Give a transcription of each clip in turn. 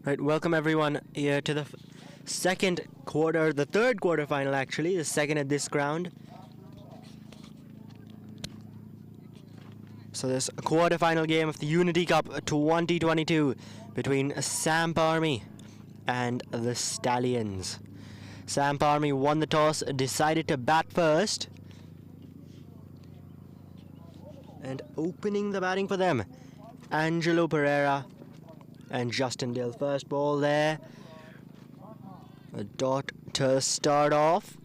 Right, welcome everyone here to the the third quarter final actually, the second at this ground. So this quarter-final game of the Unity Cup 2022 between Samp Army and the Stallions. Samp Army won the toss, decided to bat first. And opening the batting for them, Angelo Pereira and Justin Dill. First ball there. A dot to start off.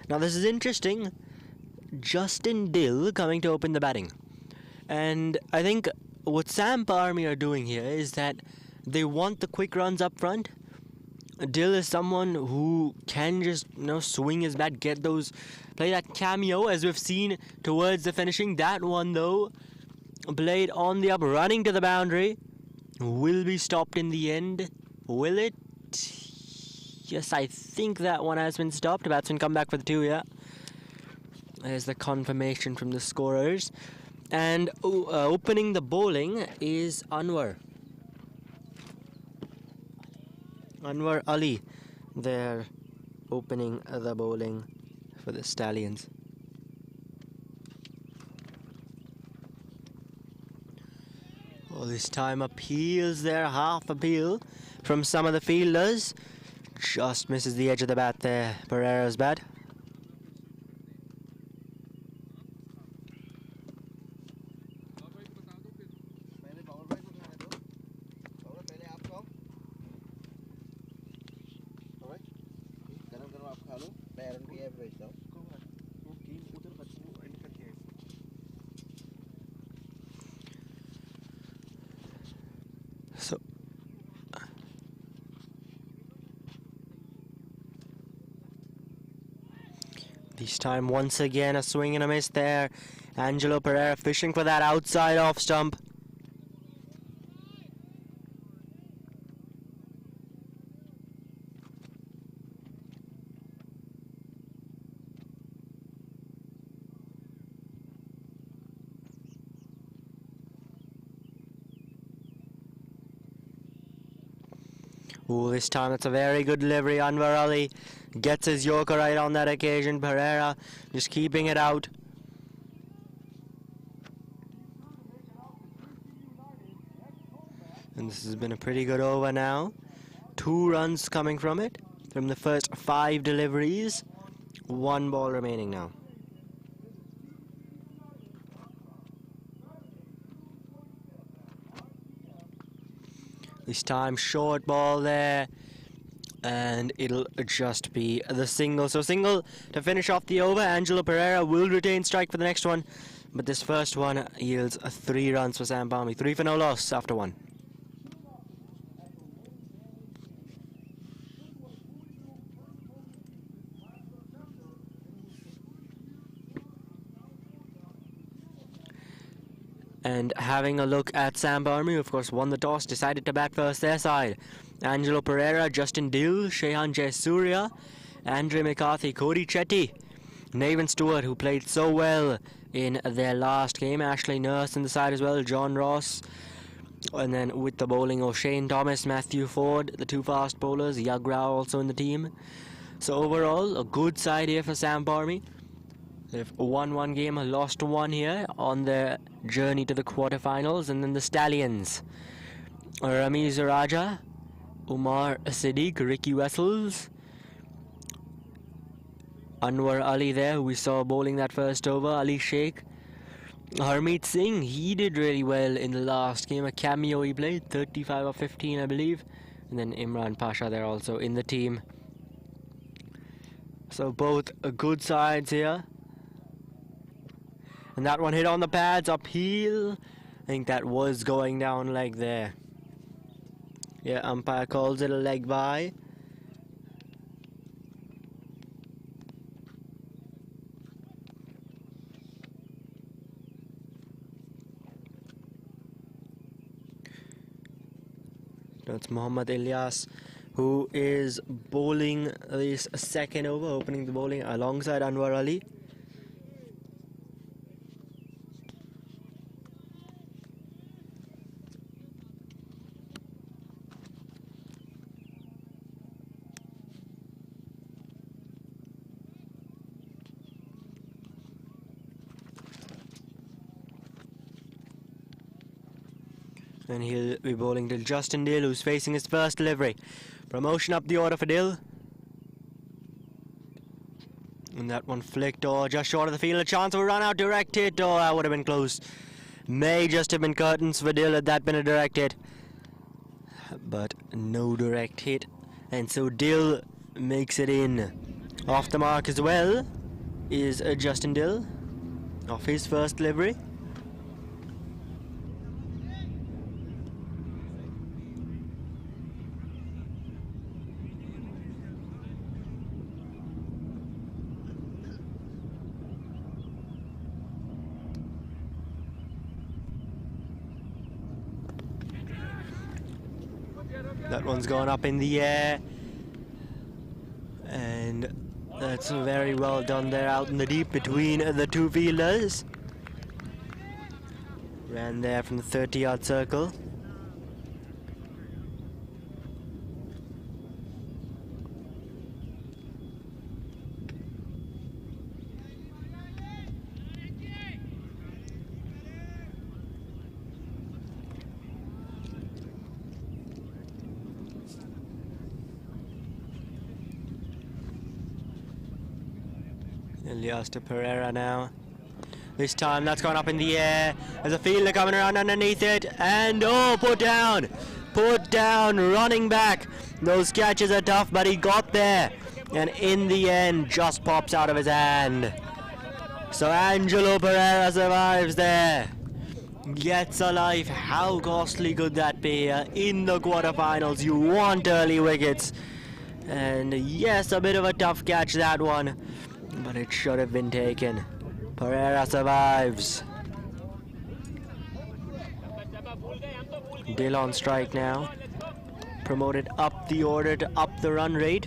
Now this is interesting. Justin Dill coming to open the batting. And I think what Samp Army are doing here is that they want the quick runs up front. Dill is someone who can just, swing his bat, play that cameo as we've seen towards the finishing. That one though, played on the up, running to the boundary. Will be stopped in the end. Will it? Yes, I think that one has been stopped. Batsman come back for the 2, yeah. There's the confirmation from the scorers. And opening the bowling is Anwar Ali. They're opening the bowling for the Stallions. All this time appeals there, half appeal from some of the fielders. Just misses the edge of the bat there, Pereira's bat. So this time once again a swing and a miss there. Angelo Pereira fishing for that outside off stump. Ooh, this time it's a very good delivery. Anwar Ali gets his yorker right on that occasion. Pereira just keeping it out. And this has been a pretty good over now. 2 runs coming from it, from the first 5 deliveries. 1 ball remaining now. This time short ball there, and it'll just be the single. So single to finish off the over. Angelo Pereira will retain strike for the next one, but this first one yields 3 runs for Samp Army. 3 for no loss after 1. And having a look at Samp Army, of course, won the toss, decided to bat first their side. Angelo Pereira, Justin Dill, Shehan Jayasuriya, Andre McCarthy, Cody Chetty, Naven Stewart, who played so well in their last game, Ashley Nurse in the side as well, John Ross, and then with the bowling, O'Shane Thomas, Matthew Ford, the 2 fast bowlers, Yagra also in the team. So overall, a good side here for Samp Army. They've won 1 game, lost 1 here on their journey to the quarterfinals. And then the Stallions, Ramiz Raja, Umar Siddiq, Ricky Wessels, Anwar Ali there, who we saw bowling that first over, Ali Sheikh, Harmeet Singh, he did really well in the last game, a cameo he played, 35 or 15 I believe, and then Imran Pasha there also in the team. So both good sides here. And that one hit on the pads, uphill. I think that was going down leg there. Yeah, umpire calls it a leg by. That's Muhammad Ilyas, who is bowling this second over, opening the bowling alongside Anwar Ali. And he'll be bowling to Justin Dill, who's facing his first delivery. Promotion up the order for Dill. And that one flicked, just short of the field. A chance of a run out, direct hit. That would have been close. May just have been curtains for Dill had that been a direct hit. But no direct hit. And so Dill makes it in. Off the mark as well is Justin Dill. Off his first delivery. That one's gone up in the air. And that's very well done there out in the deep between the two fielders. Ran there from the 30-yard circle. Elias to Pereira now. This time that's gone up in the air. There's a fielder coming around underneath it. And put down. Put down, running back. Those catches are tough, but he got there. And in the end, just pops out of his hand. So Angelo Pereira survives there. Gets a life. How costly could that be? In the quarterfinals, you want early wickets. And yes, a bit of a tough catch, that one. But it should have been taken. Pereira survives. Dill on strike now. Promoted up the order to up the run rate.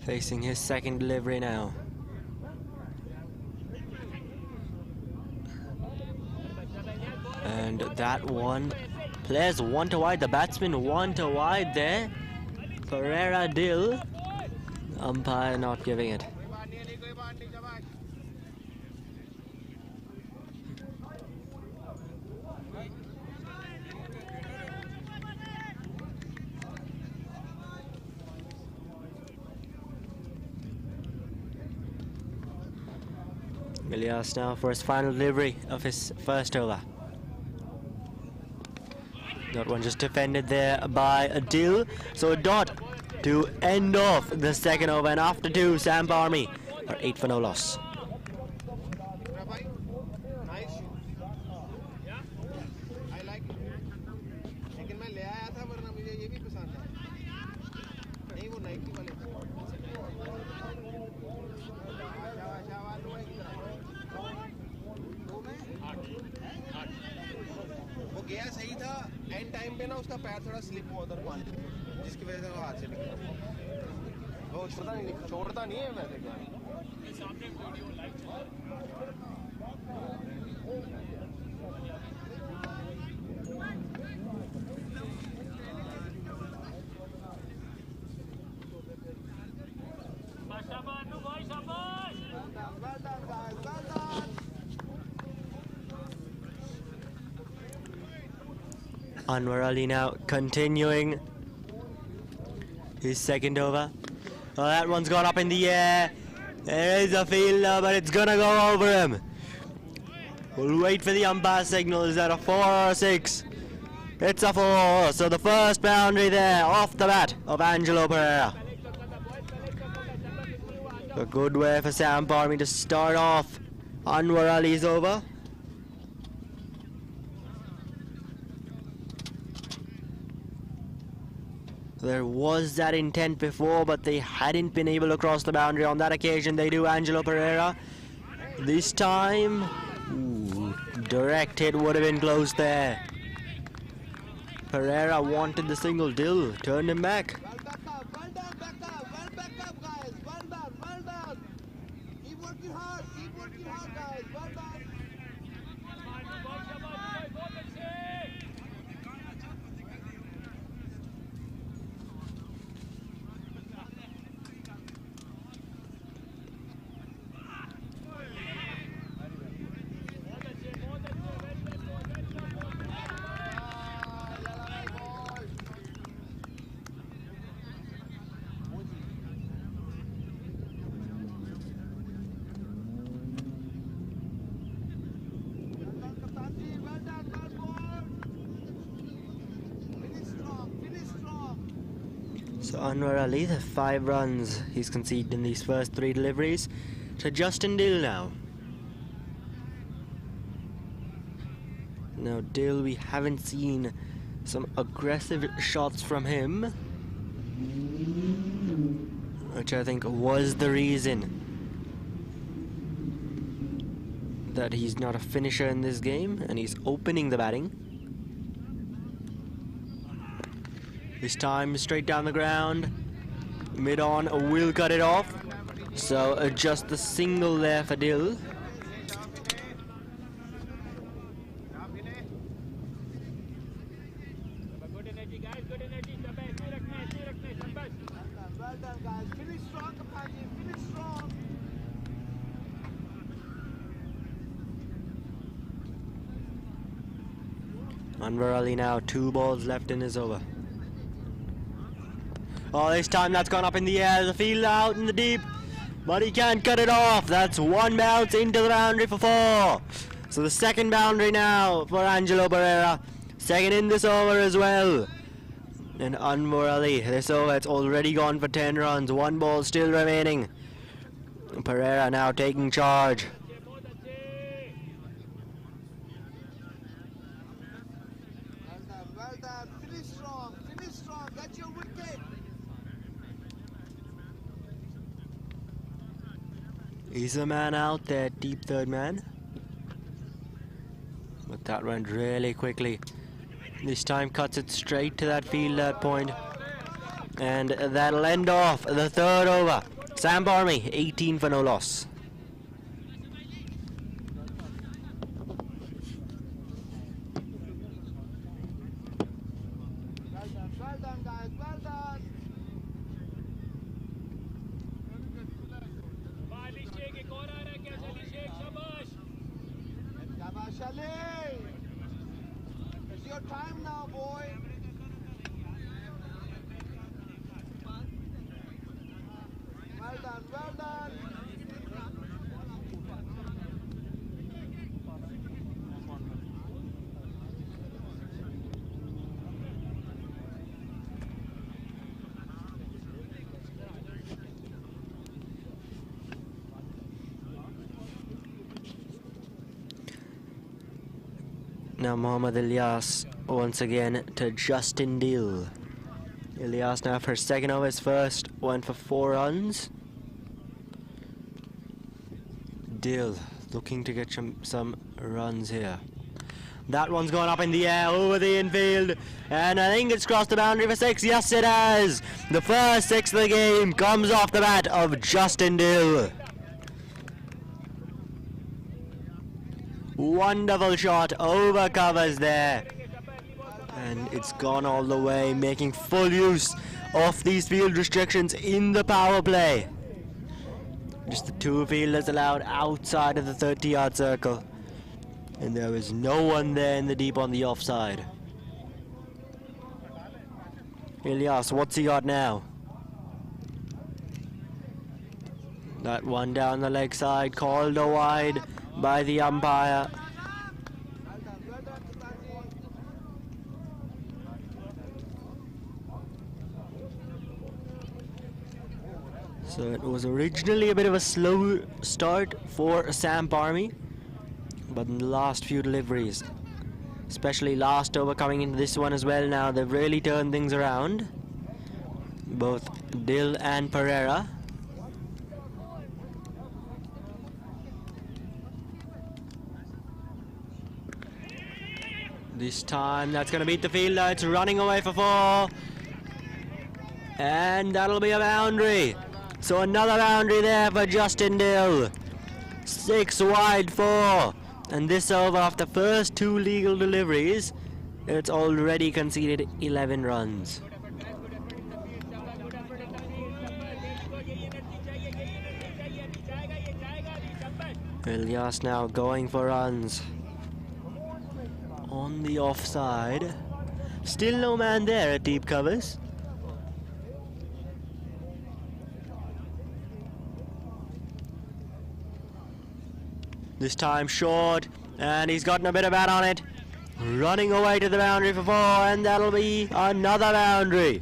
Facing his second delivery now. And that one. Players one to wide. The batsman one to wide there. Pereira Dill. Umpire not giving it. Elias now for his final delivery of his first over. That one just defended there by a Dill. So a dot to end off the second over, and after two, Samp Army are 8 for no loss. गया सही था and time पे ना उसका पैर थोड़ा slip हुआ उधर पानी जिसकी वजह से वो हाथ से निकला वो छोड़ता नहीं है वैसे क्या सामने video live Anwar Ali now continuing his second over. Oh, that one's gone up in the air. There is a fielder, but it's gonna go over him. We'll wait for the umpire signal. Is that a 4 or a 6? It's a 4. So the first boundary there off the bat of Angelo Pereira. A good way for Samp Army to start off Anwar Ali's over. There was that intent before, but they hadn't been able to cross the boundary. On that occasion, they do. Angelo Pereira. This time, direct hit would have been close there. Pereira wanted the single. Dill turned him back. Well done, guys. Well done. Keep working hard, guys. Well done. So Anwar Ali, the 5 runs he's conceded in these first 3 deliveries to Justin Dill now. Now Dill, we haven't seen some aggressive shots from him, which I think was the reason that he's not a finisher in this game, and he's opening the batting. This time straight down the ground, mid-on will cut it off, so just the single there for Dill. Anwar Ali now, 2 balls left in his over. Oh, this time that's gone up in the air. The field out in the deep, but he can't cut it off. That's 1 bounce into the boundary for 4. So the second boundary now for Angelo Pereira. Second in this over as well. And Anwar Ali, this over, it's already gone for 10 runs. 1 ball still remaining. Pereira now taking charge. Well done. Finish strong. Finish strong. That's your wicket. He's a man out there, deep third man. But that went really quickly. This time cuts it straight to that field at point. And that'll end off the 3rd over. Samp Army, 18 for no loss. Well done, guys. Well done. Shabash Ali. It's your time now, boy. Well done, well done. Now Mohammad Ilyas once again to Justin Dill. Ilyas now for his second over. His first went for 4 runs. Dill looking to get some runs here. That one's going up in the air over the infield, and I think it's crossed the boundary for 6. Yes, it has. The first 6 of the game comes off the bat of Justin Dill. Wonderful shot over covers there, and it's gone all the way, making full use of these field restrictions in the power play. Just the 2 fielders allowed outside of the 30-yard circle, and there was no one there in the deep on the offside. Ilyas, what's he got now? That one down the leg side, called a wide by the umpire. So it was originally a bit of a slow start for Samp Army, but in the last few deliveries, especially last over coming into this one as well now, they've really turned things around, both Dill and Pereira. This time that's going to beat the fielder. It's running away for 4. And that'll be a boundary. So another boundary there for Justin Dill. 6 wide 4. And this over after first 2 legal deliveries, it's already conceded 11 runs. Ilyas now going for runs. On the offside. Still no man there at deep covers. This time short, and he's gotten a bit of bat on it. Running away to the boundary for 4, and that'll be another boundary.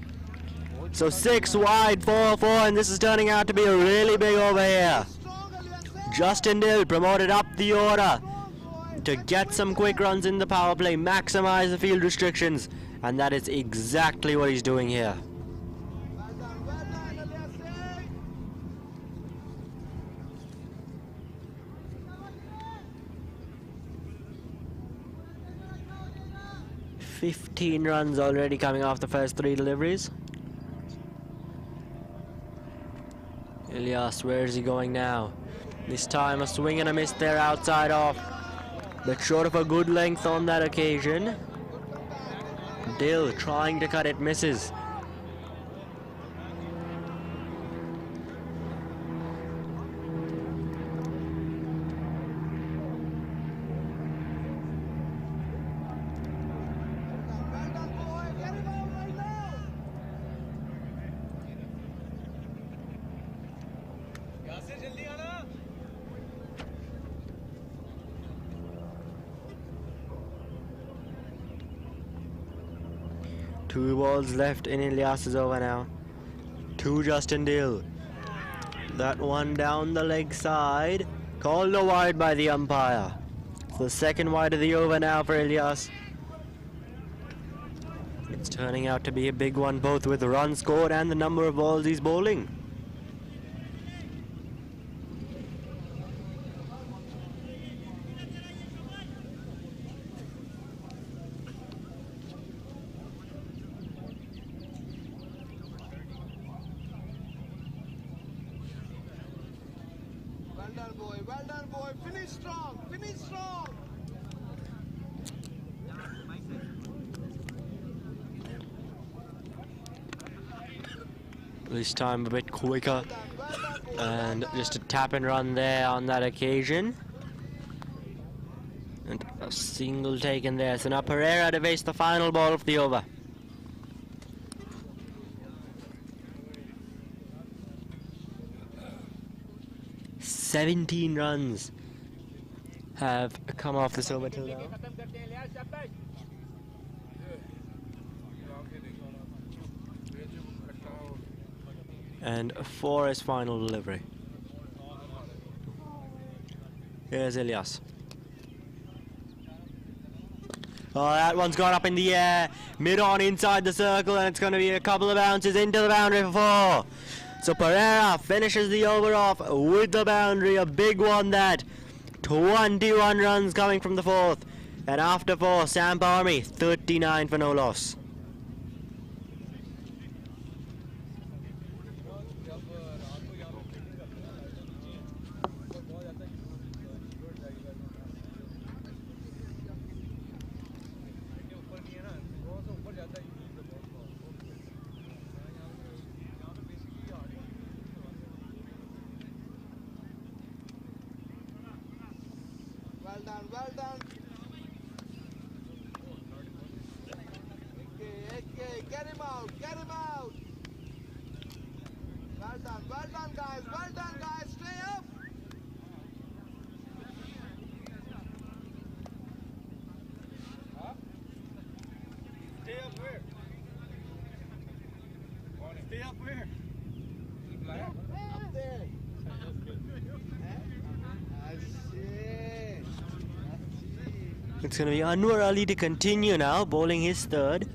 So 6 wide, 4-4, and this is turning out to be a really big over here. Justin Dill promoted up the order to get some quick runs in the power play, maximize the field restrictions, and that is exactly what he's doing here. "15 runs already coming off the first 3 deliveries. Ilyas, where is he going now? This time a swing and a miss there outside off, but short of a good length on that occasion. Dill trying to cut it, misses. Two balls left in Ilyas's over now. 2 Justin Dill. That one down the leg side. Called a wide by the umpire. It's the second wide of the over now for Ilyas. It's turning out to be a big one, both with the run scored and the number of balls he's bowling. Well done, boy. Finish strong. Finish strong. This time a bit quicker, and just a tap and run there on that occasion. And a single taken there. So now Pereira to face the final ball of the over. "17 runs have come off this over till now. And 4 is final delivery. Here's Ilyas. Oh, that one's gone up in the air, mid on inside the circle, and it's going to be a couple of bounces into the boundary for 4. So Pereira finishes the over off with the boundary, a big one that. 21 runs coming from the 4th. And after 4, Samp Army, 39 for no loss. Well done. Okay, get him out. Well done, guys. Stay up. Stay up where? Up there. It's going to be Anwar Ali to continue now, bowling his 3rd.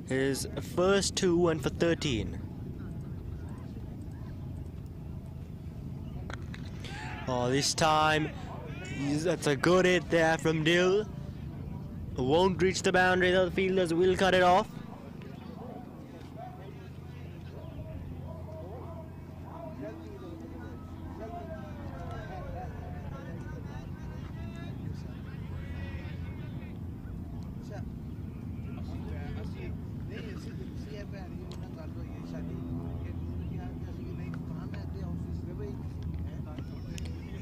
His first 2 went for 13. Oh, this time, that's a good hit there from Dill. Won't reach the boundary, though the fielders will cut it off.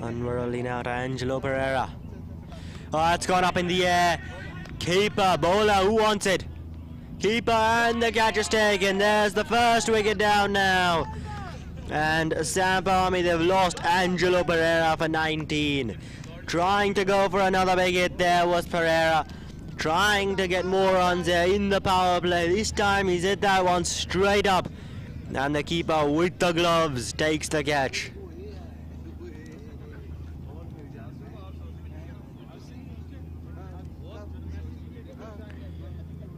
Anwar Ali now to Angelo Pereira. Oh, it's gone up in the air. Keeper, bowler, who wants it? Keeper, and the catch is taken. There's the first wicket down now. And Samp Army, they've lost Angelo Pereira for 19. Trying to go for another big hit there was Pereira. trying to get more runs there in the power play. This time he's hit that one straight up. And the keeper with the gloves takes the catch.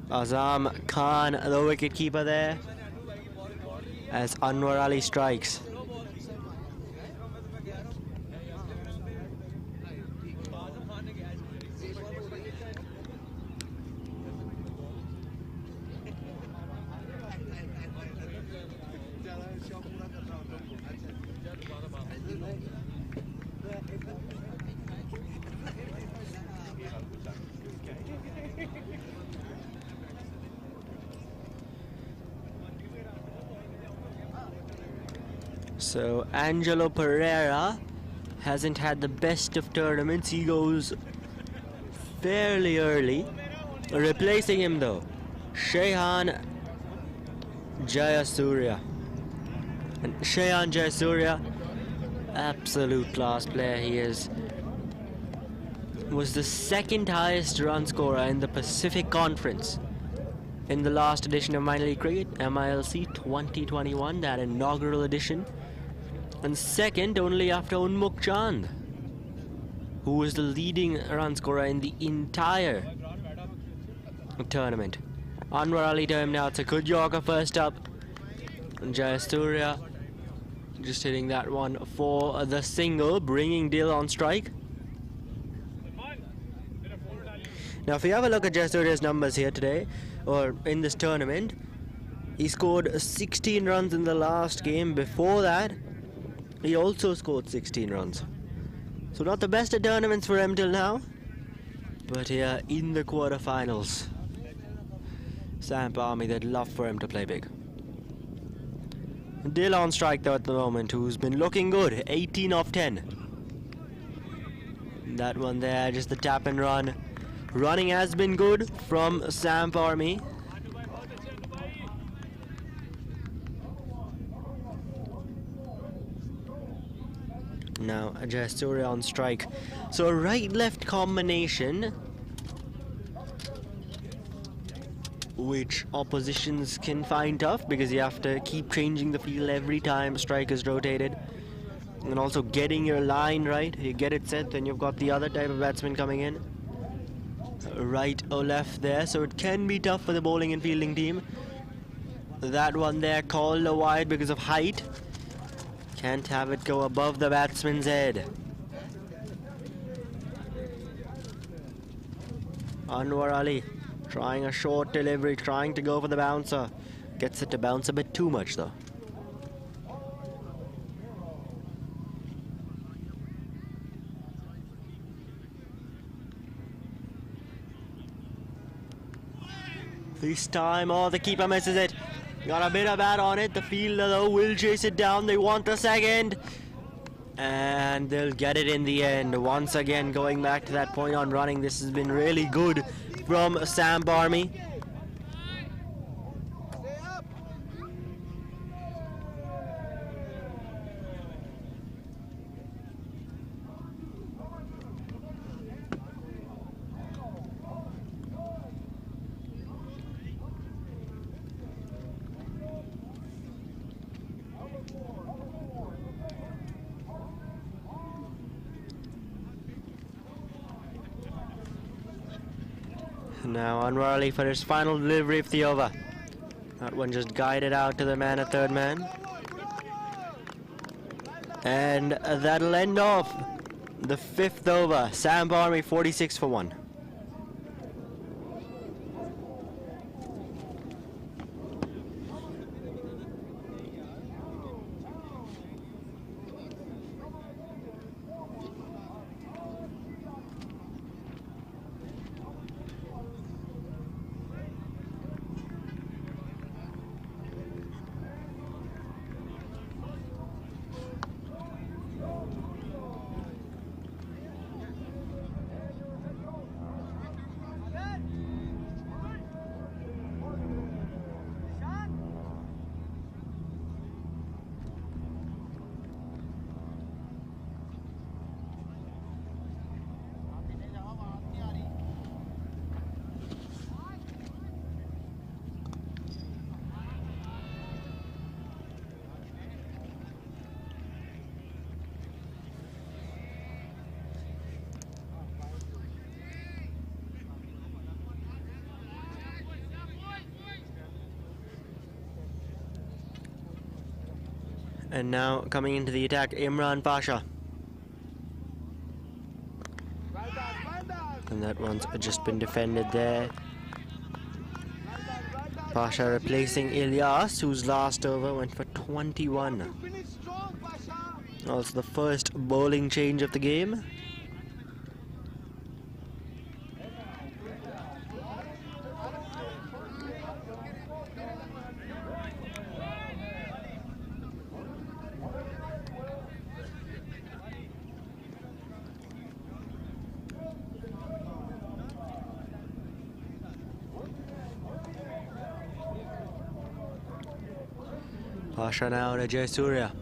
Azam Khan, the wicket keeper there, as Anwar Ali strikes. So Angelo Pereira hasn't had the best of tournaments. He goes fairly early. Replacing him though, Shehan Jayasuriya. And Shehan Jayasuriya, absolute class player he is. Was the second highest run scorer in the Pacific Conference in the last edition of minor league cricket, MILC 2021, that inaugural edition. And second only after Unmukh Chand, who was the leading run scorer in the entire tournament. Anwar Ali to him now. It's a good Yorker first up. And Jayasuriya just hitting that one for the single, bringing Dill on strike. Now if you have a look at Jayasuriya's numbers here today, or in this tournament, he scored 16 runs in the last game. Before that, he also scored 16 runs. So not the best at tournaments for him till now, but here in the quarterfinals, Samp Army, they'd love for him to play big. Dill on strike though at the moment, who's been looking good, 18 off 10. That one there, just the tap and run. Running has been good from Samp Army. Now Jayasuriya on strike. So a right-left combination, which oppositions can find tough because you have to keep changing the field every time strike is rotated. And also getting your line right. You get it set, then you've got the other type of batsman coming in. Right or left there, so it can be tough for the bowling and fielding team. That one there called a wide because of height. Can't have it go above the batsman's head. Anwar Ali trying a short delivery, trying to go for the bouncer. Gets it to bounce a bit too much though. This time, oh, the keeper misses it. Got a bit of bat on it. The fielder though will chase it down. They want the second. And they'll get it in the end. Once again, going back to that point on running. This has been really good from Samp Army. Now Anwar Ali for his final delivery of the over. That one just guided out to the man at third man. And that'll end off the fifth over. Samp Army 46 for 1. And now coming into the attack, Imran Pasha. And that one's just been defended there. Pasha replacing Ilyas, whose last over went for 21. Also the first bowling change of the game. Pasha now to Jayasuriya.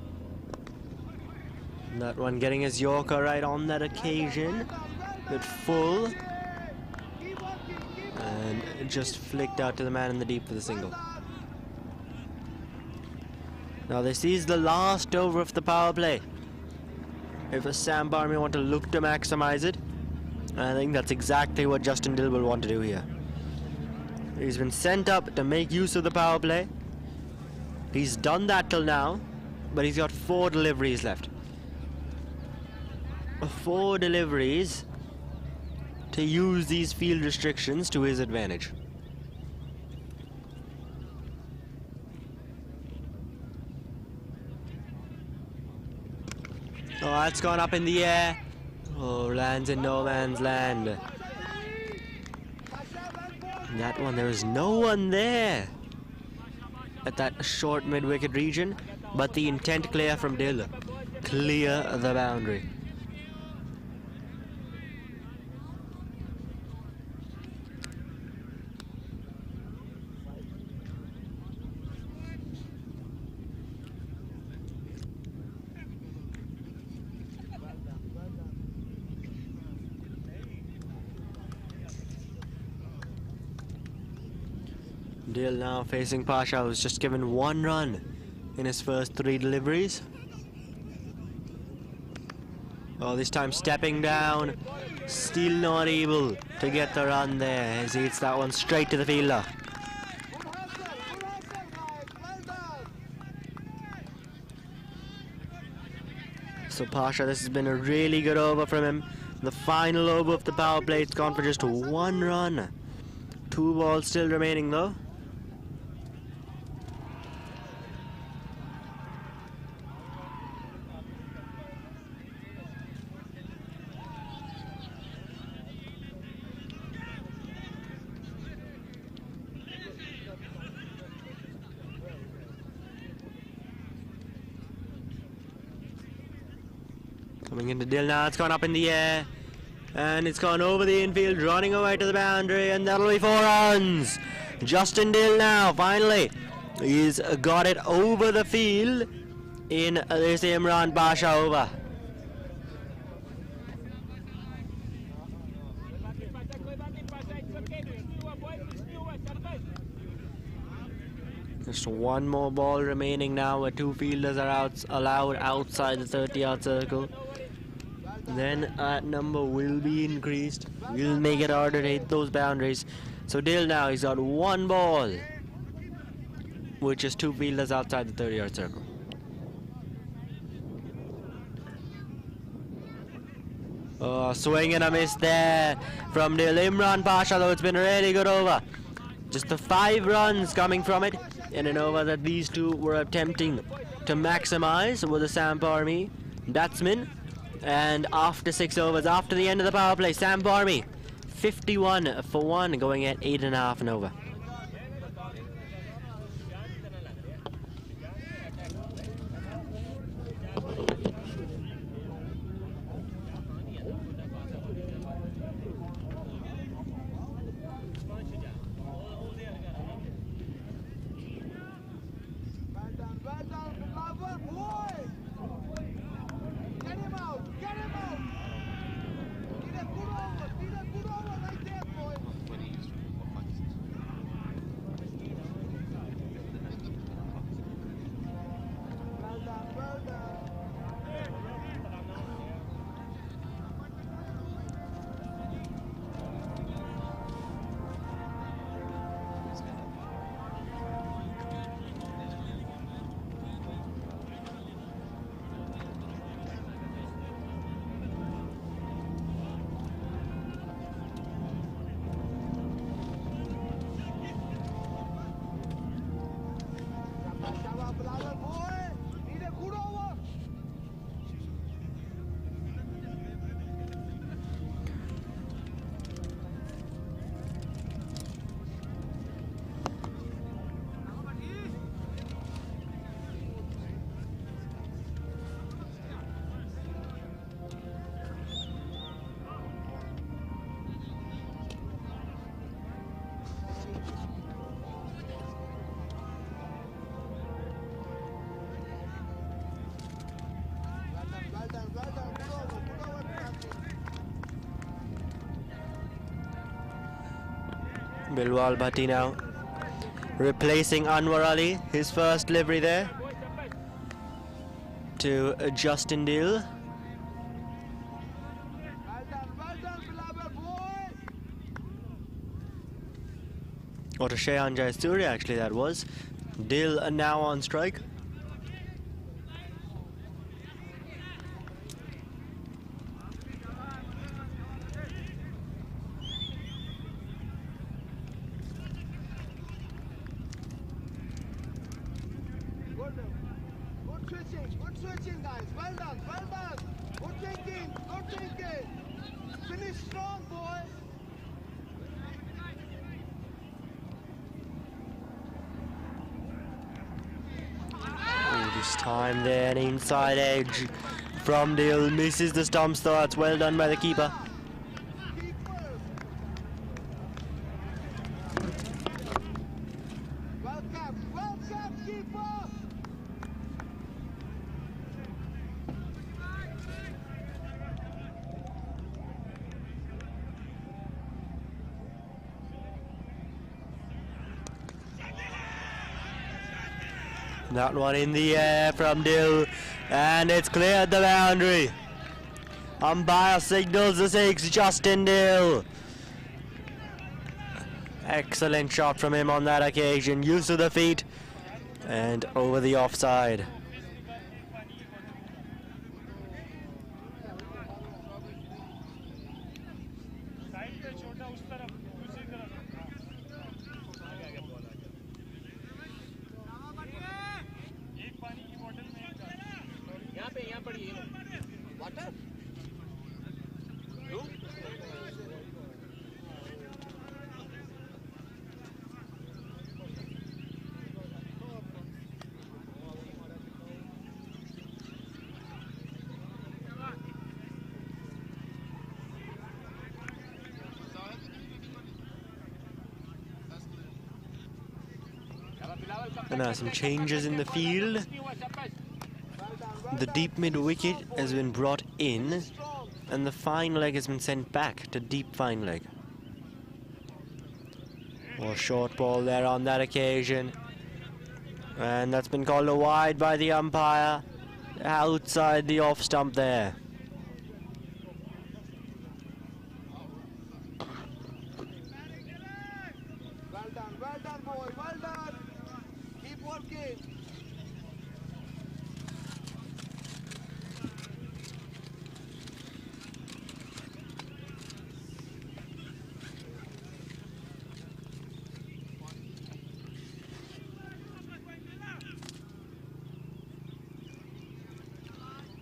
That one getting his Yorker right on that occasion. With full. And just flicked out to the man in the deep for the single. Now this is the last over of the power play. If a Samp Army want to look to maximize it, I think that's exactly what Justin Dill will want to do here. He's been sent up to make use of the power play. He's done that till now, but he's got 4 deliveries left. 4 deliveries to use these field restrictions to his advantage. Oh, that's gone up in the air. Oh, lands in no man's land. That one, there is no one there at that short mid-wicket region, but the intent clear from Dill. Clear the boundary. Dill now facing Pasha, who's just given 1 run in his first 3 deliveries. Oh, this time stepping down, still not able to get the run there as he hits that one straight to the fielder. So Pasha, this has been a really good over from him. The final over of the power play, it's gone for just 1 run. 2 balls still remaining though. Coming into Dill now, it's gone up in the air. And it's gone over the infield, running away to the boundary, and that'll be 4 runs. Justin Dill now, finally. He's got it over the field in this Imran Pasha over. Just 1 more ball remaining now, where 2 fielders are allowed outside the 30-yard circle. Then that number will be increased. We'll make it harder to hit those boundaries. So Dill now, he's got 1 ball, which is 2 fielders outside the 30-yard circle. Oh, swing and a miss there from Dill. Imran Pasha, though, it's been a really good over. Just the 5 runs coming from it in an over that these two were attempting to maximize with the Samp Army batsmen. And after 6 overs, after the end of the power play, Samp Army 51 for 1, going at 8.5 and over. Bilwal Bhatti now replacing Anwar Ali, his first delivery there to Justin Deal. Or to Shehan Jayasuriya, actually, that was. Deal now on strike. Good switching, guys. Well done, well done. Good thinking. Finish strong, boy. This time there, an inside edge from Deal. Misses the stumps though. That's well done by the keeper. Well kept, keeper. That one in the air from Dill, and it's cleared the boundary. Umpire signals the 6, Justin Dill. Excellent shot from him on that occasion. Use of the feet and over the offside. Water? And now some changes in the field. The deep mid wicket has been brought in, and the fine leg has been sent back to deep fine leg. Or short ball there on that occasion, and that's been called a wide by the umpire outside the off stump there. Well done, boy, well done. Keep working.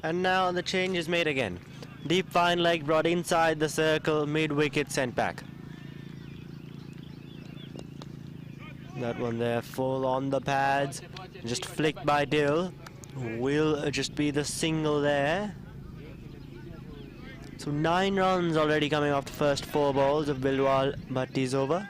And now the change is made again. Deep fine leg brought inside the circle, mid wicket sent back. That one there full on the pads, just flicked by Dill. Will just be the single there. So 9 runs already coming off the first 4 balls of Bilwal Bhatti's over.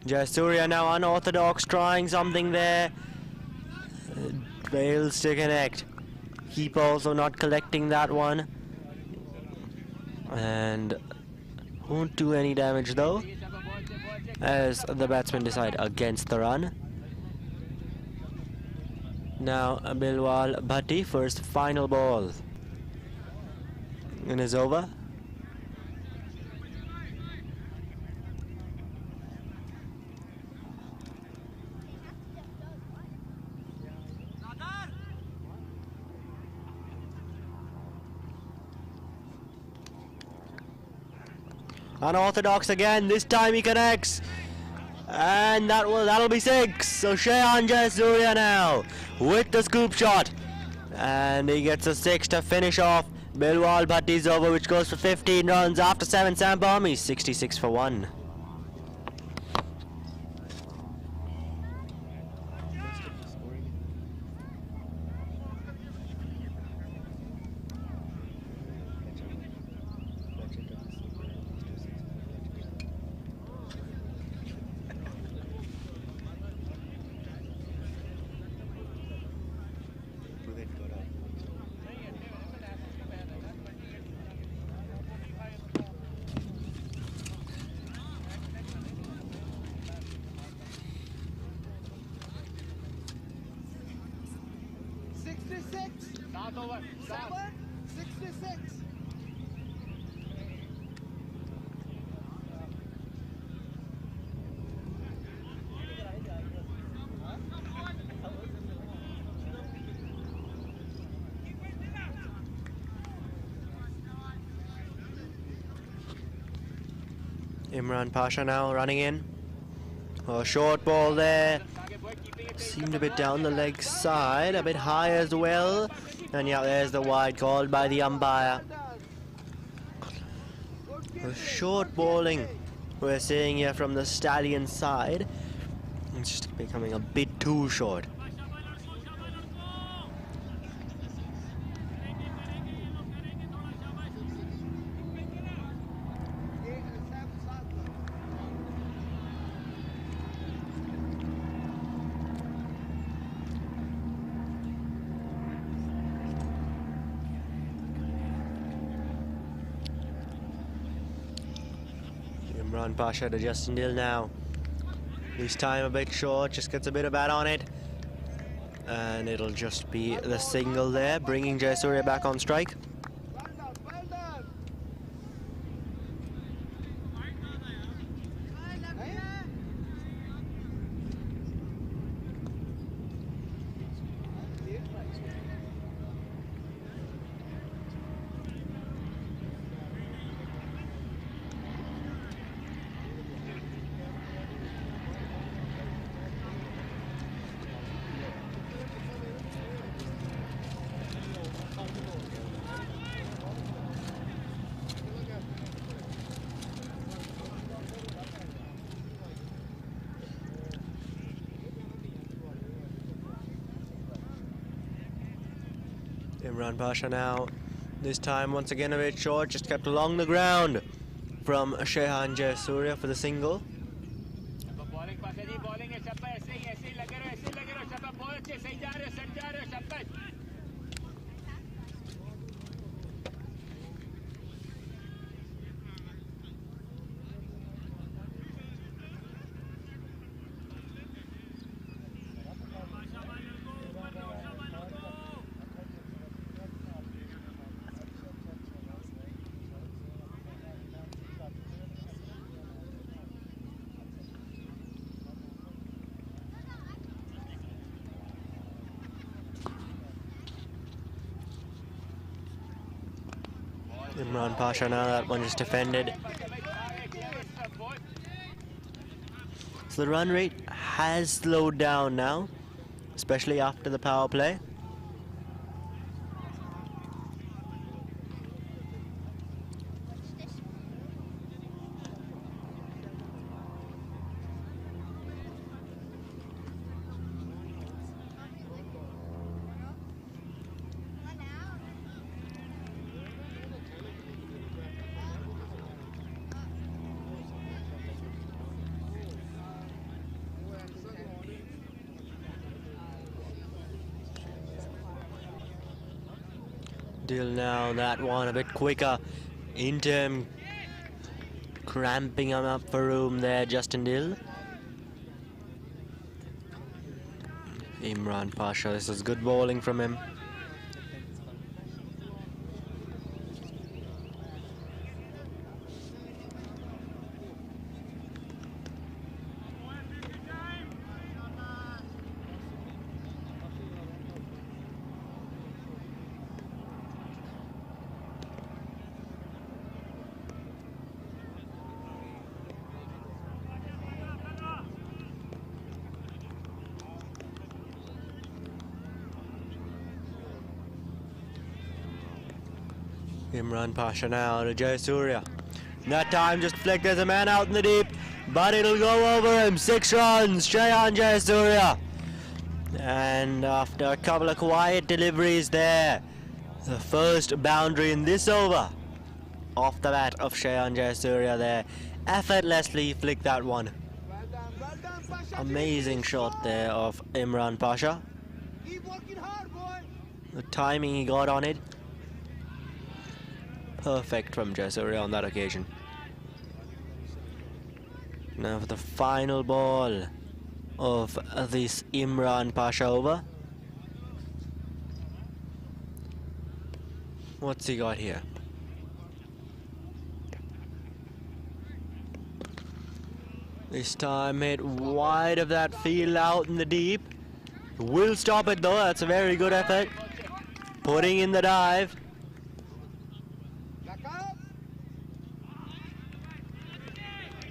Jayasuriya now unorthodox, trying something there. Fails to connect. Keep also not collecting that one. And won't do any damage though, as the batsmen decide against the run. Now Bilwal Bhatti for his final ball in his over. Unorthodox again, this time he connects. And that'll be 6. So Shehan Jayasuriya now with the scoop shot. And he gets a 6 to finish off Bilwal Bhatti's over, which goes for 15 runs after 7 Samp Armies, 66 for 1. 766. Imran Pasha now running in. A short ball there. Seemed a bit down the leg side, a bit high as well. And yeah, there's the wide called by the umpire. The short balling we're seeing here from the Stallion side. It's just becoming a bit too short. Imran Pasha to Justin Dill now. This time a bit short, just gets a bit of bat on it. And it'll just be the single there, bringing Jayasuriya back on strike. Imran Pasha now, this time once again a bit short, just kept along the ground from Shehan Jayasuriya for the single. Imran Pasha now, that one just defended. So the run rate has slowed down now, especially after the power play. Dill now, that one a bit quicker into him, cramping him up for room there, Justin Dill. Imran Pasha, this is good bowling from him. Imran Pasha now to Jayasuriya. That time just flicked as a man out in the deep, but it'll go over him. 6 runs, Shehan Jayasuriya. And after a couple of quiet deliveries there, the first boundary in this over off the bat of Shehan Jayasuriya there. Effortlessly flicked that one. Amazing shot there of Imran Pasha. The timing he got on it, perfect from Jayasuriya on that occasion. Now for the final ball of this Imran Pasha over. What's he got here? This time hit wide of that field out in the deep. Will stop it though, that's a very good effort. Putting in the dive.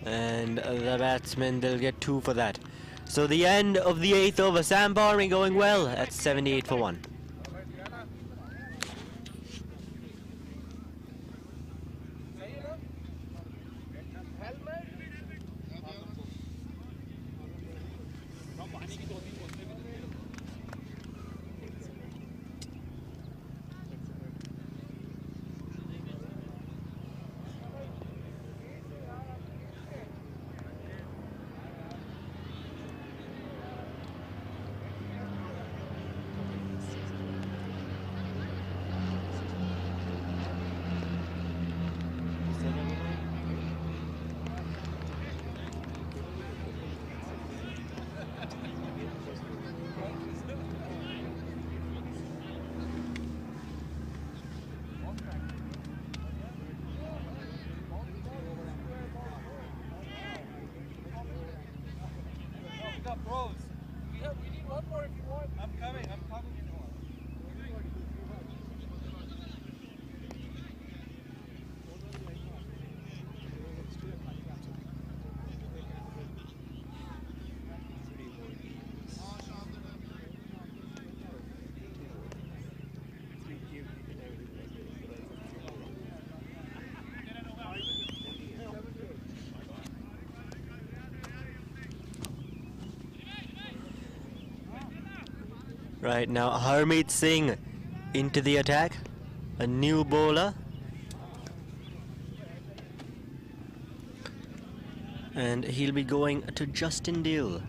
And the batsman, they'll get 2 for that. So the end of the 8th over. Samp Army going well at 78 for 1. Bros, we need one more if you want. I'm coming. Right now, Harmeet Singh into the attack. A new bowler. And he'll be going to Justin Dill.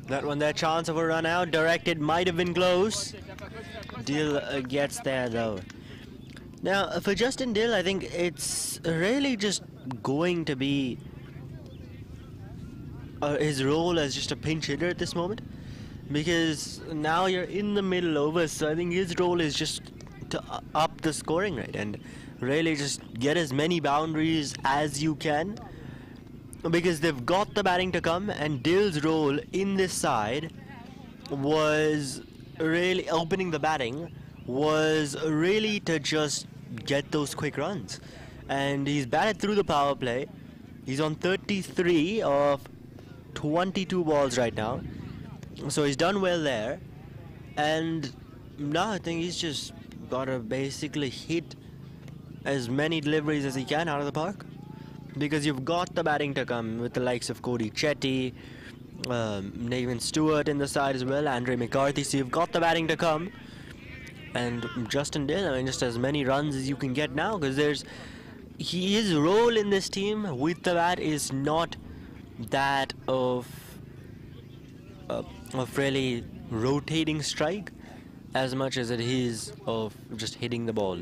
That one, their chance of a run out, directed, might have been close. Dill gets there though. Now for Justin Dill, I think it's really just going to be his role as just a pinch hitter at this moment, because now you're in the middle overs, so I think his role is just to up the scoring rate and really just get as many boundaries as you can, because they've got the batting to come, and Dill's role in this side was really opening the batting, was really to just get those quick runs. And he's batted through the power play. He's on 33 of 22 balls right now, so he's done well there. And now I think he's just got to basically hit as many deliveries as he can out of the park, because you've got the batting to come with the likes of Cody Chetty, Nathan Stewart in the side as well, Andre McCarthy, so you've got the batting to come. And Justin Dill, I mean, just as many runs as you can get now, because his role in this team with the bat is not that of really rotating strike as much as it is of just hitting the ball.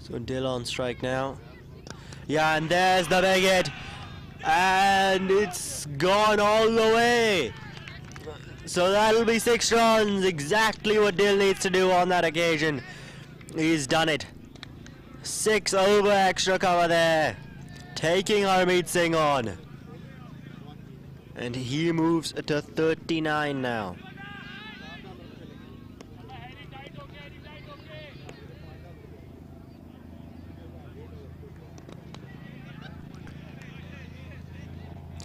So Dill on strike now. Yeah, and there's the big hit. And it's gone all the way. So that'll be 6 runs. Exactly what Dill needs to do on that occasion. He's done it. 6 over extra cover there. Taking Harmeet Singh on. And he moves to 39 now.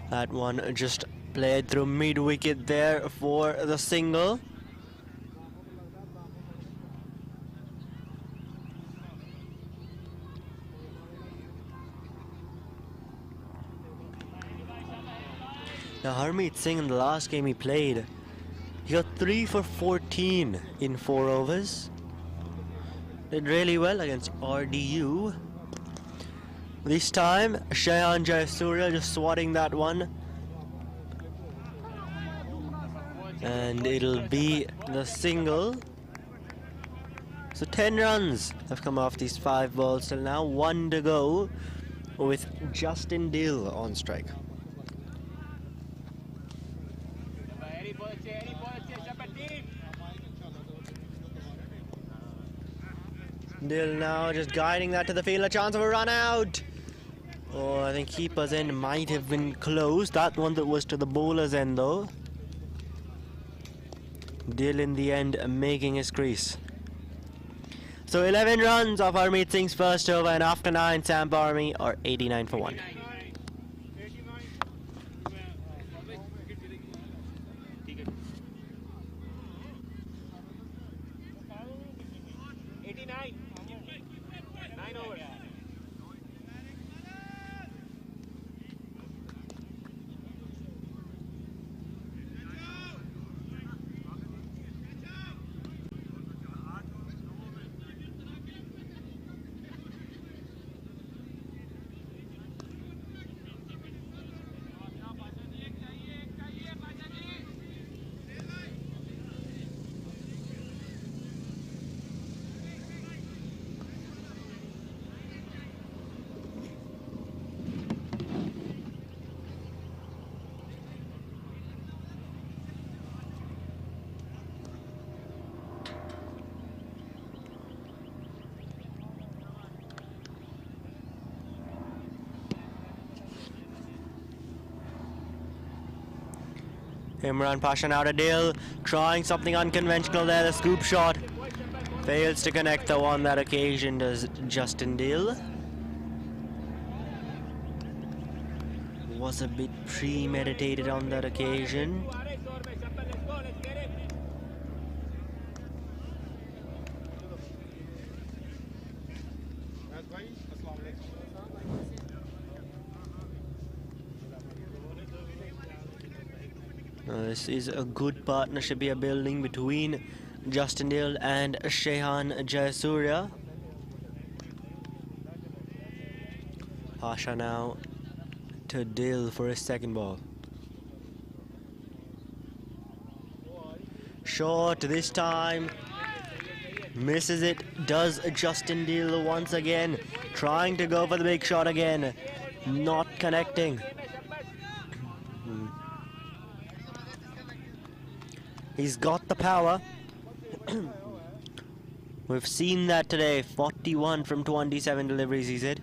That one just played through mid-wicket there for the single. Now Harmeet Singh in the last game he played, he got 3 for 14 in 4 overs. did really well against RDU. This time, Shayan Jayasuriya just swatting that one. And it'll be the single. So 10 runs have come off these 5 balls till now. 1 to go with Justin Dill on strike. Dill now just guiding that to the field. A chance of a run out. Oh, I think keeper's end might have been close. That one that was to the bowler's end though. Dill in the end making his crease. So 11 runs off Harmeet Singh's first over, and after 9, Samp Army are 89 for 1. Imran Pasha now to Dill, trying something unconventional there, the scoop shot. Fails to connect though on that occasion, does Justin Dill. Was a bit premeditated on that occasion. This is a good partnership here building between Justin Dill and Shayan Jayasuriya. Pasha now to Dill for his second ball. Short this time. Misses it. Does Justin Dill once again. Trying to go for the big shot again. Not connecting. He's got the power. We've seen that today. 41 from 27 deliveries he's hit.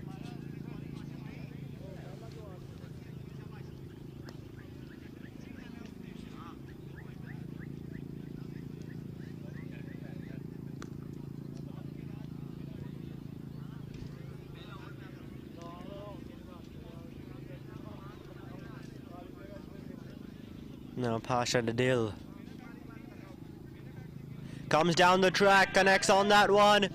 Now Pasha to Dill. Comes down the track, connects on that one.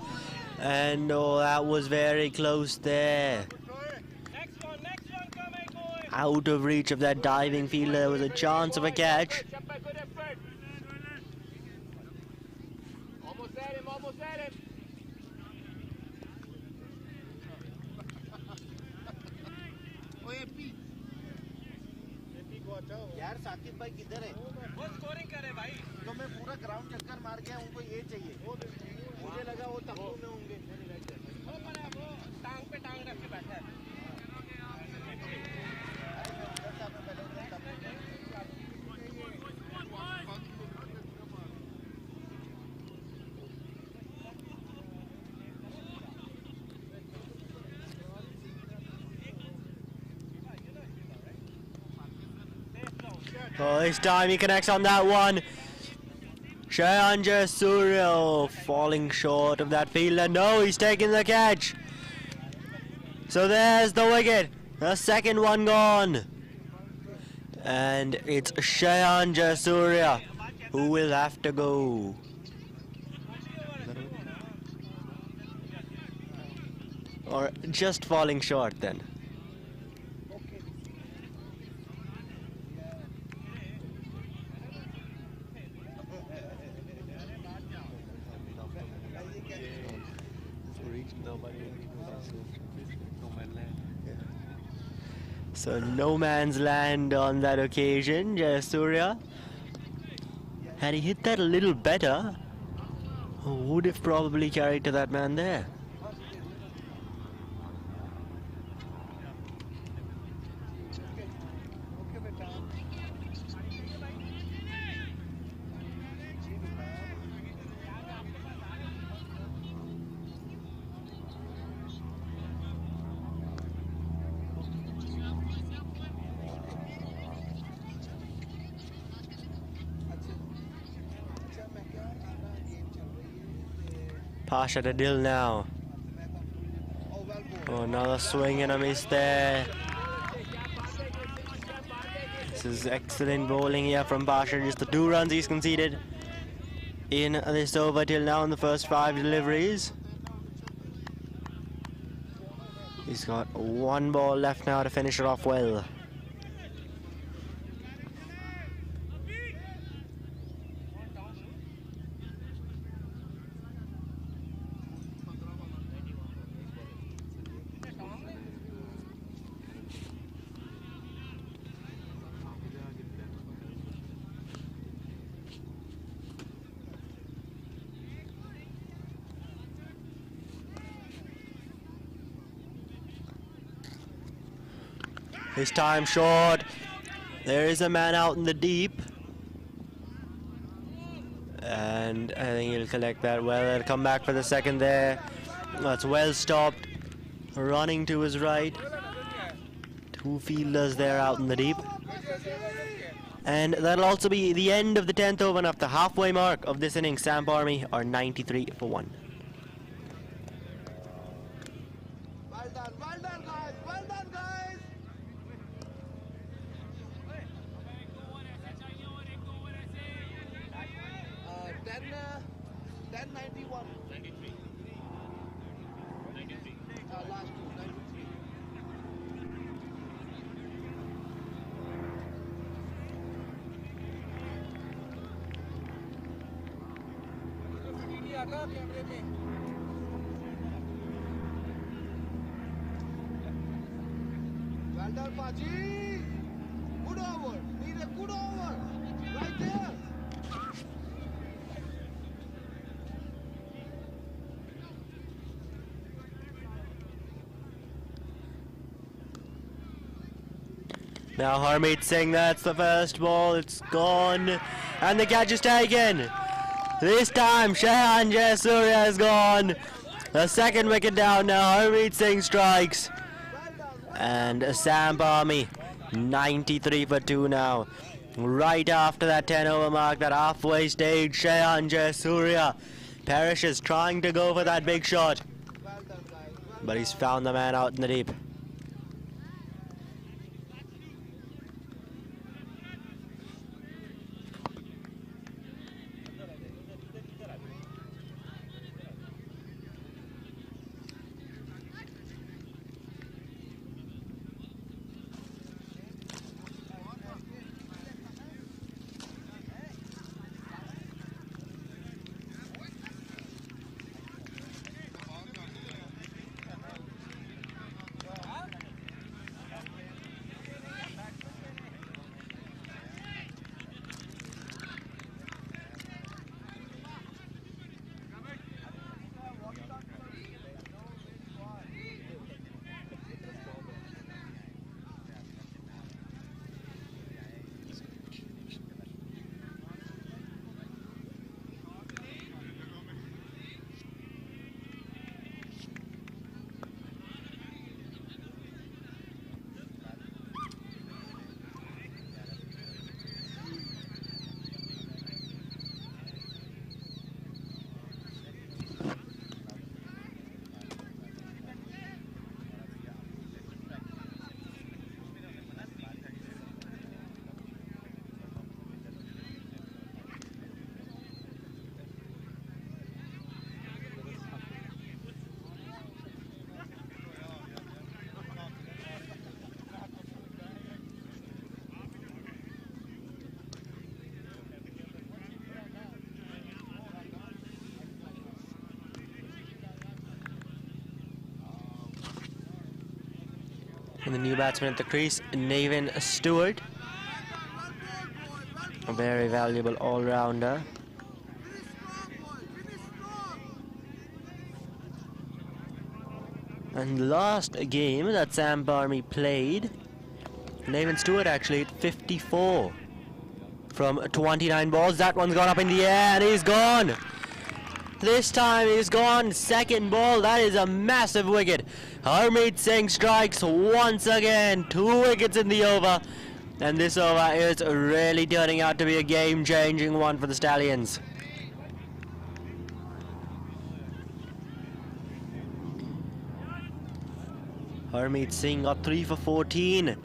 And oh, that was very close there. Out of reach of that diving fielder, there was a chance of a catch. यार साकिब भाई किधर है? वो scoring कर रहे भाई। तो मैं पूरा ग्राउंड चक्कर मार गया, उनको ये चाहिए। मुझे लगा वो तंबू में होंगे। वो पता वो टांग पे टांग रख के बैठा है। Oh, this time he connects on that one. Shayan Jayasuriya falling short of that fielder. No, he's taking the catch. So there's the wicket. The second one gone. And it's Shayan Jayasuriya who will have to go. Or just falling short then. So no man's land on that occasion, Jayasuriya. Had he hit that a little better, would have probably carried to that man there. Pasha to Dil now. Oh, another swing and a miss there. This is excellent bowling here from Pasha. Just the 2 runs he's conceded in this over till now in the first 5 deliveries. He's got 1 ball left now to finish it off well. His time short. There is a man out in the deep. And I think he'll collect that well. He'll come back for the second there. That's well stopped. Running to his right. 2 fielders there out in the deep. And that'll also be the end of the 10th over, and after the halfway mark of this inning, Samp Army are 93 for 1. Well done guys, well done guys. 1091. 93. 93. Last 2, 93. कैमरे में well done Paji, good over, need a good over right there. Now Harmeet Singh, that's the first ball, it's gone, and the catch is taken. This time Shehan Jayasuriya is gone. The second wicket down now, Harmeet Singh strikes. And Samp Army 93 for 2 now. Right after that 10 over mark, that halfway stage, Shehan Jayasuriya perishes trying to go for that big shot. But he's found the man out in the deep. And the new batsman at the crease, Nathan Stewart. A very valuable all-rounder. And last game that Samp Army played, Nathan Stewart actually hit 54 from 29 balls. That one's gone up in the air and he's gone. This time he's gone. Second ball, that is a massive wicket. Harmeet Singh strikes once again. 2 wickets in the over. And this over is really turning out to be a game-changing one for the Stallions. Harmeet Singh got 3 for 14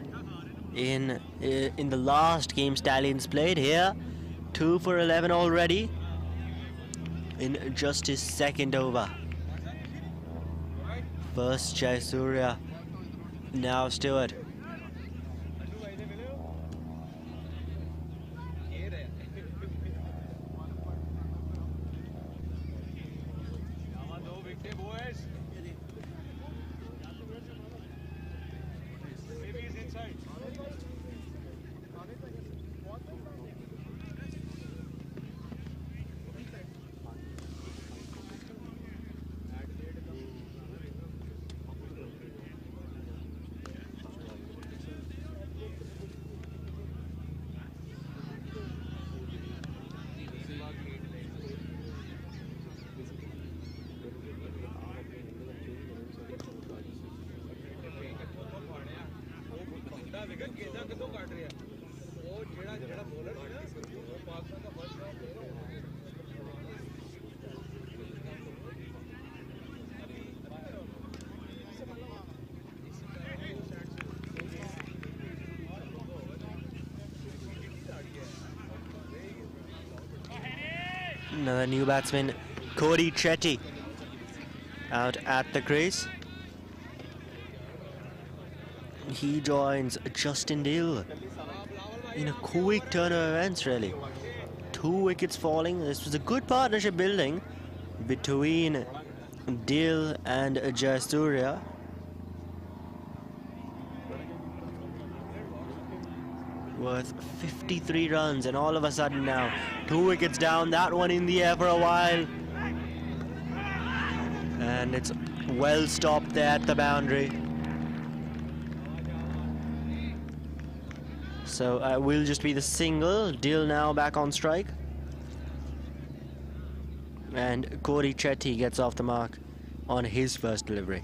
in the last game Stallions played. Here 2 for 11 already in just his second over. First Jayasuriya, now Stewart. Another new batsman, Cody Chetty, out at the crease. He joins Justin Dill in a quick turn of events, really. 2 wickets falling. This was a good partnership building between Dill and Jayasuriya. Worth 53 runs, and all of a sudden now 2 wickets down, that one in the air for a while, and it's well stopped there at the boundary. So it will just be the single. Dill now back on strike, and Cody Chetty gets off the mark on his first delivery.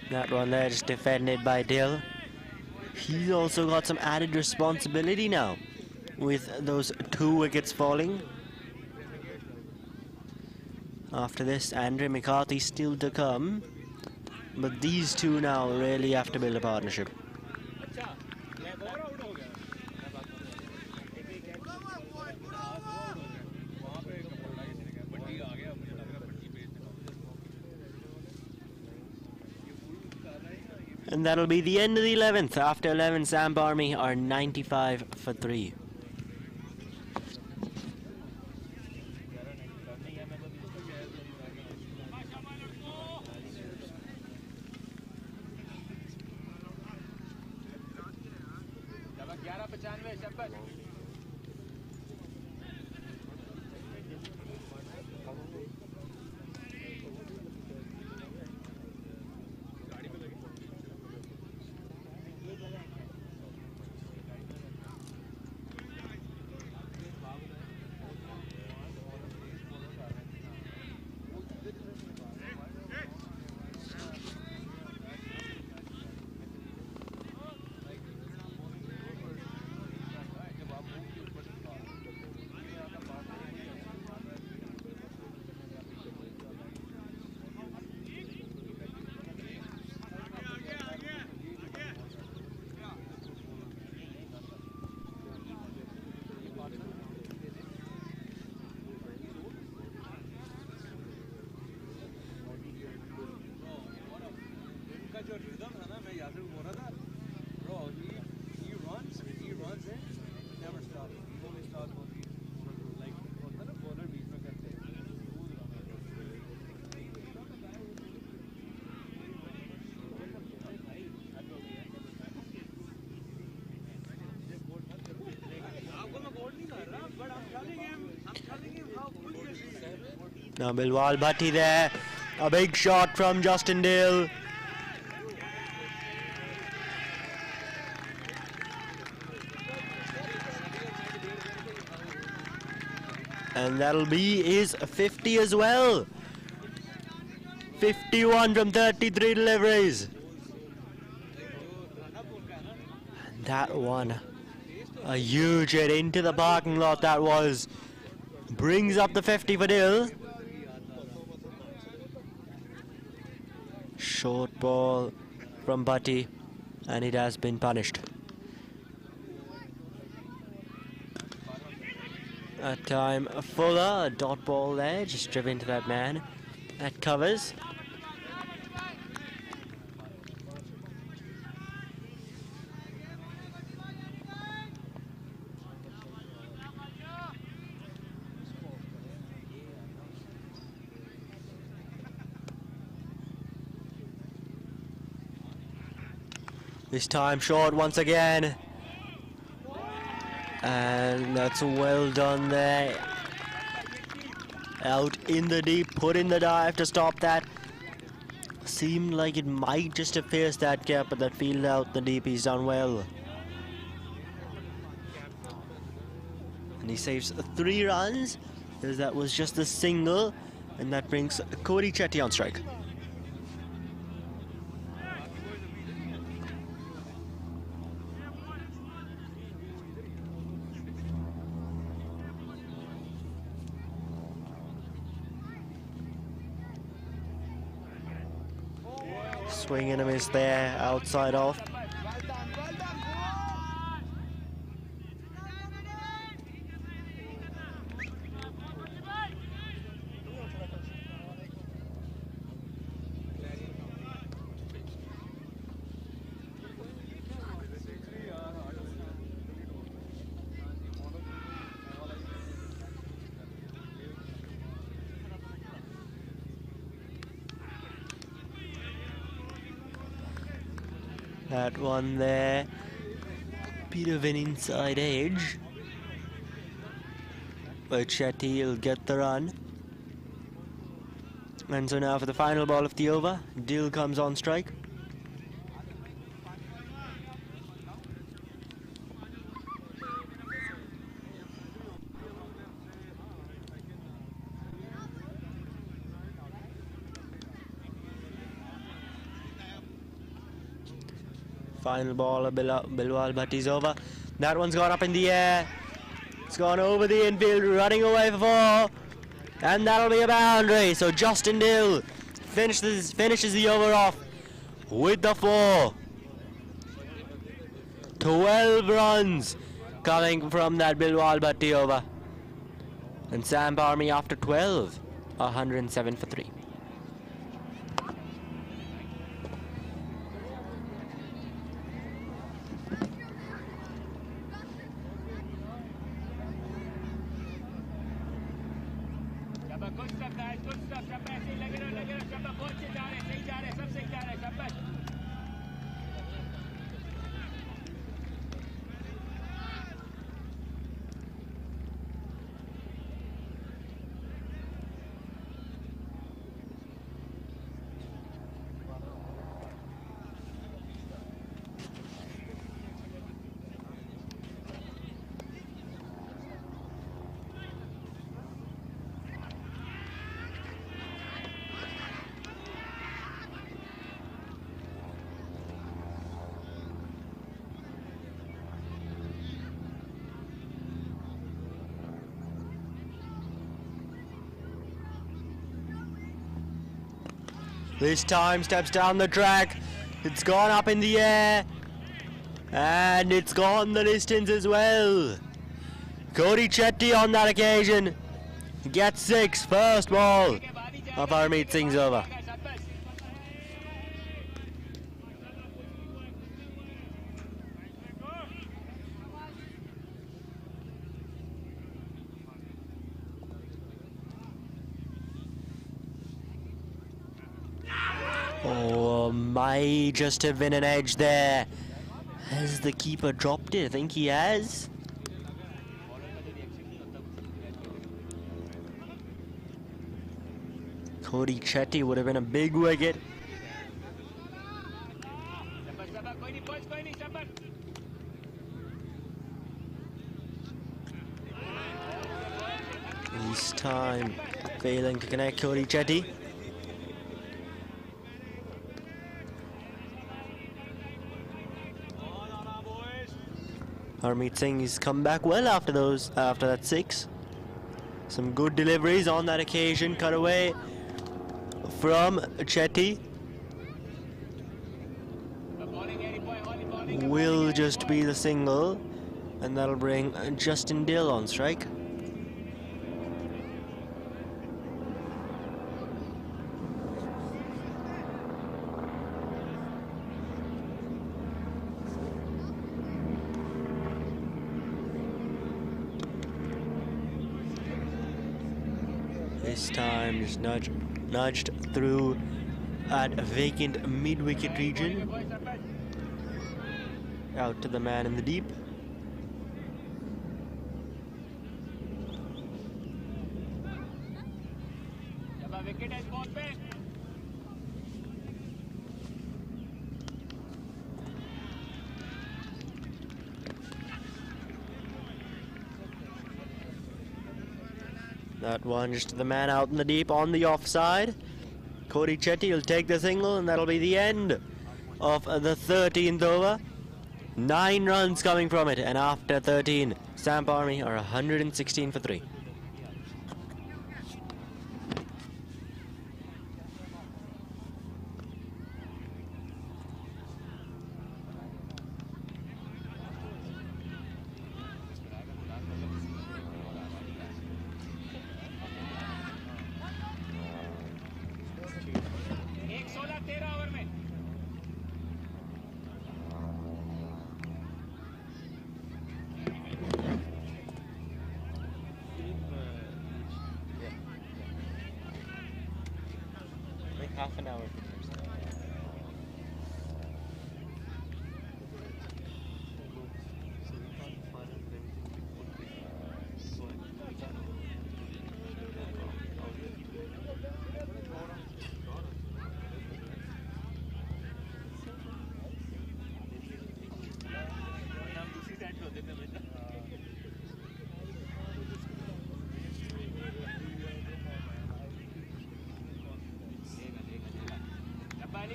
That one there just defended by Dill. He's also got some added responsibility now with those 2 wickets falling. After this, Andre McCarthy still to come, but these two now really have to build a partnership. And that'll be the end of the 11th. After 11, Samp Army are 95 for 3. Now Bilwal Bhatti there. A big shot from Justin Dill. And that'll be his 50 as well. 51 from 33 deliveries. And that one, a huge hit into the parking lot that was. Brings up the 50 for Dill. Short ball from Bhatti, and it has been punished. That time Fuller, a dot ball there, just driven into that man. That covers. This time short once again. And that's well done there. Out in the deep, put in the dive to stop that. Seemed like it might just have pierced that gap, but that field out the deep, he's done well. And he saves 3 runs, as that was just a single, and that brings Cody Chetty on strike. Swing and a miss there, outside off. That one there, bit of an inside edge, but Chetty will get the run. And so now for the final ball of the over, Dill comes on strike. Final ball of Bilwal Bhatti's over. That one's gone up in the air. It's gone over the infield, running away for 4. And that'll be a boundary. So Justin Dill finishes the over off with the 4. 12 runs coming from that Bilwal Bhatti over. And Samp Army after 12, 107 for 3. This time steps down the track. It's gone up in the air. And it's gone the distance as well. Cody Chetty on that occasion gets 6. First ball of Harmeet Singh's over. Oh, might just have been an edge there. Has the keeper dropped it? I think he has. Cody Chetty would have been a big wicket. This time, failing to connect Cody Chetty. Harmeet Singh has come back well after that 6. Some good deliveries on that occasion. Cut away from Chetty. Will just be the single, and that'll bring Justin Dill on strike. This time is nudged through at a vacant mid-wicket region. Out to the man in the deep. That one just to the man out in the deep on the offside. Cody Chetty will take the single, and that'll be the end of the 13th over. 9 runs coming from it, and after 13, Samp Army are 116 for 3. Half an hour.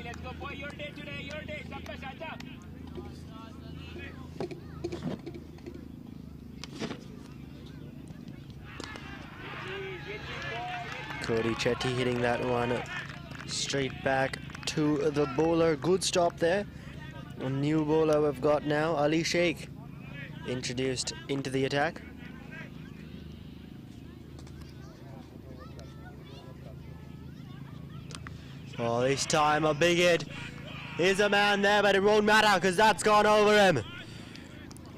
Let's go, boy. Your day today. Your day. Samp, Shaja. Cody Chetty hitting that one straight back to the bowler. Good stop there. A new bowler we've got now, Ali Sheikh, introduced into the attack. Oh, this time a big hit. Here's a man there, but it won't matter because that's gone over him.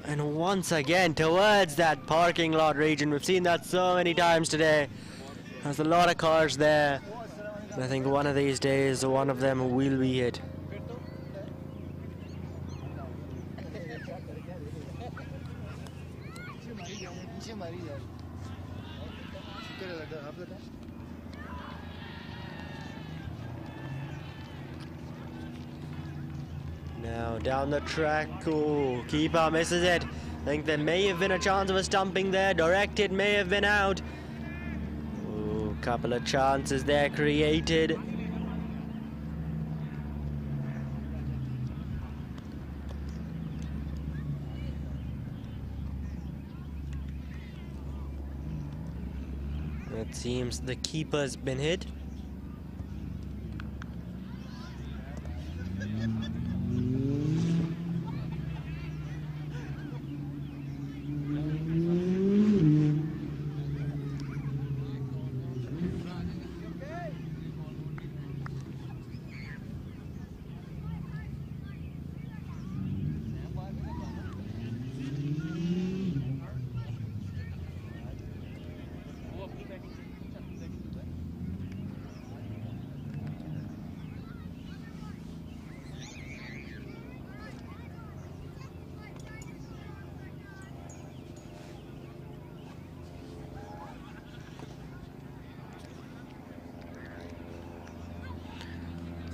And once again, towards that parking lot region. We've seen that so many times today. There's a lot of cars there. I think one of these days, one of them will be hit. Now down the track, oh, keeper misses it. I think there may have been a chance of a stumping there. Directed may have been out. Oh, couple of chances there created. It seems the keeper's been hit.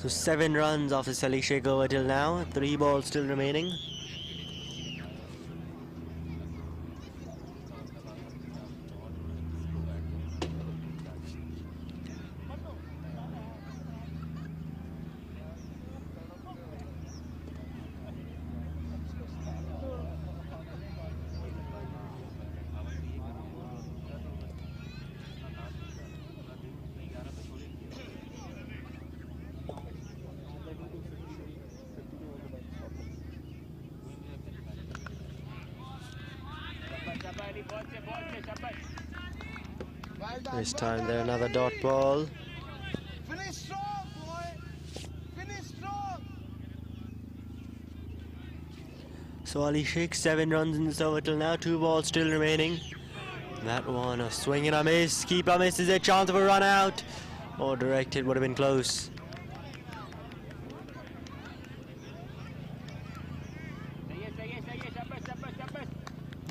So 7 runs off the Salishek over till now. 3 balls still remaining. This time there another dot ball. Finish strong, boy. Finish strong. So Ali Sheikh 7 runs in this over till now. 2 balls still remaining. That one a swing and a miss. Keeper misses a chance of a run out. Or directed would have been close.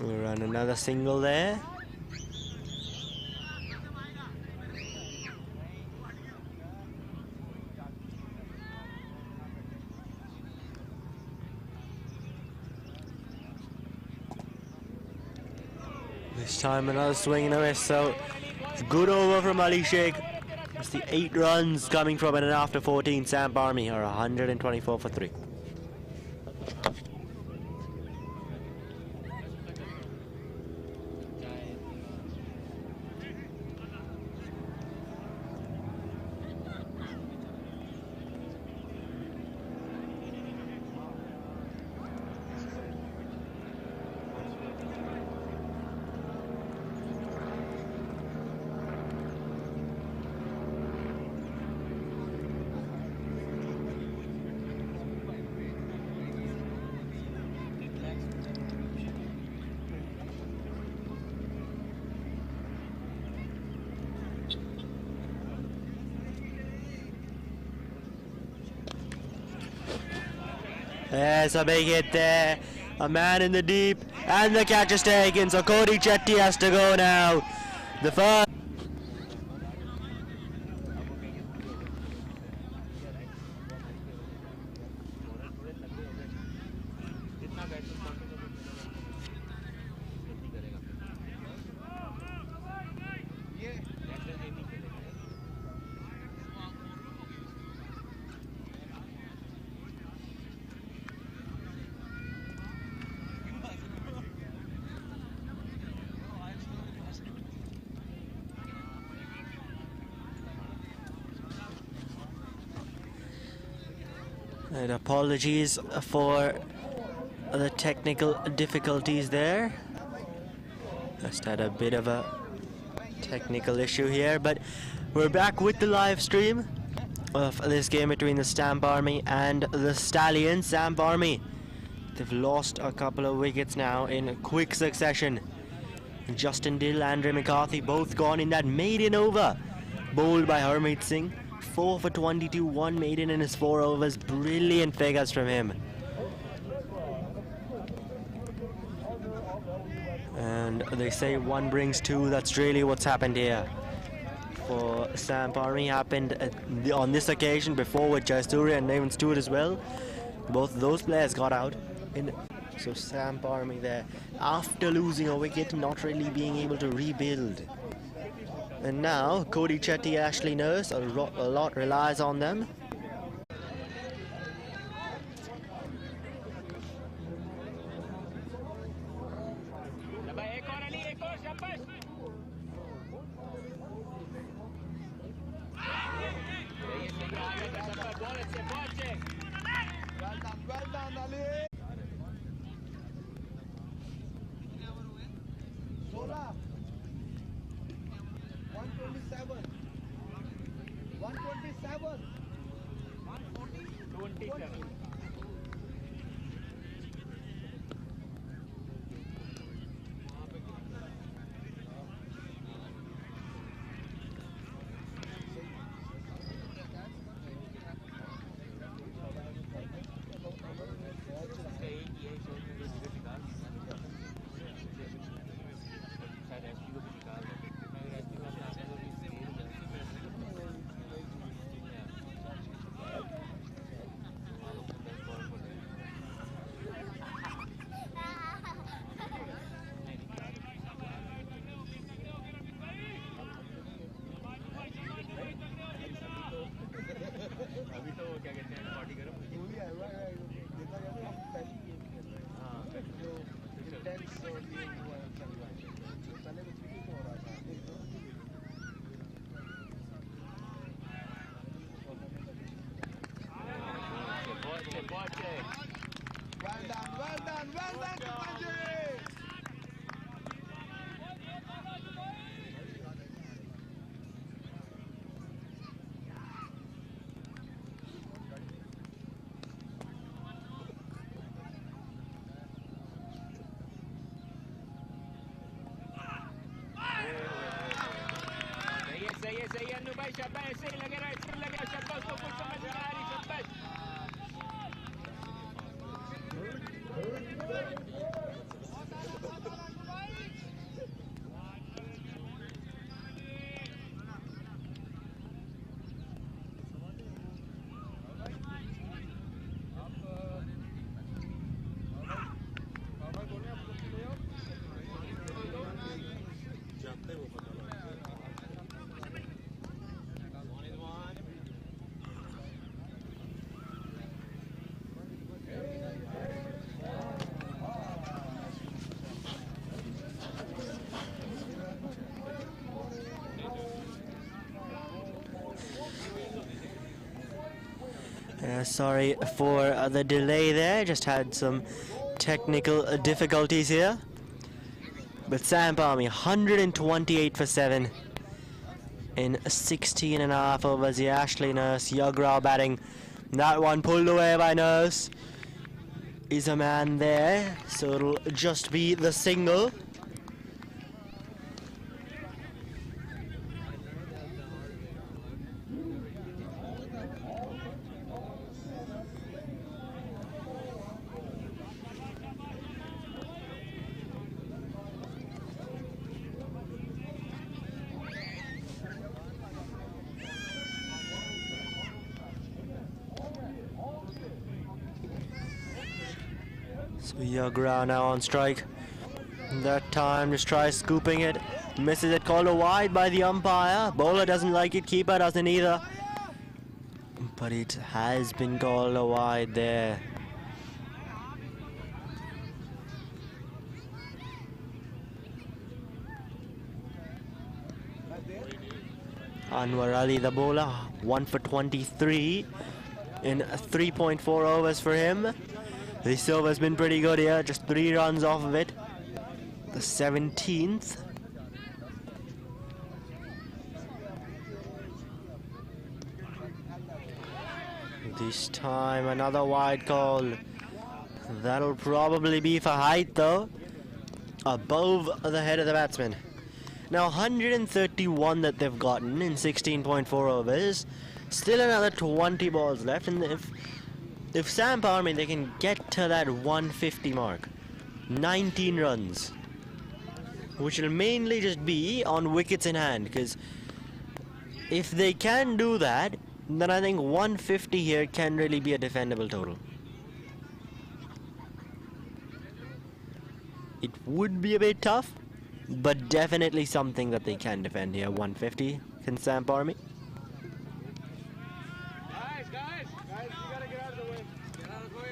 We'll run another single there. This time another swing and a miss, so good over from Ali Sheikh. It's the 8 runs coming from it, and after 14 Samp Army are 124 for 3. There's a big hit there. A man in the deep, and the catch is taken. So Cody Chetty has to go now. The first. And apologies for the technical difficulties there. Just had a bit of a technical issue here, but we're back with the live stream of this game between the Samp Army and the Stallions. Samp Army, they've lost a couple of wickets now in quick succession. Justin Dill, Andre McCarthy both gone in that maiden over, bowled by Harmeet Singh. 4 for 22, 1 maiden in his 4 overs. Brilliant figures from him. And they say 1 brings 2. That's really what's happened here. For Samp Army, happened on this occasion before with Jayasuriya and Navan Stewart as well. Both those players got out. So Samp Army there, after losing a wicket, not really being able to rebuild. And now Cody Chetty, Ashley Nurse, a lot relies on them. Well done, Ali. 127. 127. 140. 27. Sorry for the delay there, just had some technical difficulties here. But Samp Army 128 for 7 in 16 and a half overs. The Ashley Nurse, Yagrao batting. That one pulled away by Nurse. Is a man there, so it'll just be the single. So Yagrao now on strike. That time just tries scooping it. Misses it, called a wide by the umpire. Bowler doesn't like it, keeper doesn't either. But it has been called a wide there. Anwar Ali, the bowler, 1 for 23 in 3.4 overs for him. This over's been pretty good here, just 3 runs off of it. The 17th. This time another wide call. That'll probably be for height though. Above the head of the batsman. Now 131 that they've gotten in 16.4 overs. Still another 20 balls left, and if Samp Army they can get to that 150 mark, 19 runs, which will mainly just be on wickets in hand, because if they can do that, then I think 150 here can really be a defendable total. It would be a bit tough, but definitely something that they can defend here. 150 can Samp Army. Guys, you gotta get out of the way. Get out of the way.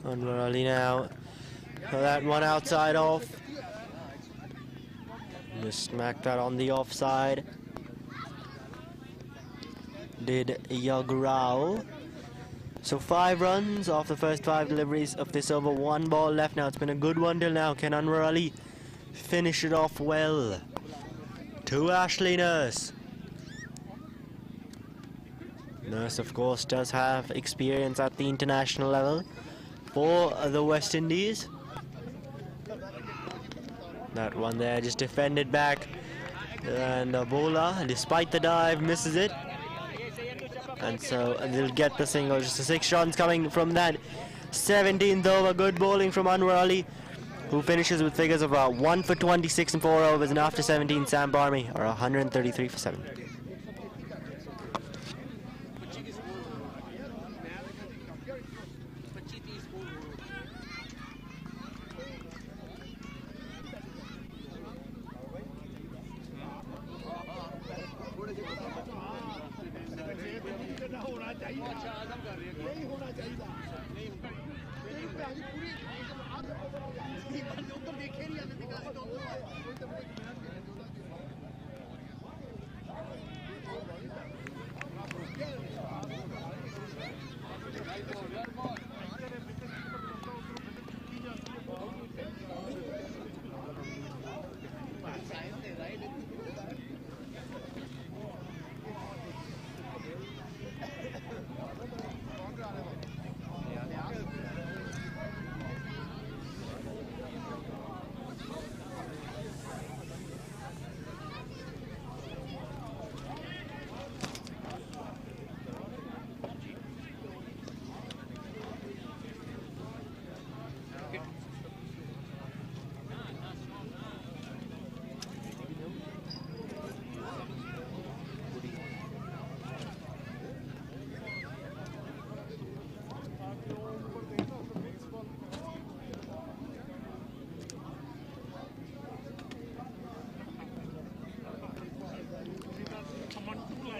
Anwar Ali now. That one outside off. Just smacked that on the offside. Did Yagrao. So 5 runs off the first 5 deliveries of this over. 1 ball left now. It's been a good one till now. Can Anwar Ali finish it off well? To Ashley Nurse. Nurse, of course, does have experience at the international level for the West Indies. That one there just defended back. And a bowler, despite the dive, misses it. And so they'll get the single. Just 6 runs coming from that 17th over. Good bowling from Anwar Ali, who finishes with figures of 1 for 26 in 4 overs. And after 17, Samp Army are 133 for 7.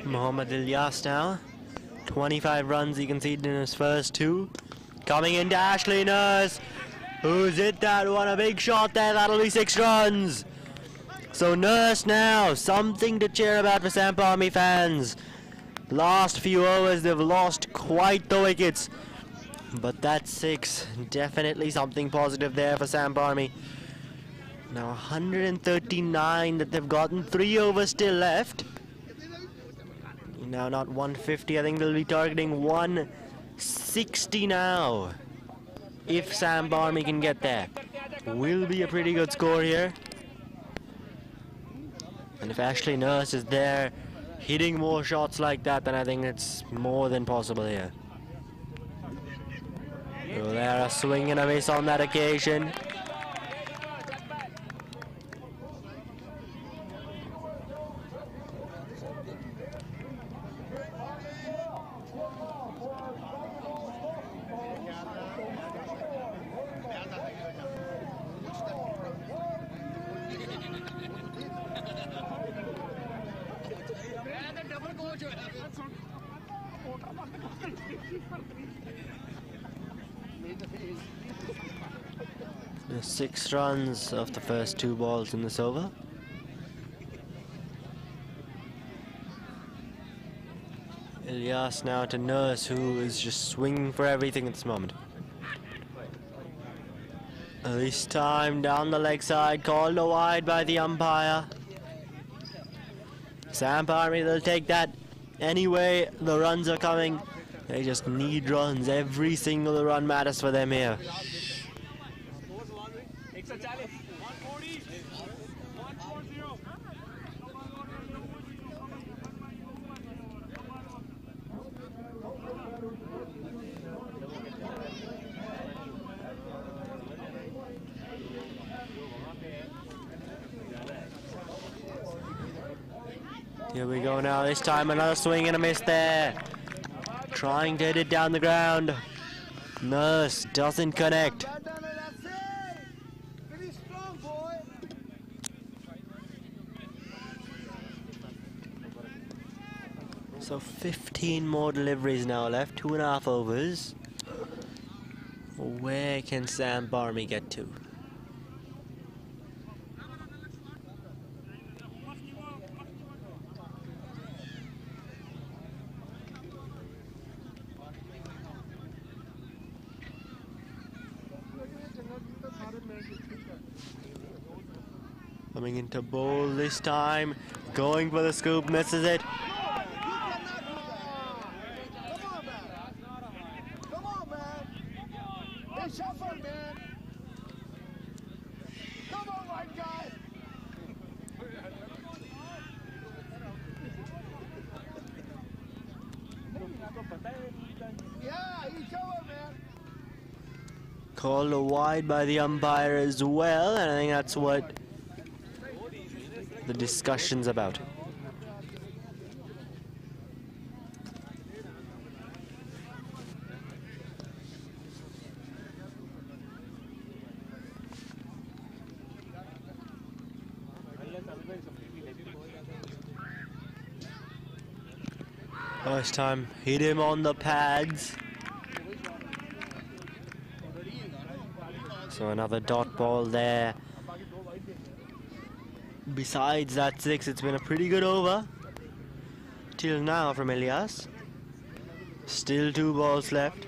Mohammad Ilyas now. 25 runs he conceded in his first two. Coming into Ashley Nurse, who's hit that one. A big shot there. That'll be 6 runs. So Nurse now, something to cheer about for Samp Army fans. Last few overs they've lost quite the wickets. But that's 6. Definitely something positive there for Samp Army. Now 139 that they've gotten. 3 overs still left. Now not 150. I think they'll be targeting 160 now. If Samp Army can get there. Will be a pretty good score here. And if Ashley Nurse is there hitting more shots like that, then I think it's more than possible here. So there, a swing and a miss on that occasion. The 6 runs of the first 2 balls in this over. Ilyas now to Nurse, who is just swinging for everything at this moment. This time down the leg side, called a wide by the umpire. Samp Army, they'll take that anyway. The runs are coming. They just need runs. Every single run matters for them here. Here we go now. This time another swing and a miss there. Trying to hit it down the ground. Nurse doesn't connect. So 15 more deliveries now left. 2.5 overs. Where can Samp Army get to? Coming into bowl this time, going for the scoop, misses it. Come on, man. Hey, shuffle, man. Come on, white guy. Yeah, he's over, man. Called a wide by the umpire as well, and I think that's what the discussion's about. First time, hit him on the pads. So another dot ball there. Besides that 6, it's been a pretty good over till now from Ilyas. Still 2 balls left.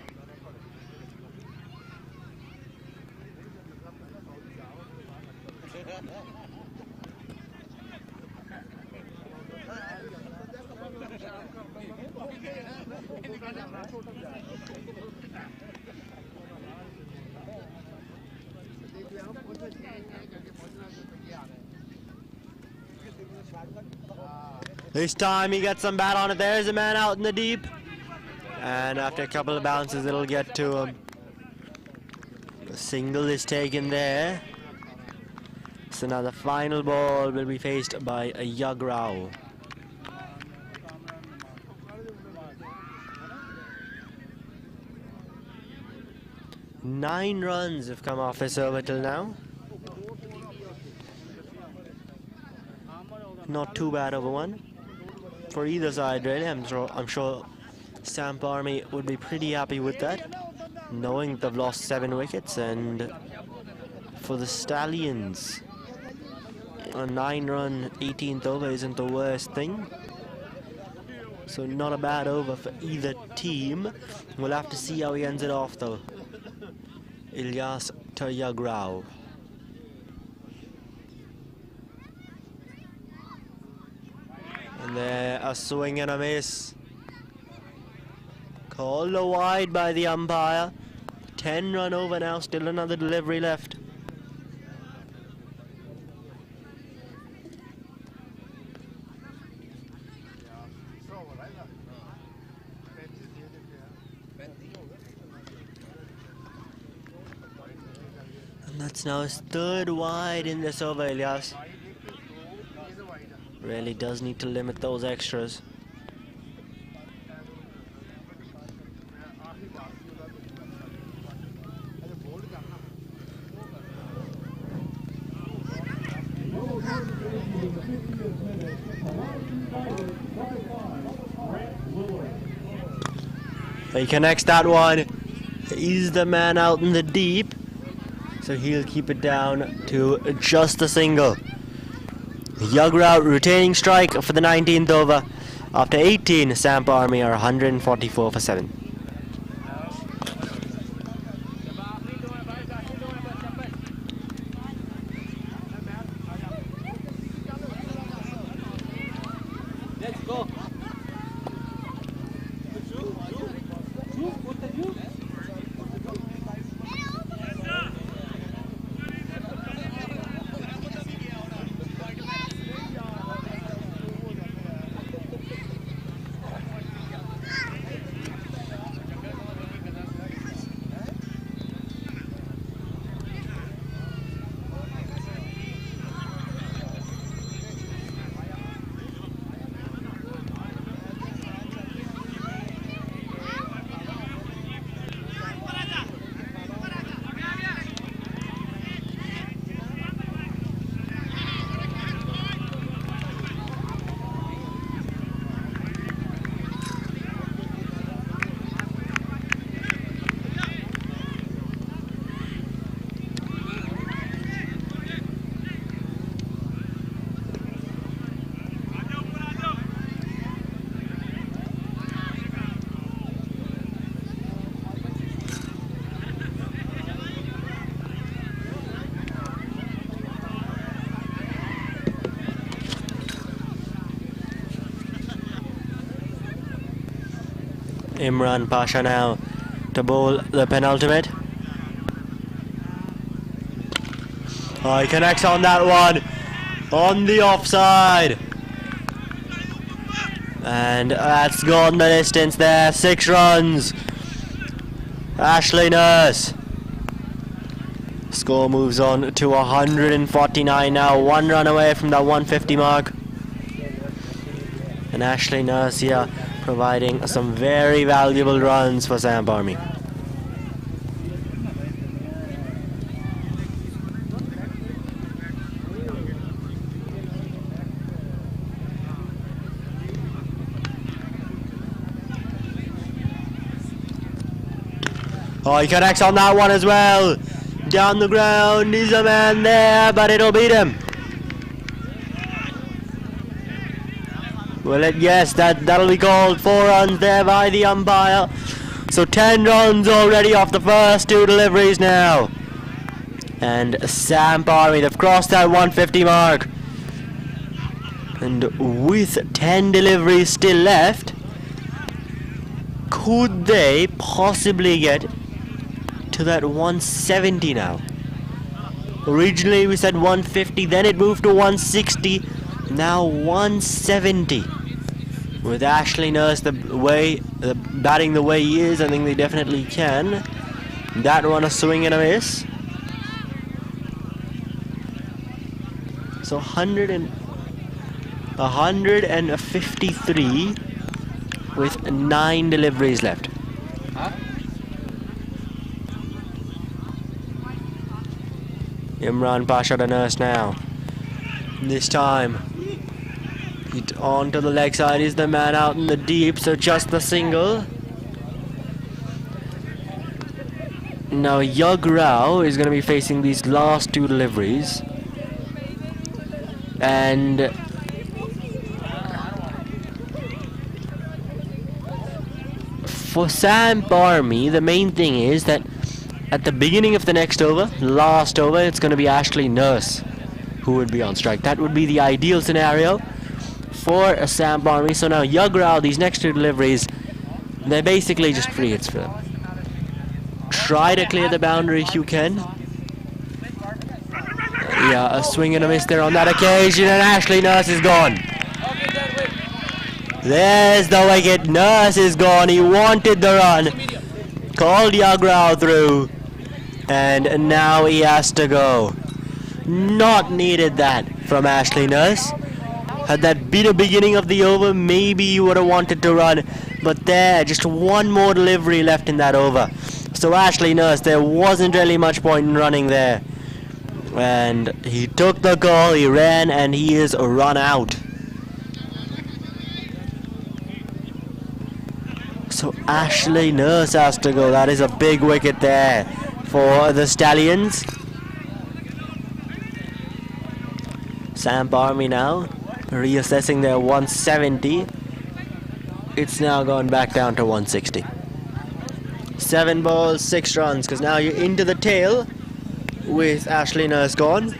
This time he gets some bat on it. There's a man out in the deep. And after a couple of bounces, it'll get to him. A single is taken there. So now the final ball will be faced by a Yug Rao. Nine runs have come off this over till now. Not too bad over one. for either side, really. I'm sure Samp Army would be pretty happy with that, knowing they've lost 7 wickets. And for the Stallions, a 9-run 18th over isn't the worst thing. So not a bad over for either team. We'll have to see how he ends it off, though. Ilyas Tayagrao. And there, a swing and a miss. Called a wide by the umpire. 10-run over now, still another delivery left. And that's now his 3rd wide in this over, Ilyas. Really does need to limit those extras. He connects that one. He's the man out in the deep, so he'll keep it down to just a single. Yagrao retaining strike for the 19th over. After 18, Samp Army are 144 for 7. Let's go. Imran Pasha now to bowl the penultimate. Oh, he connects on that one. On the offside. And that's gone the distance there. 6 runs. Ashley Nurse. Score moves on to 149 now. 1 run away from that 150 mark. And Ashley Nurse here providing some very valuable runs for Samp Army. Oh, he connects on that one as well. Down the ground, he's a man there, but it'll beat him. Well, yes, that'll be called 4 runs there by the umpire. So 10 runs already off the first 2 deliveries now. And Samp Army, they've crossed that 150 mark. And with 10 deliveries still left, could they possibly get to that 170 now? Originally we said 150, then it moved to 160, now 170. With Ashley Nurse batting the way he is, I think they definitely can. That one a swing and a miss. So 153 with 9 deliveries left. Imran Pasha the Nurse now. This time Hit onto the leg side is the man out in the deep, so just the single. Now Yug Rao is going to be facing these last two deliveries. And for Samp Army, the main thing is that at the beginning of the next over, last over, it's going to be Ashley Nurse who would be on strike. That would be the ideal scenario for a Samp Army. So now Yug Rao, these next two deliveries, they're basically just free hits for them. Try to clear the boundary if you can. Yeah, a swing and a miss there on that occasion, and Ashley Nurse is gone. There's the wicket. Nurse is gone. He wanted the run. Called Yug Rao through. And now he has to go. Not needed that from Ashley Nurse. Had that been the beginning of the over, maybe he would have wanted to run. But there, just one more delivery left in that over. So Ashley Nurse, there wasn't really much point in running there. And he took the call, he ran, and he is run out. So Ashley Nurse has to go. That is a big wicket there for the Stallions. Samp Army now reassessing their 170. It's now gone back down to 160. 7 balls, 6 runs, because now you're into the tail with Ashley Nurse gone.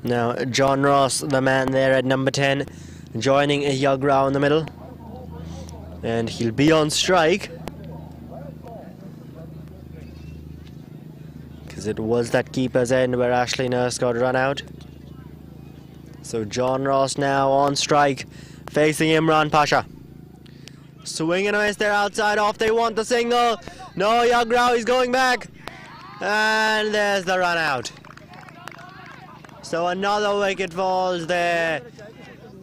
Now John Ross, the man there at number 10, joining Yug Rao in the middle. And he'll be on strike. Because it was that keeper's end where Ashley Nurse got run out. So John Ross now on strike, facing Imran Pasha. Swing and a miss there outside off. They want the single. No, Yug Rao is going back. And there's the run out. So another wicket falls there.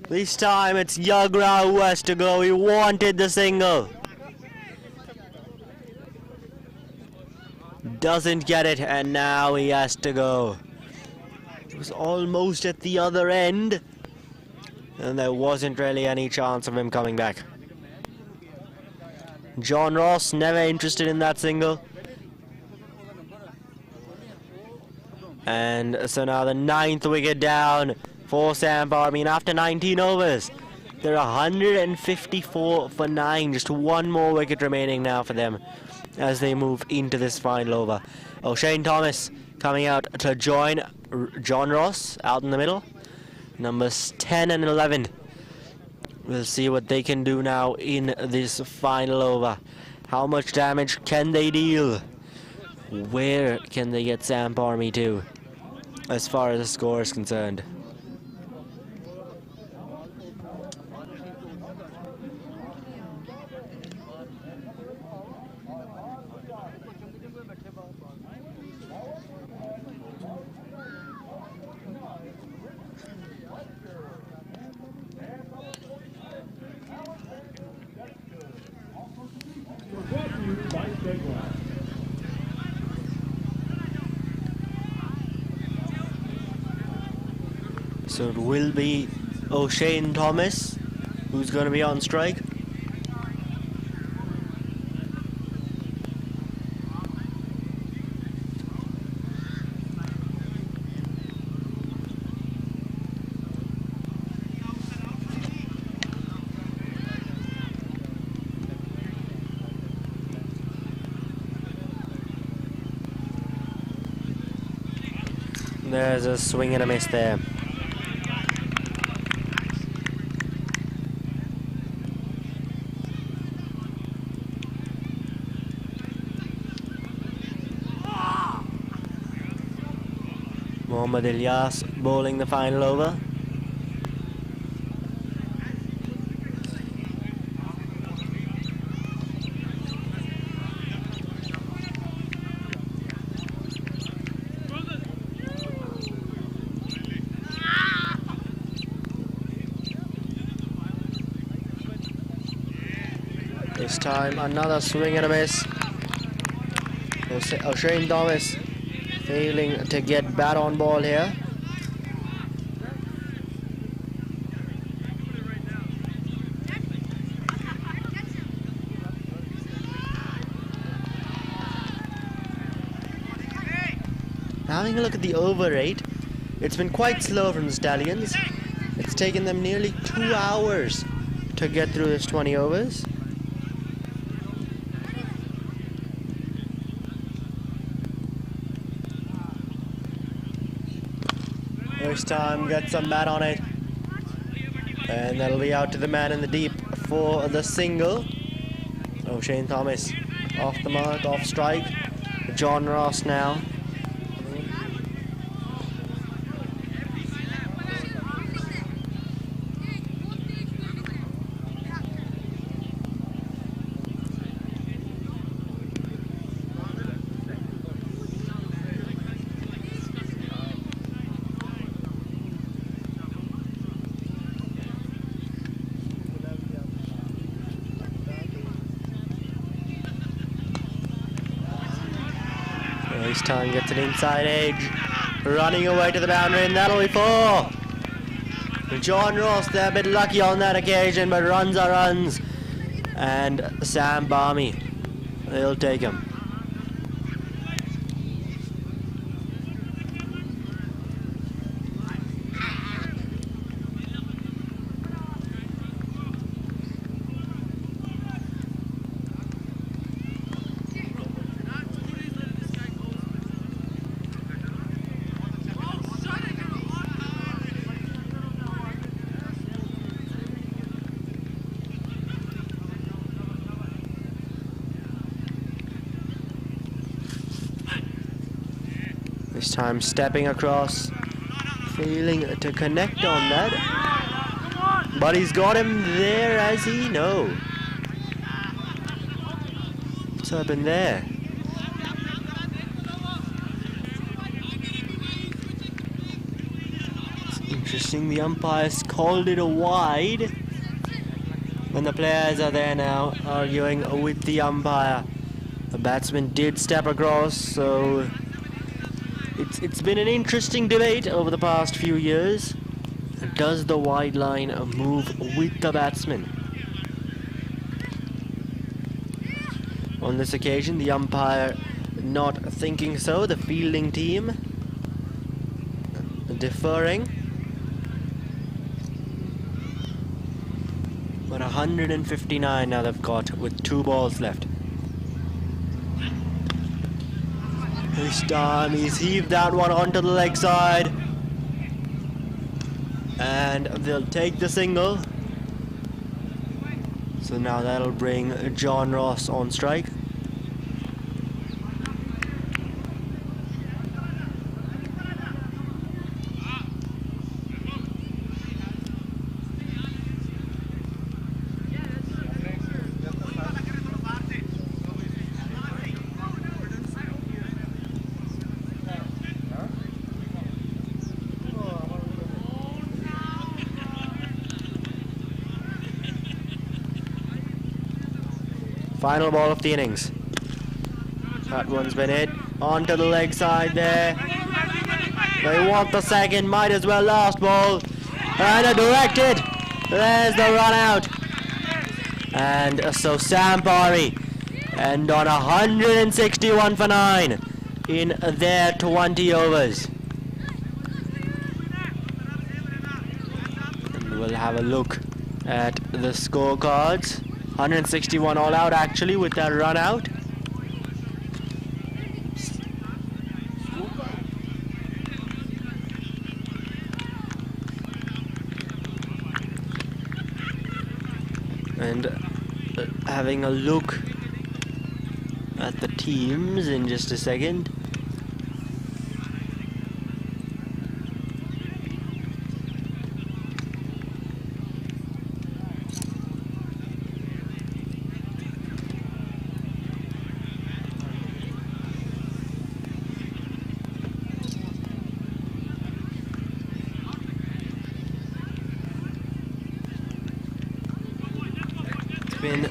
This time it's Yug Rao who has to go. He wanted the single. Doesn't get it, and now he has to go. It was almost at the other end, and there wasn't really any chance of him coming back. John Ross never interested in that single. And so now the 9th wicket down for Samp Army, and after 19 overs, they're 154 for 9. Just one more wicket remaining now for them as they move into this final over. O'Shane Thomas coming out to join John Ross out in the middle. Numbers 10 and 11. We'll see what they can do now in this final over. How much damage can they deal? Where can they get Samp Army to, as far as the score is concerned? So it will be O'Shane Thomas who's going to be on strike. There's a swing and a miss there. Mohammad Ilyas bowling the final over. This time another swing and a miss. Shane Thomas failing to get bat on ball here. Having a look at the over rate, it's been quite slow from the Stallions. It's taken them nearly 2 hours to get through this 20 overs. First time, get some bat on it. And that'll be out to the man in the deep for the single. Oh, Shane Thomas off the mark, off strike. John Ross now. This time gets an inside edge, running away to the boundary, and that'll be 4. John Ross, they're a bit lucky on that occasion, but runs are runs. And Samp, they'll take him. This time stepping across, failing to connect on that. But he's got him there, has he? No. What's happened there? It's interesting, the umpires called it a wide. When the players are there now, arguing with the umpire. The batsman did step across, so it's been an interesting debate over the past few years. Does the wide line move with the batsman? On this occasion, the umpire not thinking so, the fielding team deferring. But 159 now they've got with 2 balls left. This time he's heaved that one onto the leg side. And they'll take the single. So now that'll bring John Ross on strike. Final ball of the innings. That one's been hit onto the leg side there. They want the second, might as well last ball. And a directed. There's the run out. And so Samp and on 161 for 9 in their 20 overs. And we'll have a look at the scorecards. 161 all out actually with that run out. And having a look at the teams in just a second. been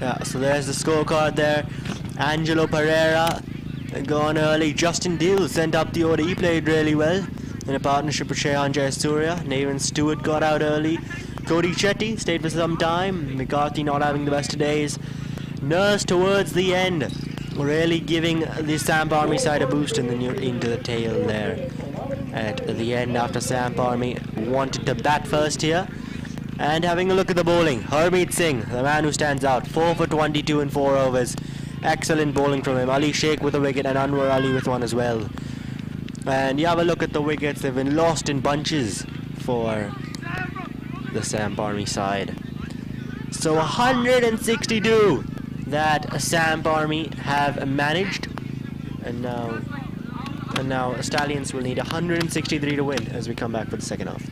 yeah, so there's the scorecard there. Angelo Pereira gone early. Justin Dill sent up the order. He played really well in a partnership with Shehan Jayasuriya. Nathan Stewart got out early. Cody Chetty stayed for some time. McCarthy not having the best of days. Nurse towards the end, really giving the Samp Army side a boost into the tail there. At the end, after Samp Army wanted to bat first here. And having a look at the bowling, Harmeet Singh, the man who stands out, 4 for 22 in 4 overs. Excellent bowling from him. Ali Sheikh with a wicket and Anwar Ali with one as well. And you have a look at the wickets, they've been lost in bunches for the Samp Army side. So 162 that Samp Army have managed, and now Stallions will need 163 to win as we come back for the second half.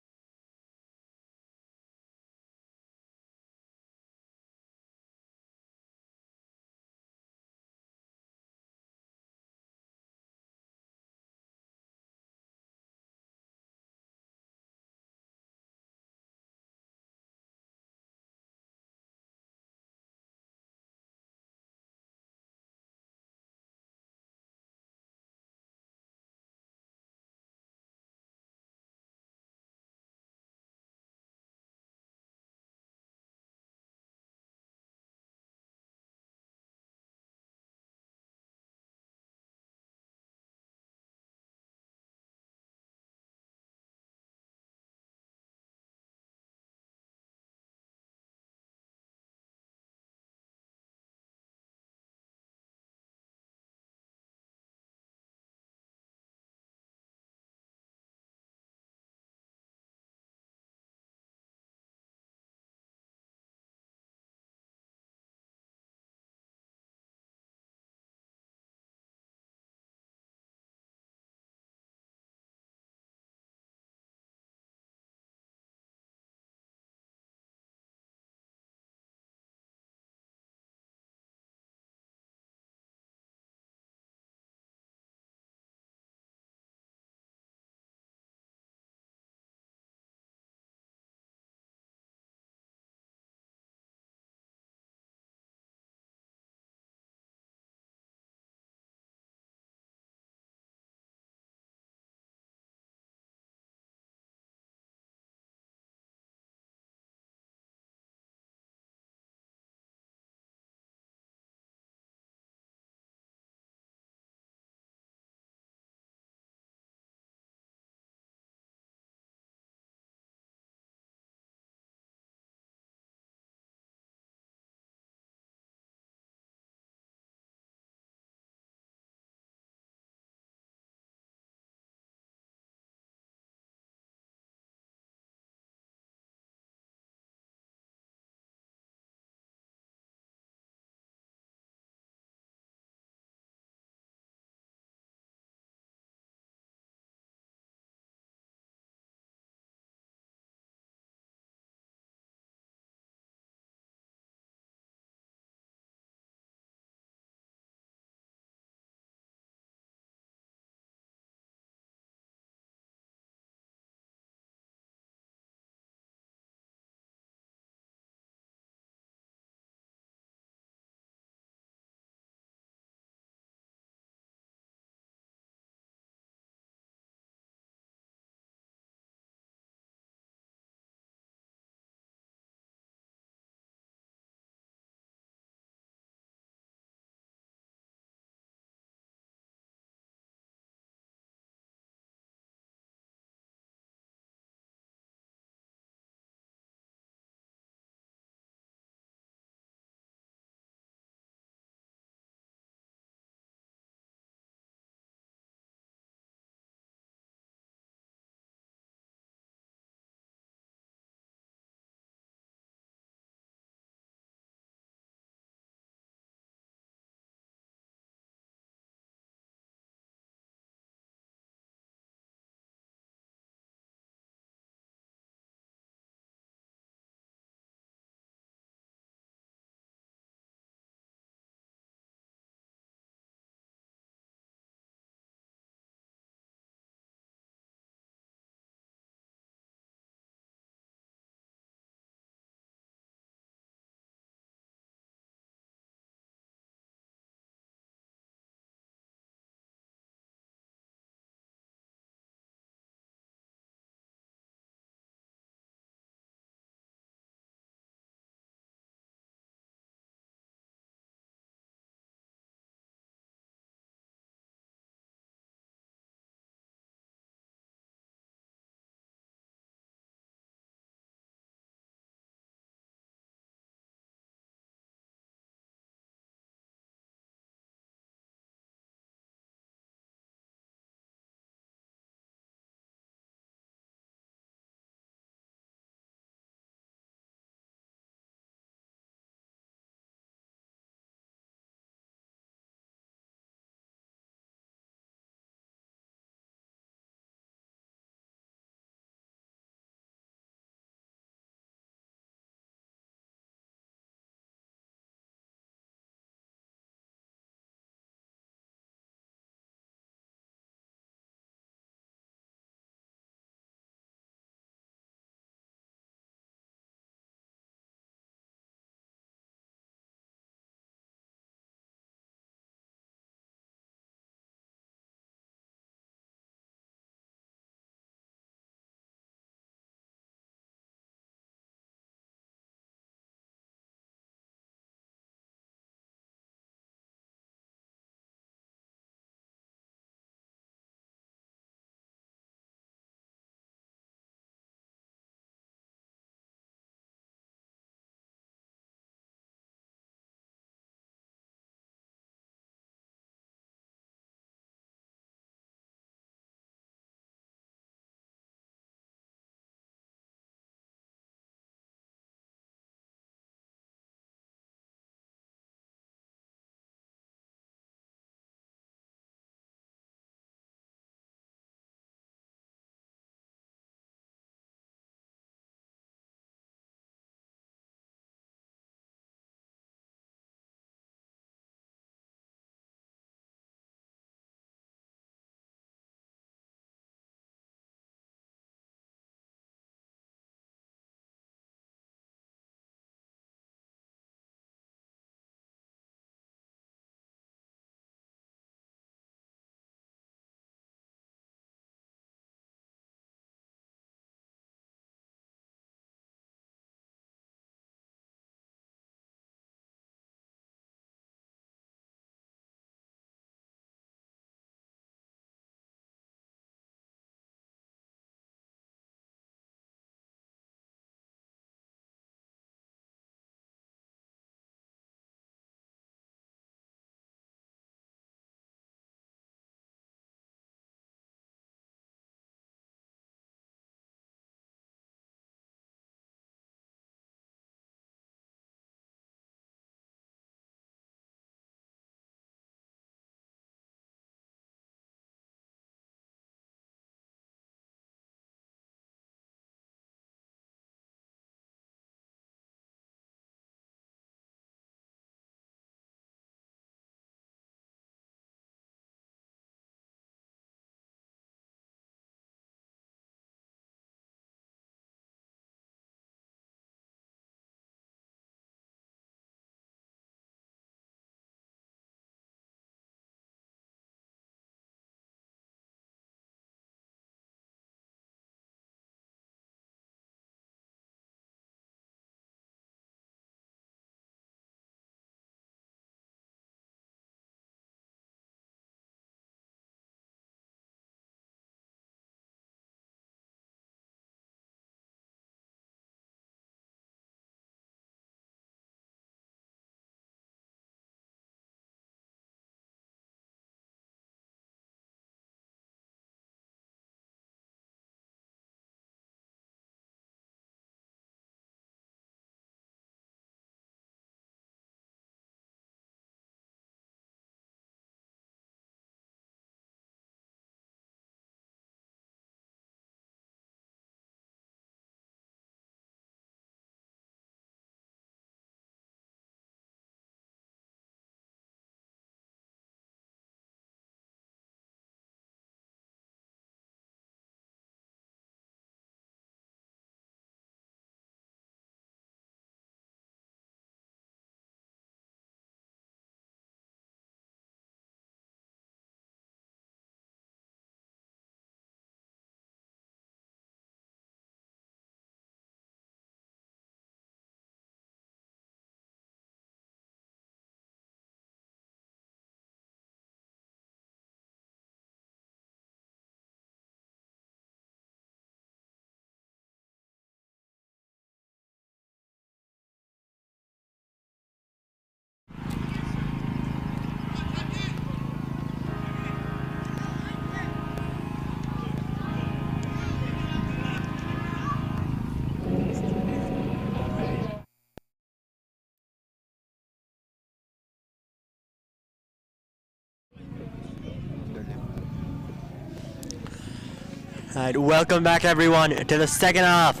Alright, welcome back everyone to the second half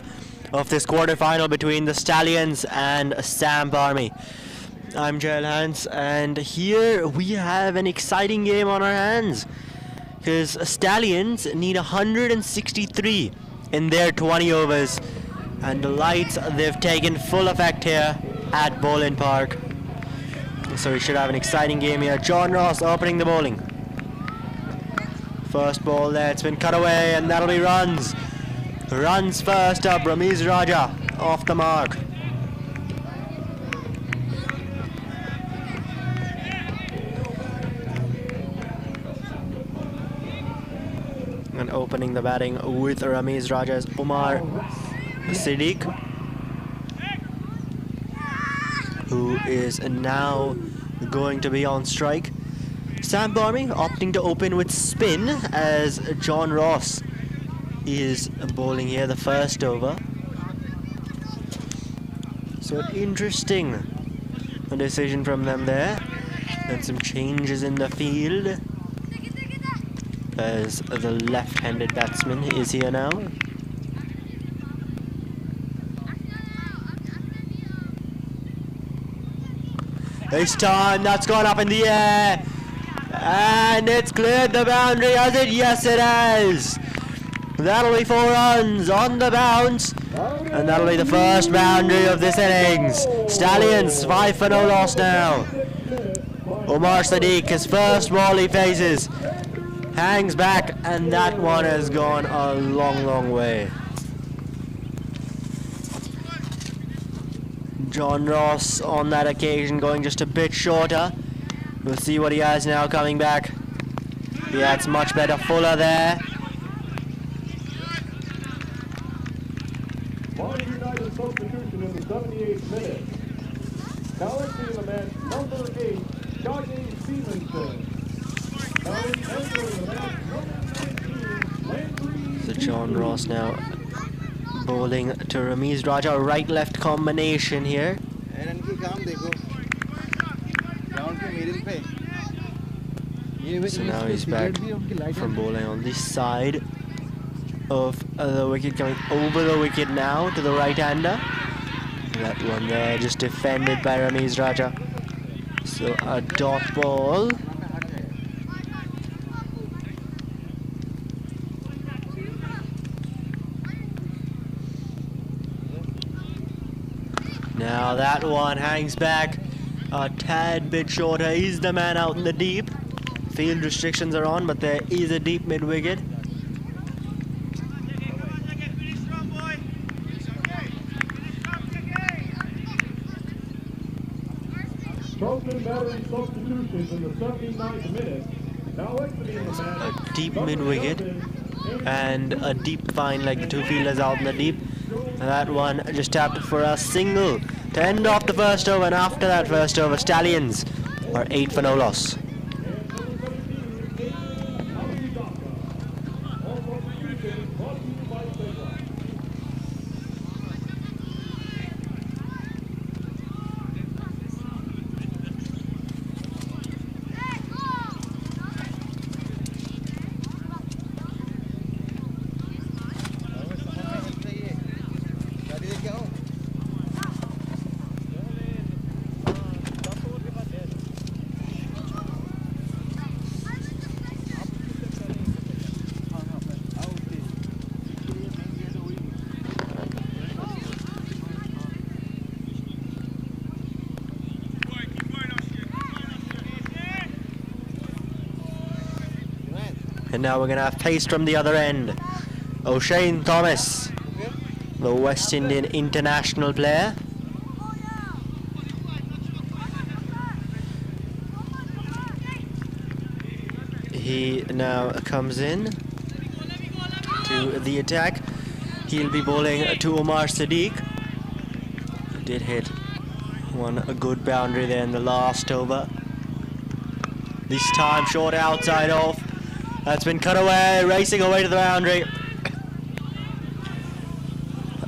of this quarterfinal between the Stallions and Samp Army. I'm Jael Hans, and here we have an exciting game on our hands, because Stallions need 163 in their 20 overs, and the lights, they've taken full effect here at Bowling Park. So we should have an exciting game here. John Ross opening the bowling. First ball there, it's been cut away, and that'll be runs. Runs first up, Ramiz Raja off the mark. And opening the batting with Ramiz Raja is Umar Siddiq, who is now going to be on strike. Samp Army opting to open with spin as John Ross is bowling here the first over. So an interesting decision from them there, and some changes in the field as the left-handed batsman is here now. This time that's gone up in the air, and it's cleared the boundary, has it? Yes, it has. That'll be 4 runs on the bounce, and that'll be the first boundary of this innings. Stallions 5 for no loss now. Umar Sadiq, his first ball he faces, hangs back, and that one has gone a long way. John Ross on that occasion going just a bit shorter. We'll see what he has now coming back. Yeah, it's much better. Fuller there. United substitution in the 78th minute. Now entering the match, number 8, Shaggy Stevenson. Now entering the match, number 19, Landry. So John Ross now bowling to Ramiz Raja, right-left combination here. So now he's back from bowling on this side of the wicket, coming over the wicket now to the right-hander. That one there just defended by Ramiz Raja. So a dot ball. Now that one hangs back a tad bit shorter. He's the man out in the deep. Field restrictions are on, but there is a deep mid-wicket. Charlton battery substitutions in the 79th minute. Now exiting the match, A deep mid-wicket and a deep fine, like the two fielders out in the deep. That one just tapped for a single to end off the first over, and after that first over, Stallions are 8 for no loss. And now we're going to have pace from the other end. O'Shane Thomas, the West Indian international player. He now comes in to the attack. He'll be bowling to Umar Sadiq. Did hit a good boundary there in the last over. This time short outside off. That's been cut away, racing away to the boundary.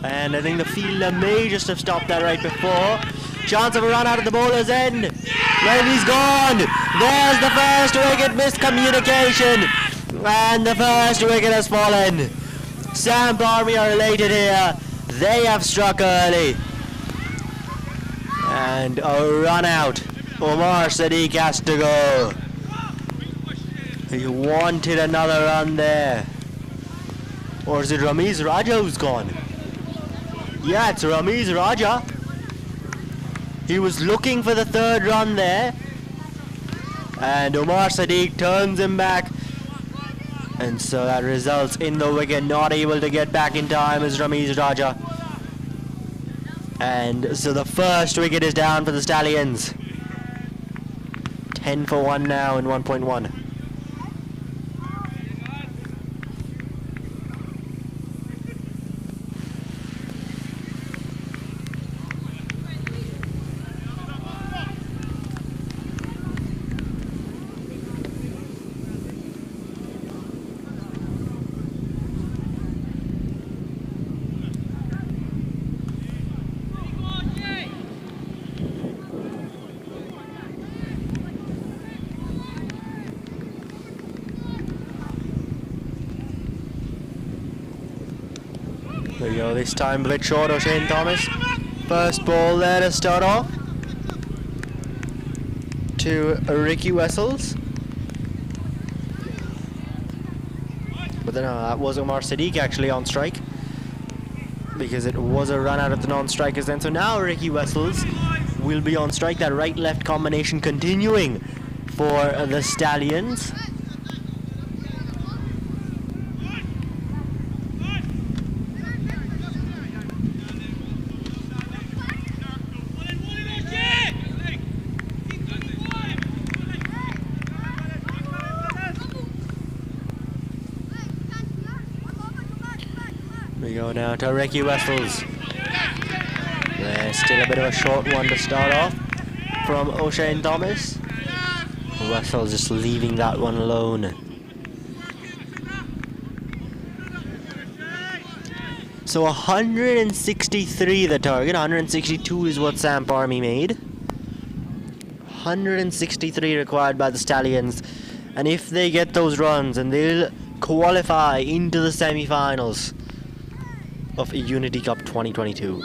And I think the fielder may just have stopped that right before. Chance of a run out of the bowler's end. Then he's gone. There's the first wicket, miscommunication. And the first wicket has fallen. Samp Army are elated here. They have struck early. And a run out. Omar Sadiq has to go. He wanted another run there. Or is it Ramiz Raja who's gone? Yeah, it's Ramiz Raja. He was looking for the third run there. And Omar Sadiq turns him back. And so that results in the wicket. Not able to get back in time is Ramiz Raja. And so the first wicket is down for the Stallions. 10 for 1 now in 1.1. There we go, this time a bit short of Shane Thomas. First ball there to start off. To Ricky Wessels. But then that was Omar Sadiq actually on strike. Because it was a run out of the non-strikers then. So now Ricky Wessels will be on strike. That right-left combination continuing for the Stallions. We go now to Ricky Wessels. There's still a bit of a short one to start off from O'Shane Thomas. Wessels just leaving that one alone. So 163 the target, 162 is what Samp Army made. 163 required by the Stallions. And if they get those runs, and they'll qualify into the semi-finals of Unity Cup 2022.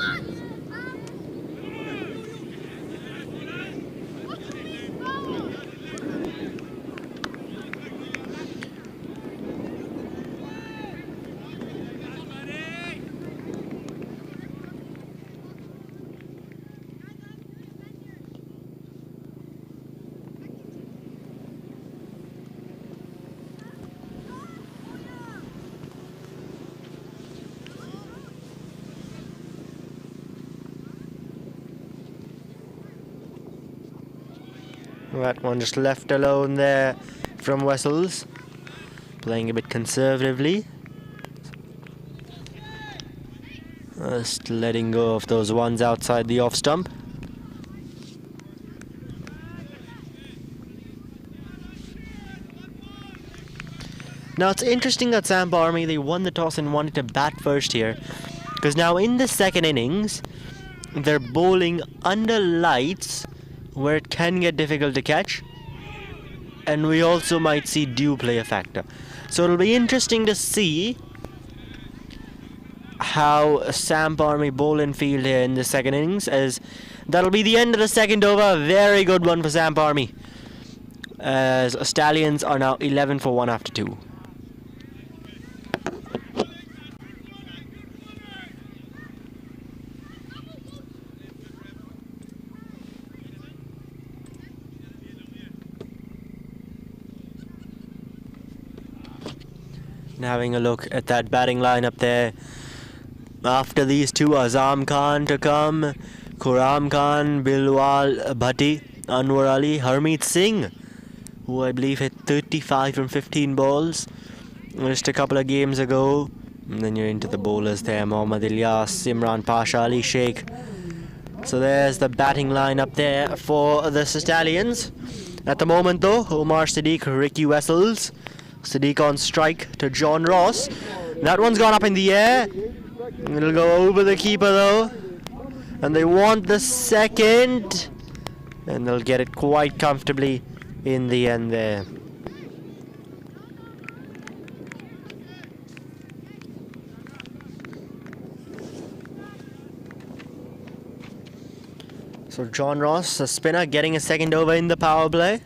That one just left alone there from Wessels. Playing a bit conservatively. Just letting go of those ones outside the off stump. Now it's interesting that Samp Army, they won the toss and wanted to bat first here. Because now in the second innings, they're bowling under lights where it can get difficult to catch, and we also might see dew play a factor. So it'll be interesting to see how Samp Army bowl in field here in the second innings, as that'll be the end of the second over. Very good one for Samp Army, as Stallions are now 11 for 1 after 2. And having a look at that batting lineup there. After these two, Azam Khan to come, Khurram Khan, Bilwal Bhatti, Anwar Ali, Harmeet Singh, who I believe hit 35 from 15 balls just a couple of games ago. And then you're into the bowlers there, Mohammad Ilyas, Imran Pasha, Ali Sheikh. So there's the batting lineup there for the Stallions. At the moment though, Omar Sadiq, Ricky Wessels, Sadiq on strike to John Ross. That one's gone up in the air. It'll go over the keeper though. And they want the second. And they'll get it quite comfortably in the end there. So John Ross, a spinner, getting a second over in the power play.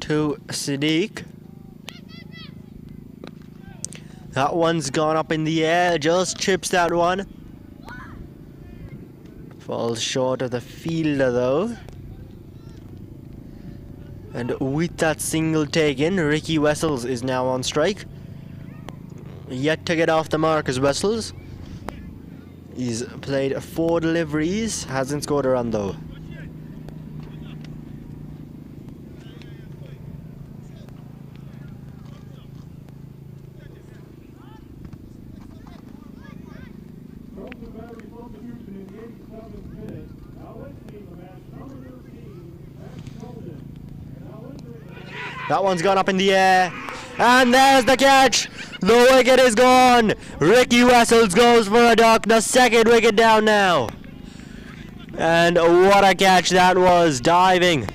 To Siddiq. That one's gone up in the air, just chips that one. Falls short of the fielder though. And with that single taken, Ricky Wessels is now on strike. Yet to get off the mark as Wessels. He's played 4 deliveries, hasn't scored a run though. From the battery contribution in the 87th minute, now entering the match, number 13, Matt Sheldon. And now entering the match. That one's gone up in the air. And there's the catch. The wicket is gone. Ricky Wessels goes for a duck. The second wicket down now. And what a catch that was. Diving.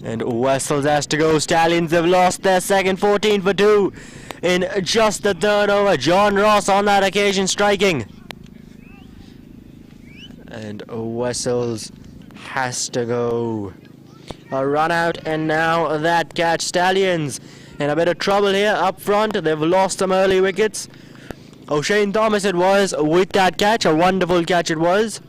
And Wessels has to go. Stallions have lost their second, 14 for 2. In just the third over. John Ross on that occasion striking. And Wessels has to go. A run out, and now that catch. Stallions in a bit of trouble here up front. They've lost some early wickets. O'Shane Thomas it was with that catch. A wonderful catch it was.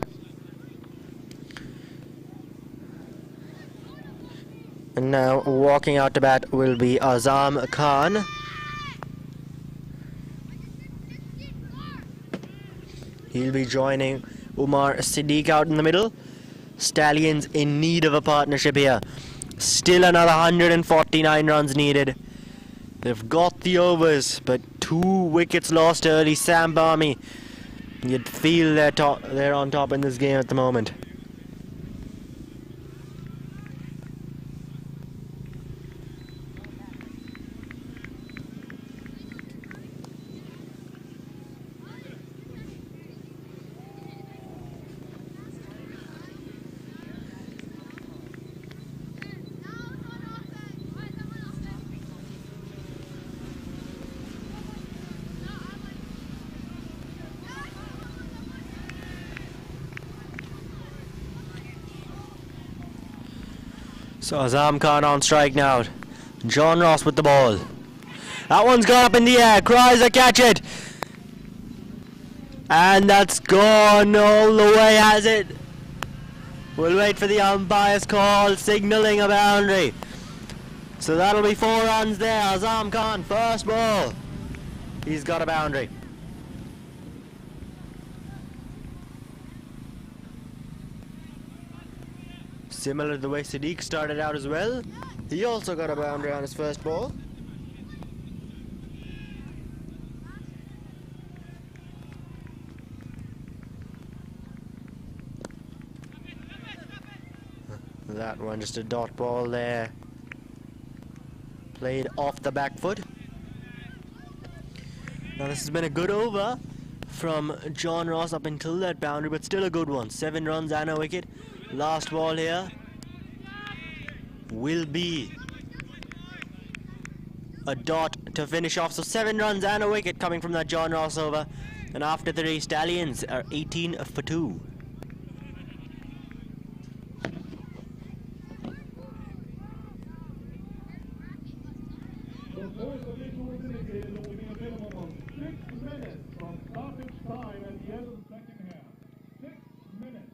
And now walking out to bat will be Azam Khan. He'll be joining Umar Siddiq out in the middle. Stallions in need of a partnership here. Still another 149 runs needed. They've got the overs, but 2 wickets lost early. Samp Army, you'd feel they're on top in this game at the moment. So Azam Khan on strike now. John Ross with the ball. That one's gone up in the air. Chrysler catch it. And that's gone all the way, has it? We'll wait for the umpire's call, signalling a boundary. So that'll be 4 runs there. Azam Khan, first ball. He's got a boundary. Similar to the way Siddiq started out as well. He also got a boundary on his first ball. That one just a dot ball there. Played off the back foot. Now this has been a good over from John Ross up until that boundary, but still a good one. 7 runs and a wicket. Last ball here will be a dot to finish off. So 7 runs and a wicket coming from that John Ross over. And after 3, Stallions are 18 for 2. The fourth official has indicated there will be a minimum of 6 minutes from stoppage time at the end of the second half. 6 minutes.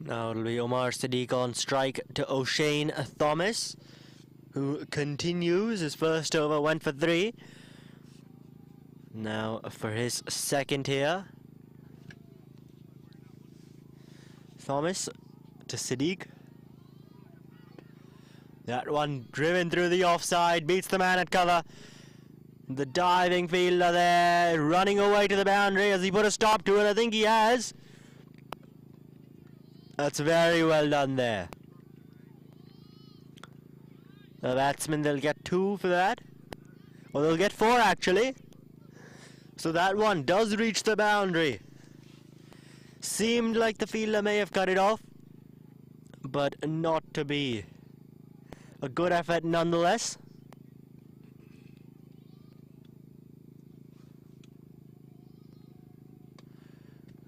Now it'll be Omar Siddiq on strike to O'Shane Thomas, who continues. His first over went for 3. Now for his second here. Thomas to Siddiq. That one driven through the offside, beats the man at cover. The diving fielder there, running away to the boundary. Has he put a stop to it? I think he has. That's very well done there. The batsmen, they'll get 2 for that. Or they'll get 4 actually. So that one does reach the boundary. Seemed like the fielder may have cut it off, but not to be. A good effort nonetheless.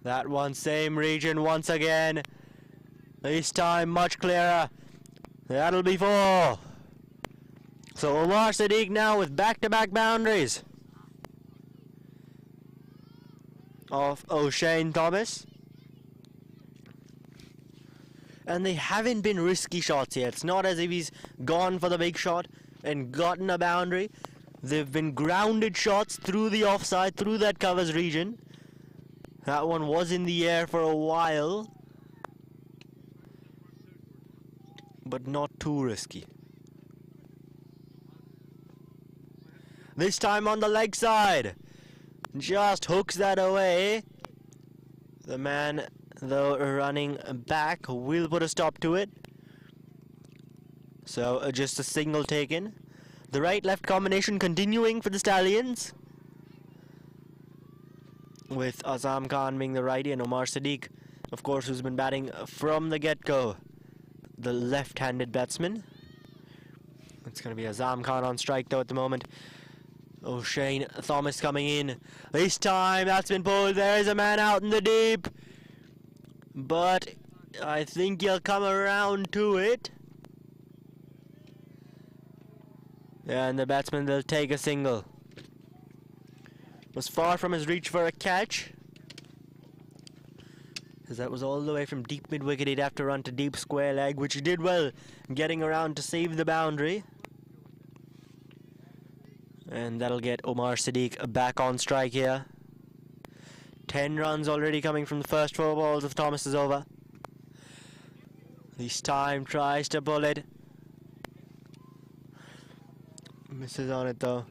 That one, same region once again. This time much clearer. That'll be 4. So Omar Sadiq now with back-to-back boundaries of O'Shane Thomas. And they haven't been risky shots yet. It's not as if he's gone for the big shot and gotten a boundary. They've been grounded shots through the offside, through that covers region. That one was in the air for a while, but not too risky. This time on the leg side. Just hooks that away. The man, though, running back will put a stop to it. So just a signal taken. The right-left combination continuing for the Stallions, with Azam Khan being the righty and Omar Sadiq, of course, who's been batting from the get-go, the left-handed batsman. It's going to be Azam Khan on strike though at the moment. O'Shane Thomas coming in. This time that's been pulled. There is a man out in the deep, but I think he'll come around to it. And the batsman will take a single. Was far from his reach for a catch, as that was all the way from deep mid-wicket. He'd have to run to deep square leg, which he did well, getting around to save the boundary. And that'll get Omar Sadiq back on strike here. 10 runs already coming from the first 4 balls of Thomas's over. This time tries to pull it. Misses on it though.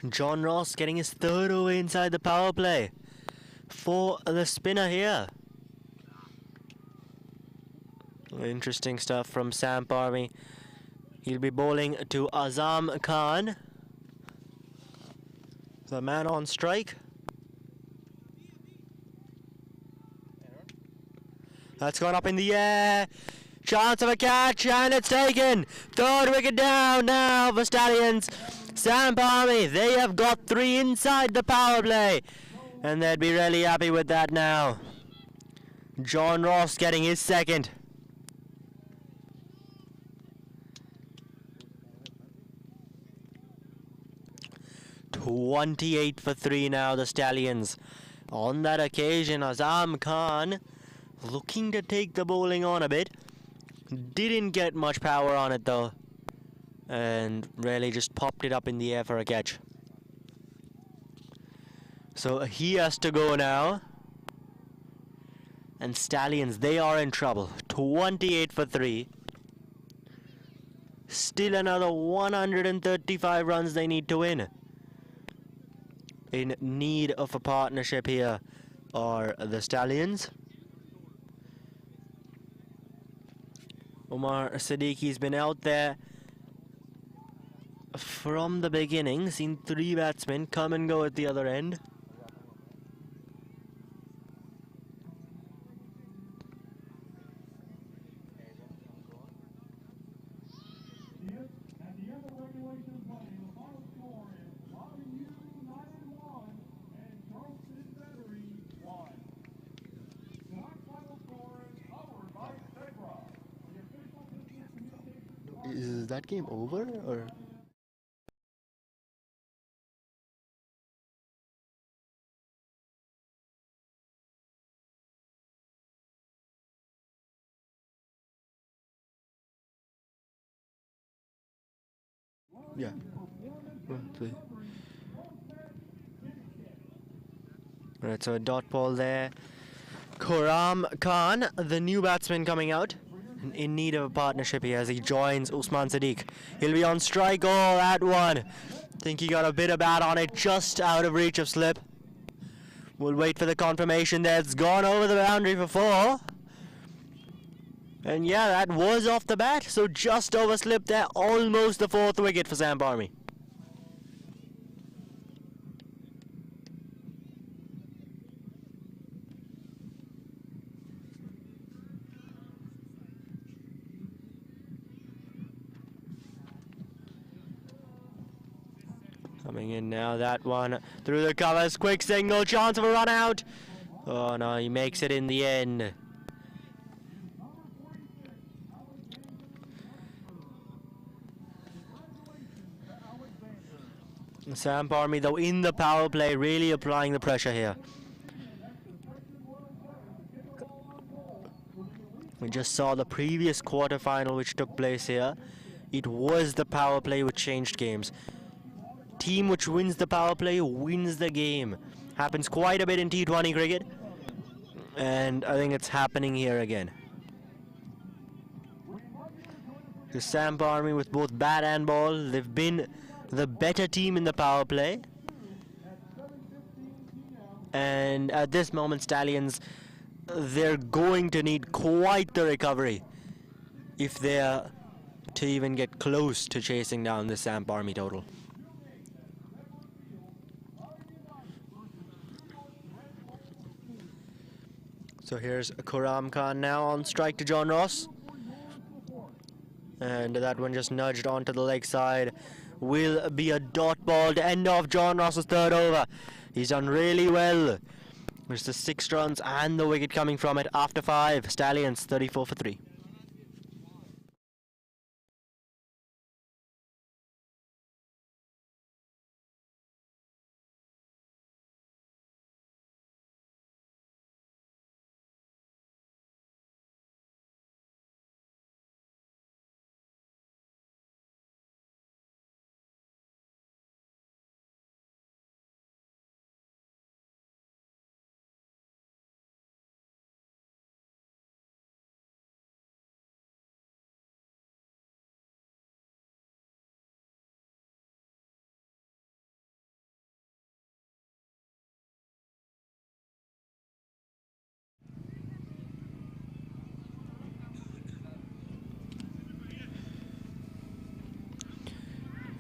John Ross getting his 3rd away inside the power play for the spinner here. Interesting stuff from Samp Army. He'll be bowling to Azam Khan, the man on strike. That's gone up in the air. Chance of a catch, and it's taken. 3rd wicket down now for Stallions. Samp Army, they have got 3 inside the power play, and they'd be really happy with that now. John Ross getting his 2nd. "28 for 3 now, the Stallions. On that occasion, Azam Khan looking to take the bowling on a bit. Didn't get much power on it though, and really just popped it up in the air for a catch. So he has to go now. And Stallions, they are in trouble. 28 for 3. Still another 135 runs they need to win. In need of a partnership here are the Stallions. Omar Sadiqi's been out there from the beginning, seen 3 batsmen come and go at the other end. that game over or? Yeah. 1-3. Alright, so a dot ball there. Khurram Khan, the new batsman coming out, in need of a partnership here as he joins Usman Sadiq. He'll be on strike. Oh, that one. Think he got a bit of bat on it, just out of reach of slip. We'll wait for the confirmation there. It's gone over the boundary for 4. And yeah, that was off the bat, so just overslipped there. Almost the 4th wicket for Samp Army. Coming in now, that one through the covers. Quick single, chance of a run out. Oh no, he makes it in the end. Samp Army, though, in the power play, really applying the pressure here. We just saw the previous quarter-final which took place here. It was the power play which changed games. Team which wins the power play wins the game. Happens quite a bit in T20 cricket, and I think it's happening here again. The Samp Army with both bat and ball, they've been the better team in the power play. And at this moment, Stallions, they're going to need quite the recovery if they're to even get close to chasing down the Samp Army total. So here's Khurram Khan now on strike to John Ross. And that one just nudged onto the leg side. Will be a dot ball to end off John Ross's 3rd over. He's done really well. There's the 6 runs and the wicket coming from it after 5. Stallions 34 for 3.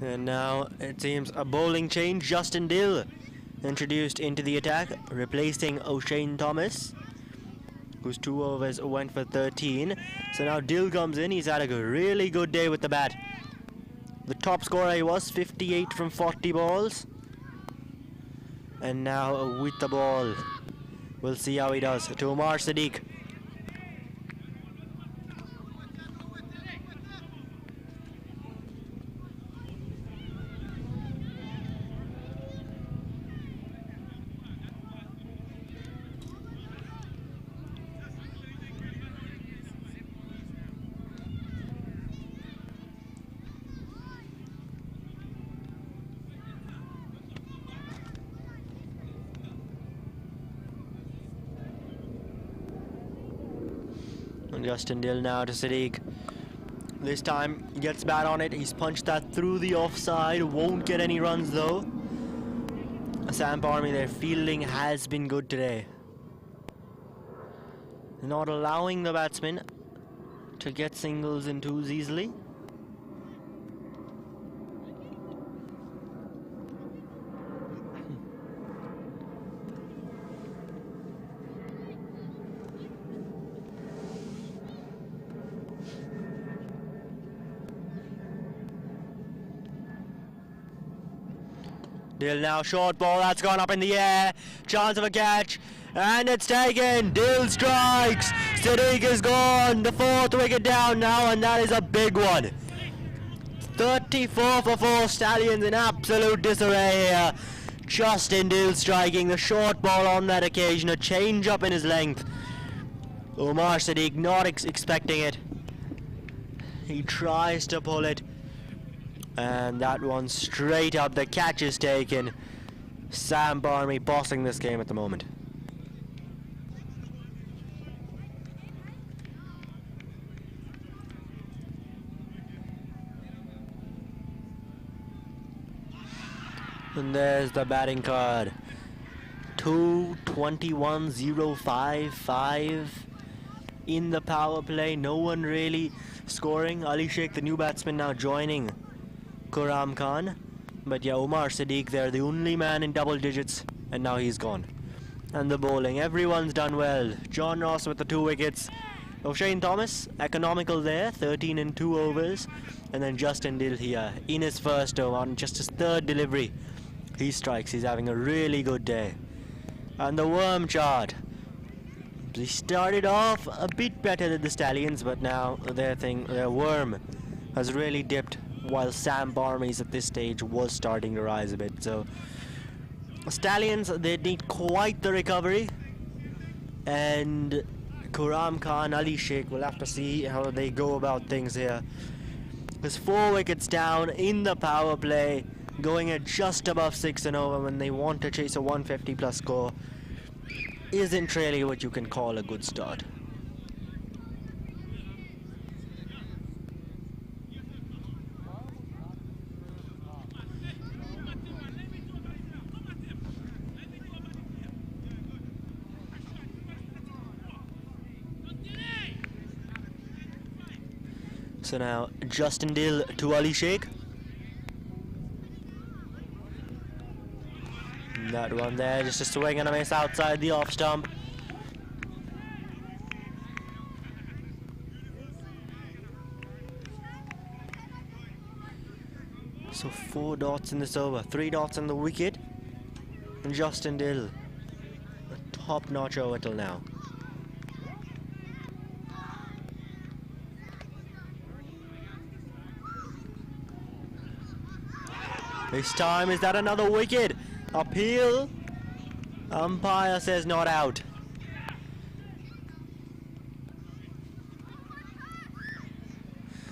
And now it seems a bowling change. Justin Dill introduced into the attack, replacing O'Shane Thomas, whose 2 overs went for 13. So now Dill comes in. He's had a really good day with the bat. The top scorer he was 58 from 40 balls. And now with the ball, we'll see how he does. To Umar Sadiq. And Justin Dill now to Sadiq. This time he gets bat on it. He's punched that through the offside. Won't get any runs though. Samp Army, their fielding has been good today. Not allowing the batsmen to get singles and 2s easily. Dill now short ball, that's gone up in the air. Chance of a catch, and it's taken. Dill strikes. Sadiq is gone. The 4th wicket down now, and that is a big one. 34 for 4. Stallions in absolute disarray here. Justin Dill striking the short ball on that occasion. A change up in his length. Umar Sadiq not expecting it. He tries to pull it. And that one straight up. The catch is taken. Samp Army bossing this game at the moment. And there's the batting card. 2-21-0-5-5 in the power play. No one really scoring. Ali Sheikh, the new batsman, now joining Quram Khan. But yeah, Umar Sadiq there, the only man in double digits, and now he's gone. And the bowling, everyone's done well. John Ross with the 2 wickets. O'Shane Thomas, economical there, 13 in 2 overs. And then Justin Dill here in his first over on just his 3rd delivery. He strikes, he's having a really good day. And the worm chart. They started off a bit better than the Stallions, but now their worm has really dipped, while Samp Armies at this stage was starting to rise a bit. So Stallions, they need quite the recovery, and Quram Khan, Ali Sheikh will have to see how they go about things here. There's 4 wickets down in the power play, going at just above 6 and over when they want to chase a 150 plus score. Isn't really what you can call a good start. So now Justin Dill to Ali Sheikh. That one there, just a swing and a miss outside the off stump. So 4 dots in this over, 3 dots on the wicket. And Justin Dill, a top-notch over till now. This time, is that another wicket? Appeal. Umpire says not out.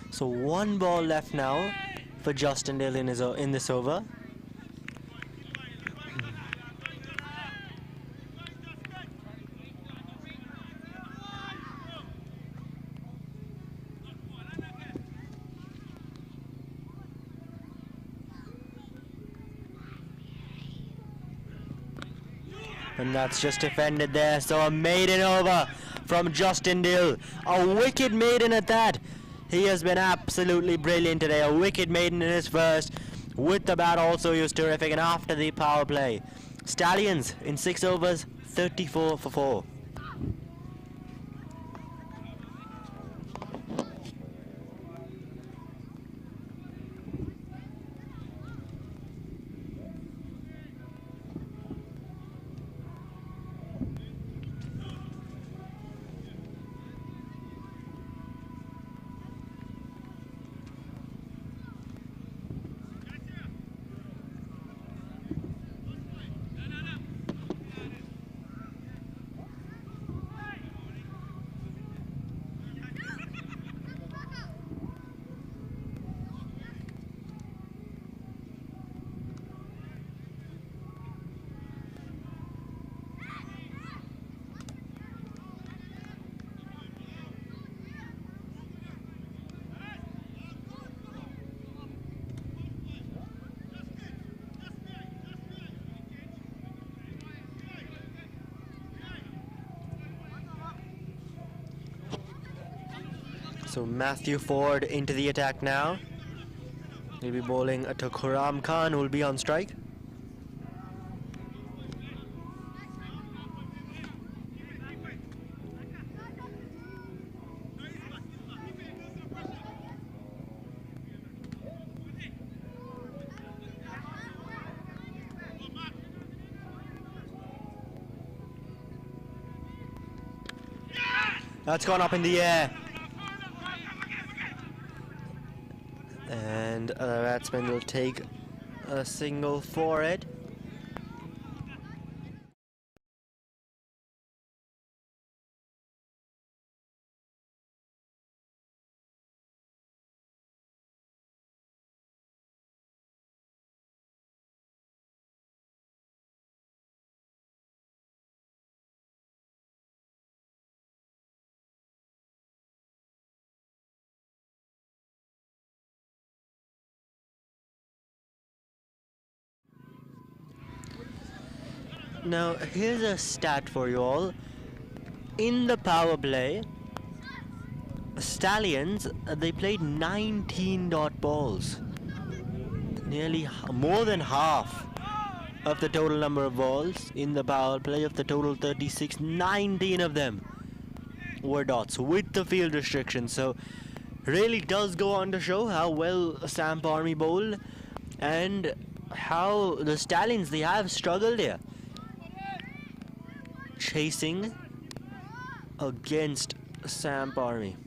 So 1 ball left now for Justin Dill in this over. And that's just defended there, so a maiden over from Justin Dill. A wicket maiden at that. He has been absolutely brilliant today. A wicket maiden in his first. With the bat also, he was terrific. And after the power play, Stallions in 6 overs, 34 for 4. So Matthew Ford into the attack now. He'll be bowling to Quram Khan, who will be on strike. That's gone up in the air. And And the batsman will take a single for it. Now, here's a stat for you all. In the power play, Stallions, they played 19 dot balls. Nearly more than half of the total number of balls in the power play. Of the total 36, 19 of them were dots with the field restriction. So, really does go on to show how well Samp Army bowl and how the Stallions, they have struggled here. Chasing against Samp Army.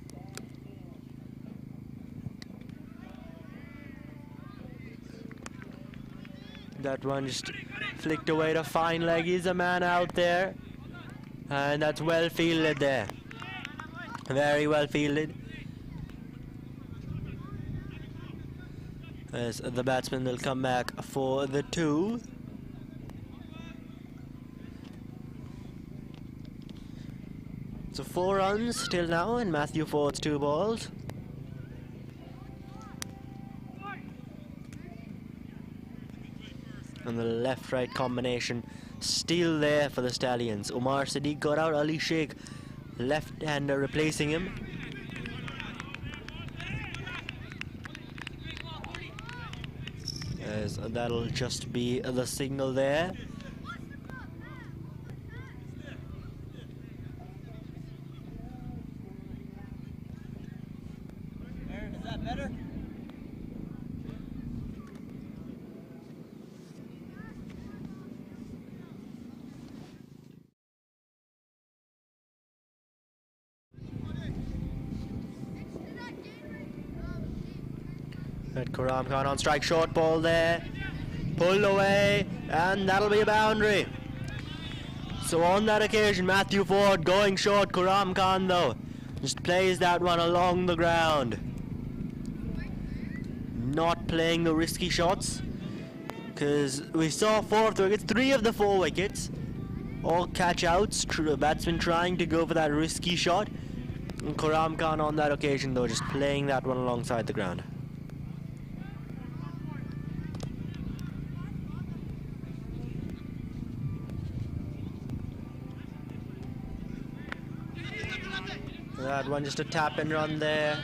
That one just flicked away to fine leg. He's a man out there. And that's well fielded there. Very well fielded. As the batsman will come back for the 2. So 4 runs till now in Matthew Ford's 2 balls. And the left-right combination still there for the Stallions. Umar Sadiq got out, Ali Sheikh, left-hander replacing him. As that'll just be the signal there. Is that better? At Karam Khan on strike, short ball there, pulled away, and that'll be a boundary. So on that occasion, Matthew Ford going short. Karam Khan though just plays that one along the ground, not playing the risky shots, because we saw 4 of the wickets, 3 of the 4 wickets, all catch outs. Batsman trying to go for that risky shot, and Karam Khan on that occasion though just playing that one alongside the ground. That one just a tap and run there.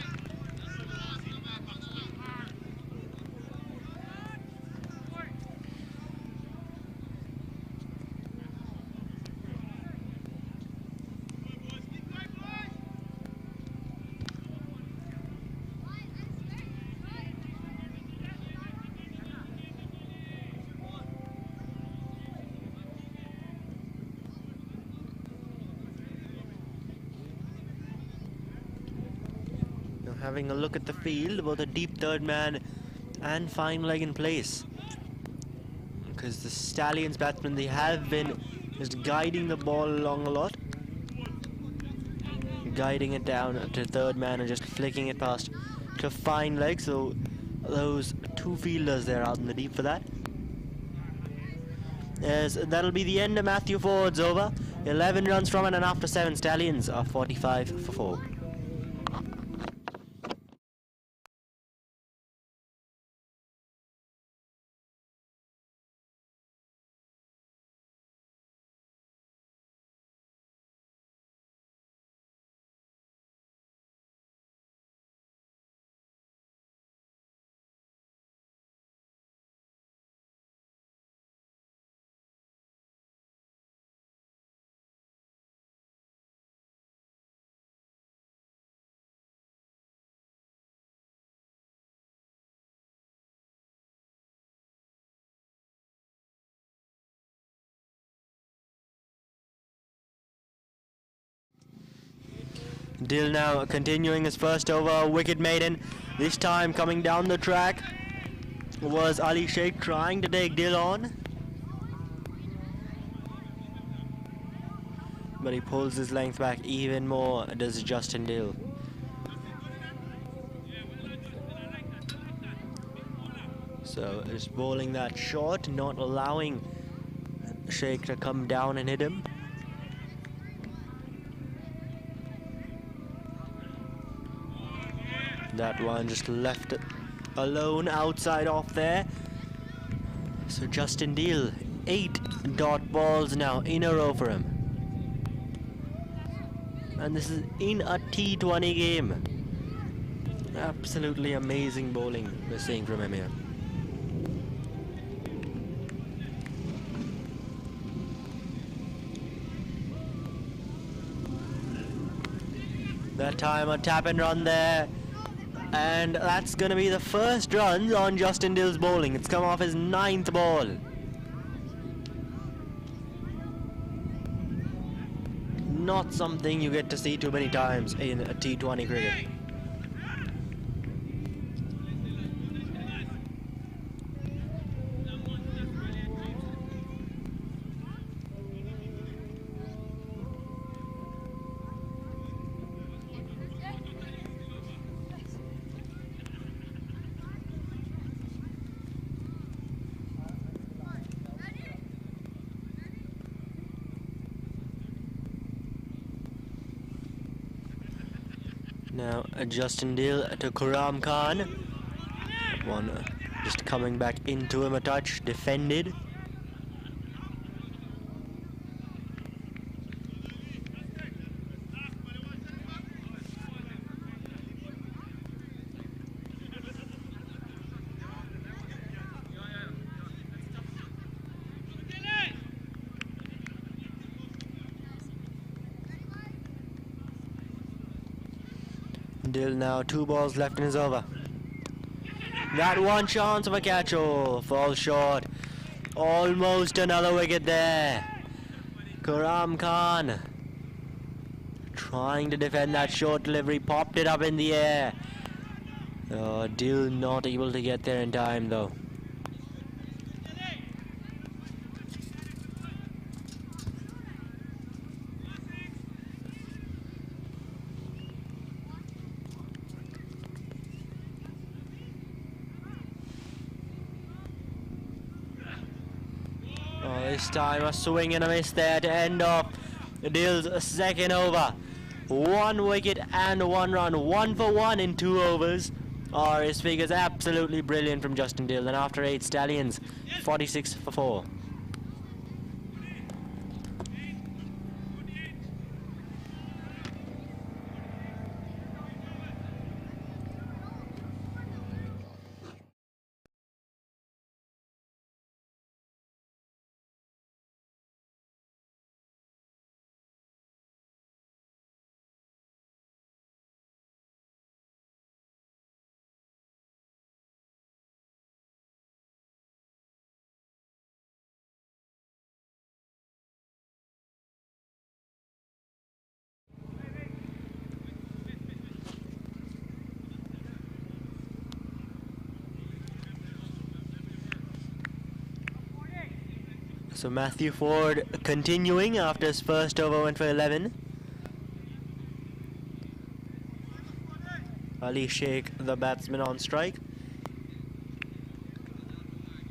Having a look at the field, both a deep third man and fine leg in place, because the Stallions batsmen, they have been just guiding the ball along a lot, guiding it down to third man and just flicking it past to fine leg. So those 2 fielders there out in the deep for that. As that'll be the end of Matthew Ford's over. 11 runs from it, and after 7, Stallions are 45 for 4. Dill now continuing his first over, wicket maiden, this time coming down the track. was Ali Sheikh trying to take Dil on, but he pulls his length back even more, does Justin Dil. So just bowling that short, not allowing Sheikh to come down and hit him. That one just left alone outside off there. So Justin Dil, 8 dot balls now in a row for him. And this is in a T20 game. Absolutely amazing bowling we're seeing from him here. That time a tap and run there. And that's going to be the first run on Justin Dil's bowling. It's come off his 9th ball. Not something you get to see too many times in a T20 cricket. Now Justin Dil to Khurram Khan. One just coming back into him a touch, defended. Dil now 2 balls left in his over. That one chance of a catch-all falls short. Almost another wicket there. Khurram Khan trying to defend that short delivery, popped it up in the air. Oh, Dil not able to get there in time though. This time a swing and a miss there to end off Dil's second over. 1 wicket and 1 run. 1 for 1 in 2 overs. Are his figures absolutely brilliant from Justin Dil. And after 8 Stallions, 46 for 4. So Matthew Ford continuing after his first over went for 11. Ali Sheikh, the batsman, on strike.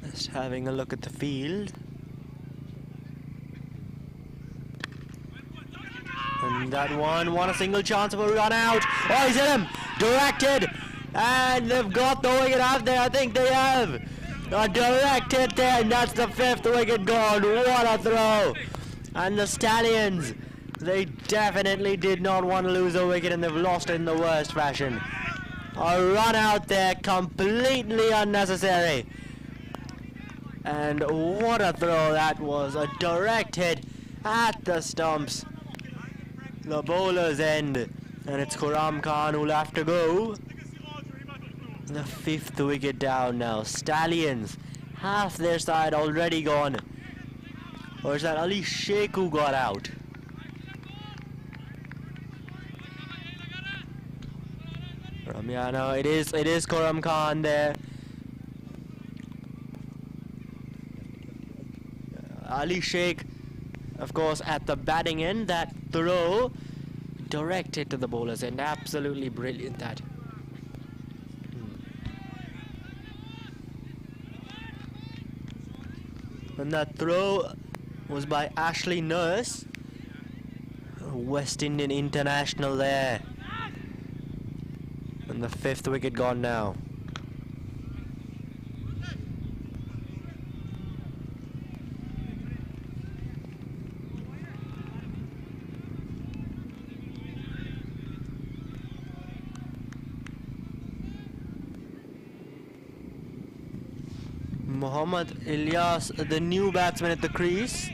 Just having a look at the field. And that one won a single chance of a run out. Oh, he's hit him! Directed! And they've got the wicket out there. I think they have. A direct hit there, and that's the 5th wicket gone. What a throw! And the Stallions, they definitely did not want to lose a wicket, and they've lost it in the worst fashion. A run out there, completely unnecessary. And what a throw that was. A direct hit at the stumps. The bowler's end. And it's Khurram Khan who'll have to go. The 5th wicket down now. Stallions, half their side already gone. Or is that Ali Sheikh who got out? Yeah, no, it is Khurram Khan there. Ali Sheikh, of course, at the batting end. That throw directed to the bowler's end. Absolutely brilliant that. And that throw was by Ashley Nurse, West Indian international there. And the 5th wicket gone now. Mohammad Ilyas, the new batsman at the crease.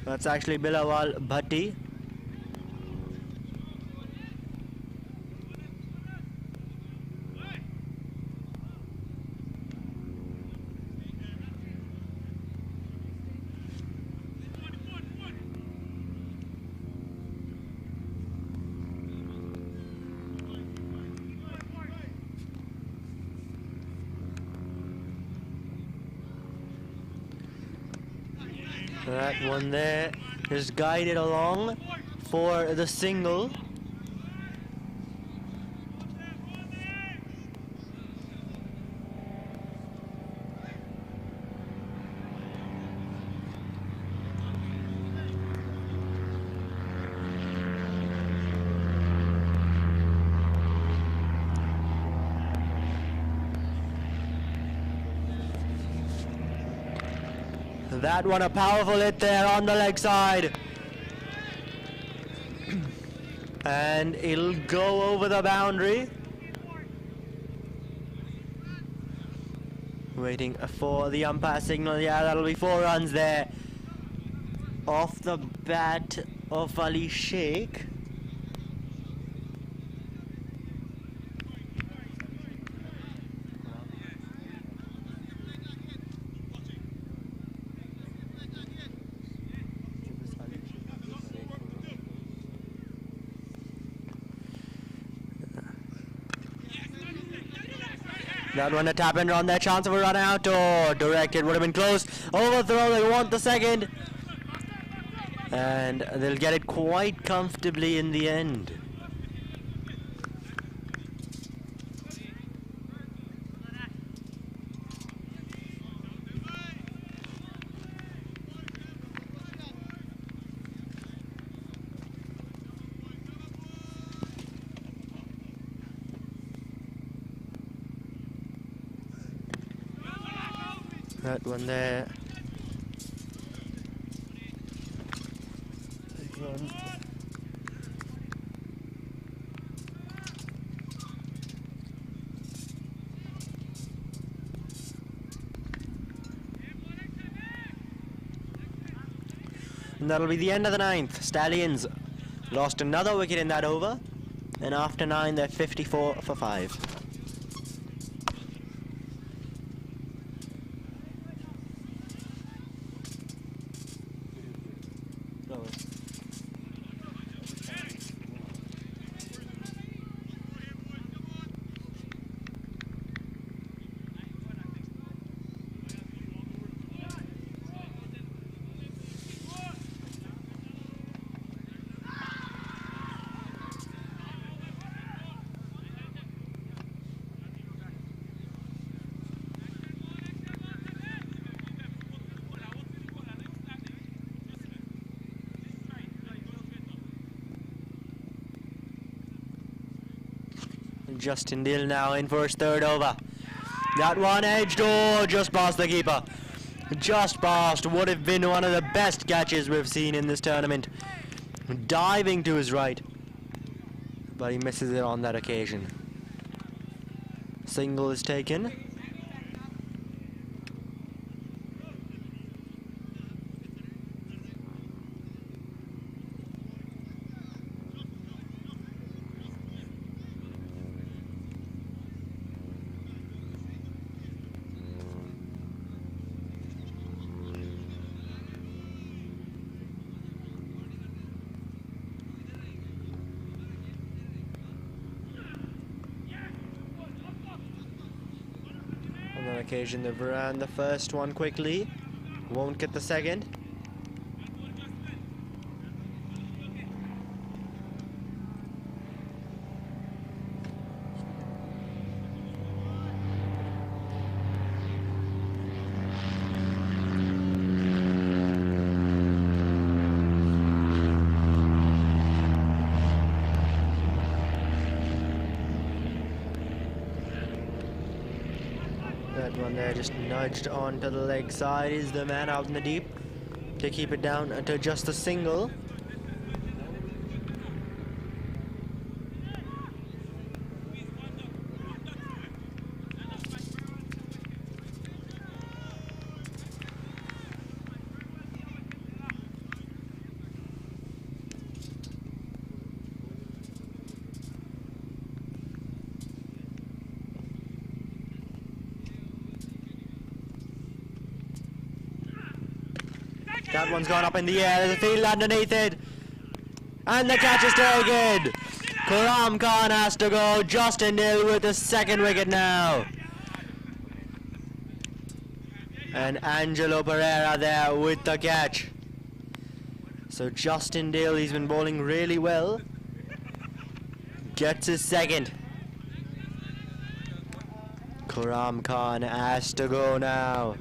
That's actually Bilawal Bhatti. That one there is guided along for the single. That one a powerful hit there on the leg side. And it'll go over the boundary. Waiting for the umpire signal. Yeah, that'll be 4 runs there. Off the bat of Ali Sheikh. That one a tap in on their chance of a run out. Oh, directed, would have been close. Overthrow, they want the second. And they'll get it quite comfortably in the end. That one there. And that'll be the end of the 9th. Stallions lost another wicket in that over. And after 9, they're 54 for 5. Justin Dill now in for his 3rd over. That one edged, oh, just past the keeper. Just past, would have been one of the best catches we've seen in this tournament. Diving to his right. But he misses it on that occasion. Single is taken. occasion, they've ran the first one quickly. Won't get the second. That one there just nudged onto the leg side. Is the man out in the deep to keep it down to just a single. That one's gone up in the air. There's a field underneath it. And the catch is taken. Karam Khan has to go. Justin Dill with the second wicket now. And Angelo Pereira there with the catch. So Justin Dill, he's been bowling really well. Gets his second. Karam Khan has to go now.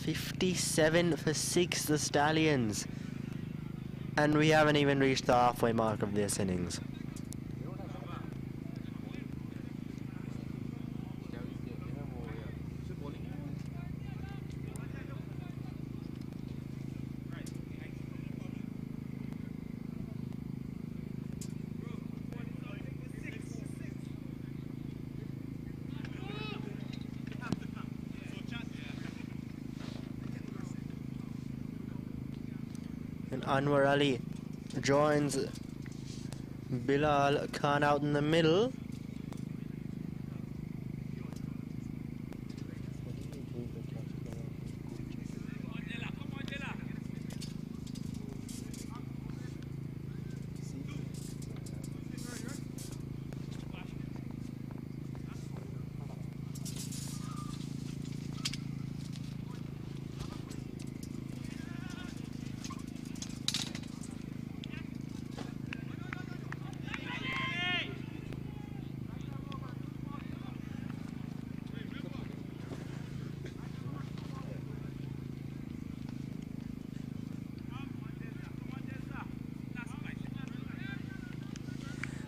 "57 for 6, the Stallions." And we haven't even reached the halfway mark of this innings. And Anwar Ali joins Bilal Khan out in the middle.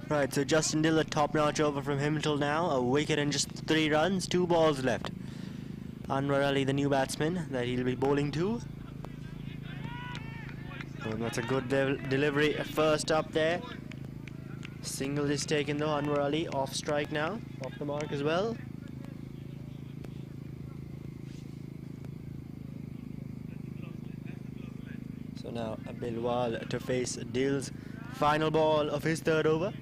Right, so Justin Dill, a top-notch over from him till now. A wicket and just 3 runs, 2 balls left. Anwar Ali, the new batsman that he'll be bowling to. And that's a good delivery first up there. Single is taken though. Anwar Ali off strike now, off the mark as well. So now Bilwal to face Dill's final ball of his 3rd over.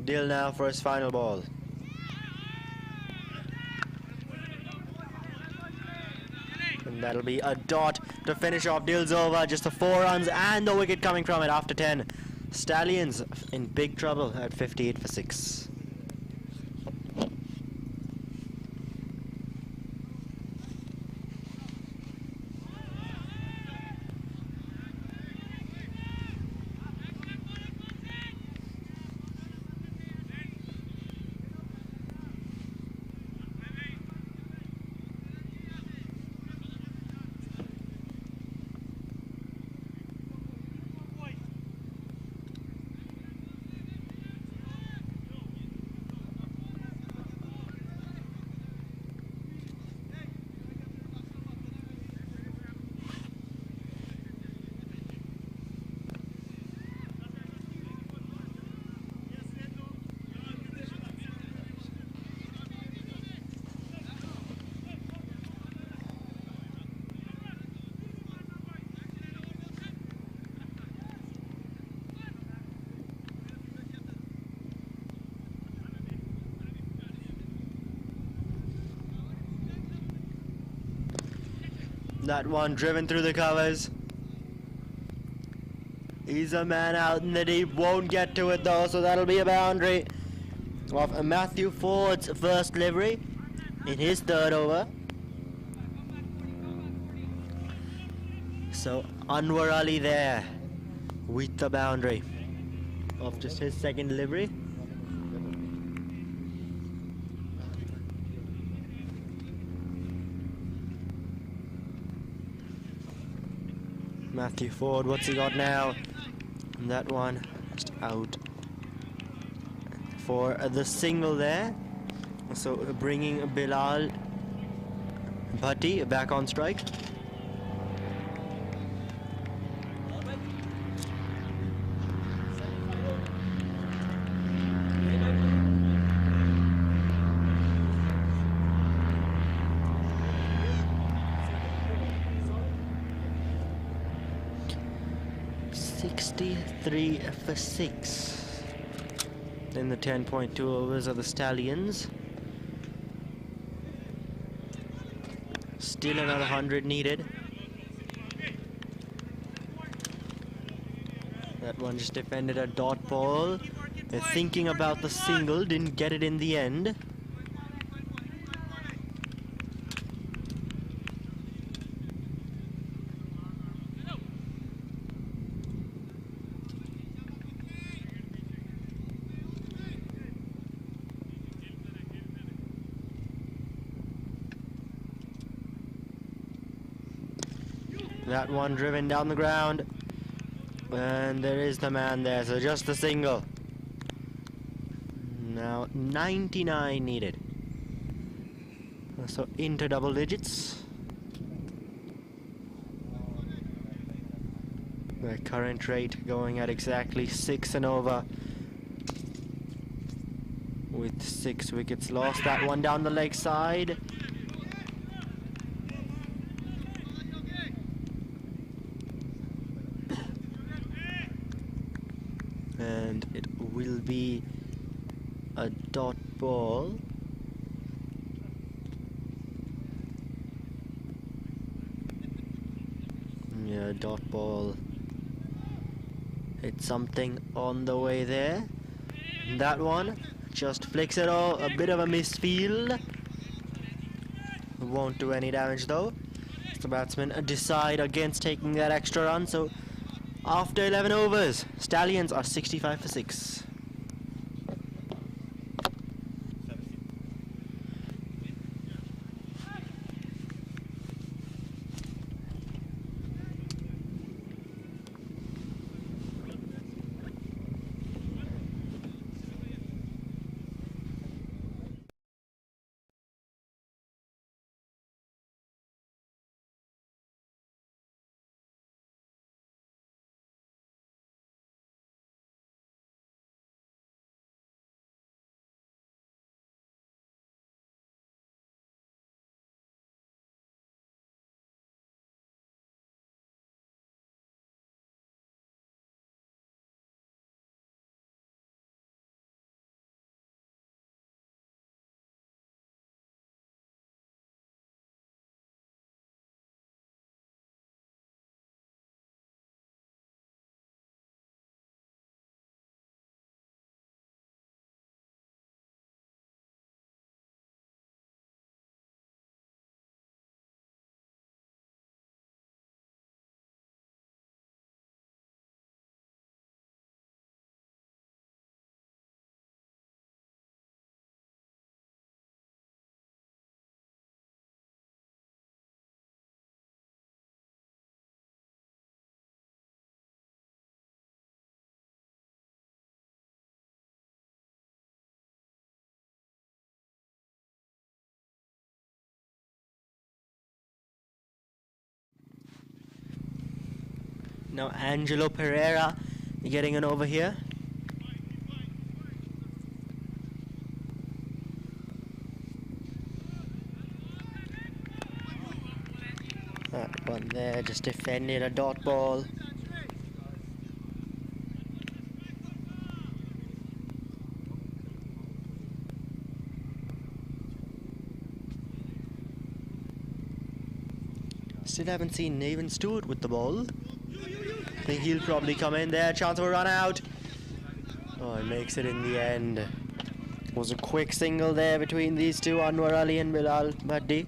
Dill now for his final ball. And that'll be a dot to finish off Dill's over. Just the 4 runs and the wicket coming from it after 10. Stallions in big trouble at 58 for 6. That one driven through the covers. He's a man out in the deep, won't get to it though, so that'll be a boundary of Matthew Ford's first delivery in his third over. So Anwar Ali there with the boundary of just his second delivery. Matthew Ford, what's he got now? And that one just out for the single there. So bringing Bilal Bhatti back on strike. Three for 6 in the 10.2 overs of the Stallions. Still another 100 needed. That one just defended a dot ball. They're thinking about the single, didn't get it in the end. That one driven down the ground, and there is the man there, so just the single. Now 99 needed, so into double digits. The current rate going at exactly 6 and over with 6 wickets lost. That one down the leg side. And it will be a dot ball. Yeah, dot ball. Hit something on the way there. That one just flicks it all. A bit of a misfield. Won't do any damage though. The batsmen decide against taking that extra run. So after 11 overs, Stallions are 65 for 6. Now Angelo Pereira getting an over here. That one there just defended a dot ball. Still haven't seen Nathan Stewart with the ball. I think he'll probably come in there. Chance of a run out. Oh, he makes it in the end. Was a quick single there between these two, Anwar Ali and Bilal Maddi.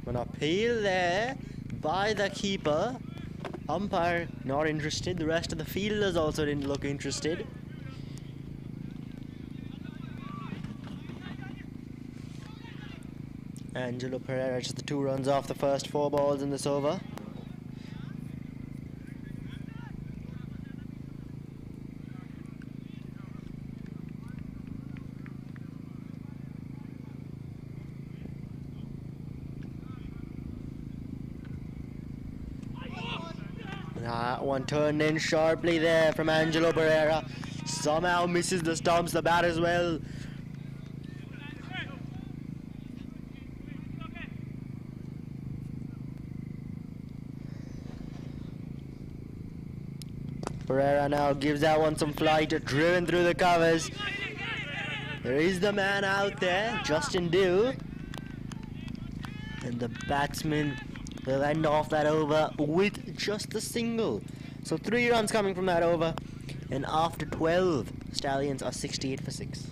An appeal there by the keeper. Umpire not interested. The rest of the fielders also didn't look interested. Angelo Pereira just the 2 runs off the first 4 balls in this over. That one turned in sharply there from Angelo Pereira. Somehow misses the stumps, the bat as well. Pereira now gives that one some flight, driven through the covers. There is the man out there, Justin Dill. And the batsman will end off that over with just a single. So 3 runs coming from that over. And after 12, Stallions are 68 for 6.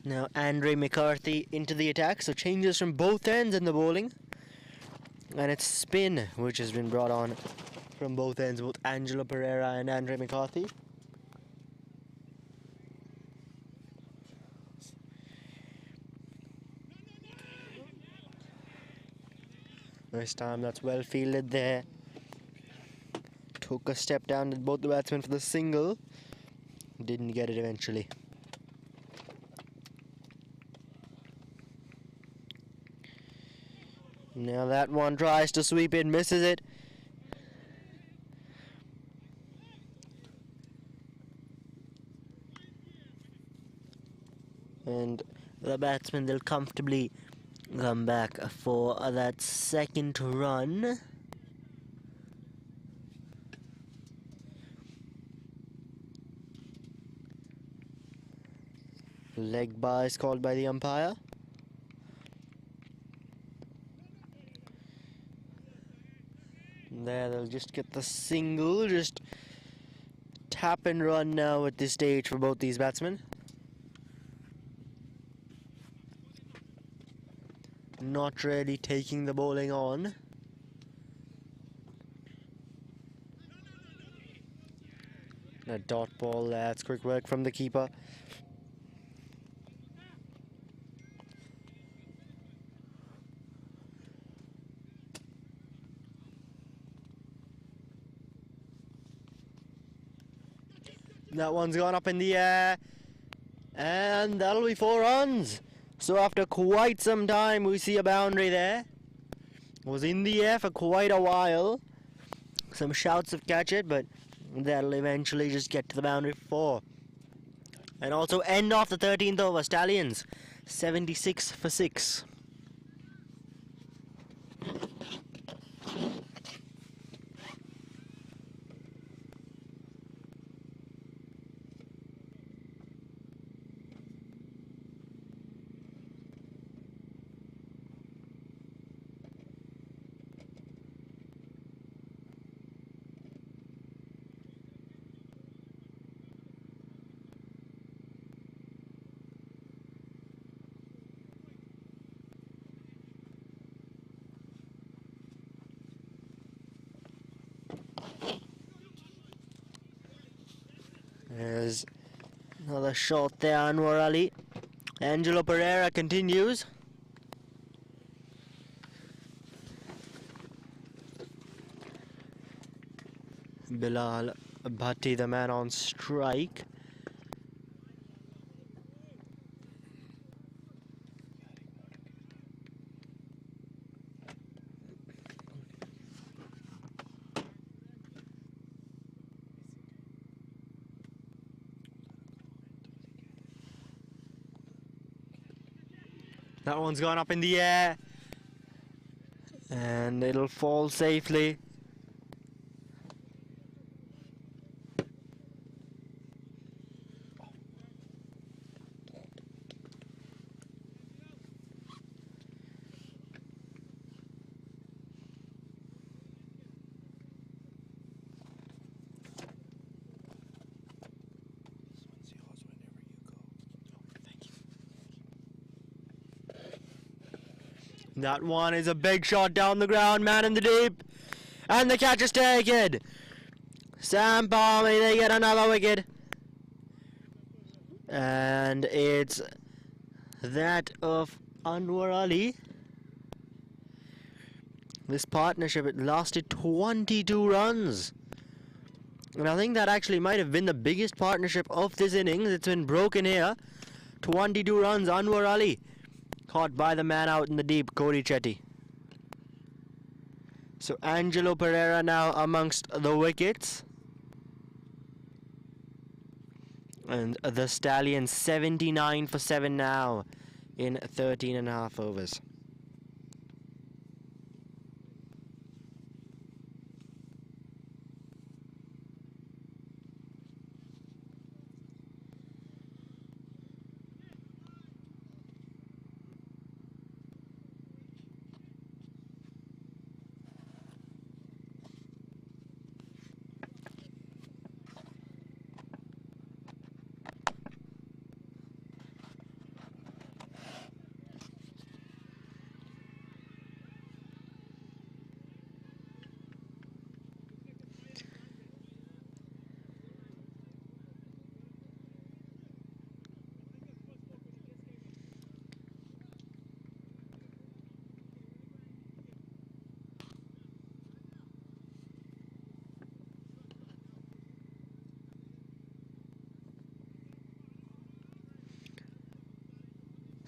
Now Andre McCarthy into the attack, so changes from both ends in the bowling. And it's spin which has been brought on from both ends, both Angelo Pereira and Andre McCarthy. Nice time, that's well fielded there. Took a step down to both the batsmen for the single. Didn't get it eventually. Now that one tries to sweep it, misses it. And the batsman will comfortably come back for that second run. Leg by is called by the umpire. There, they'll just get the single, just tap and run now at this stage for both these batsmen. Not really taking the bowling on. A dot ball, that's quick work from the keeper. That one's gone up in the air, and that'll be 4 runs. So after quite some time, we see a boundary there. Was in the air for quite a while. Some shouts of catch it, but that'll eventually just get to the boundary for 4. And also end off the 13th over. Stallions 76 for 6. There's another shot there, Anwar Ali. Angelo Pereira continues. Bilal Bhatti, the man on strike. That one's gone up in the air. And it'll fall safely. That one is a big shot down the ground, man in the deep. And the catch is taken. Samp Army, they get another wicket. And it's that of Anwar Ali. This partnership, it lasted 22 runs. And I think that actually might have been the biggest partnership of this innings. It's been broken here. 22 runs, Anwar Ali. Caught by the man out in the deep, Cody Chetty. So Angelo Pereira now amongst the wickets. And the Stallions 79 for 7 now in 13.5 overs.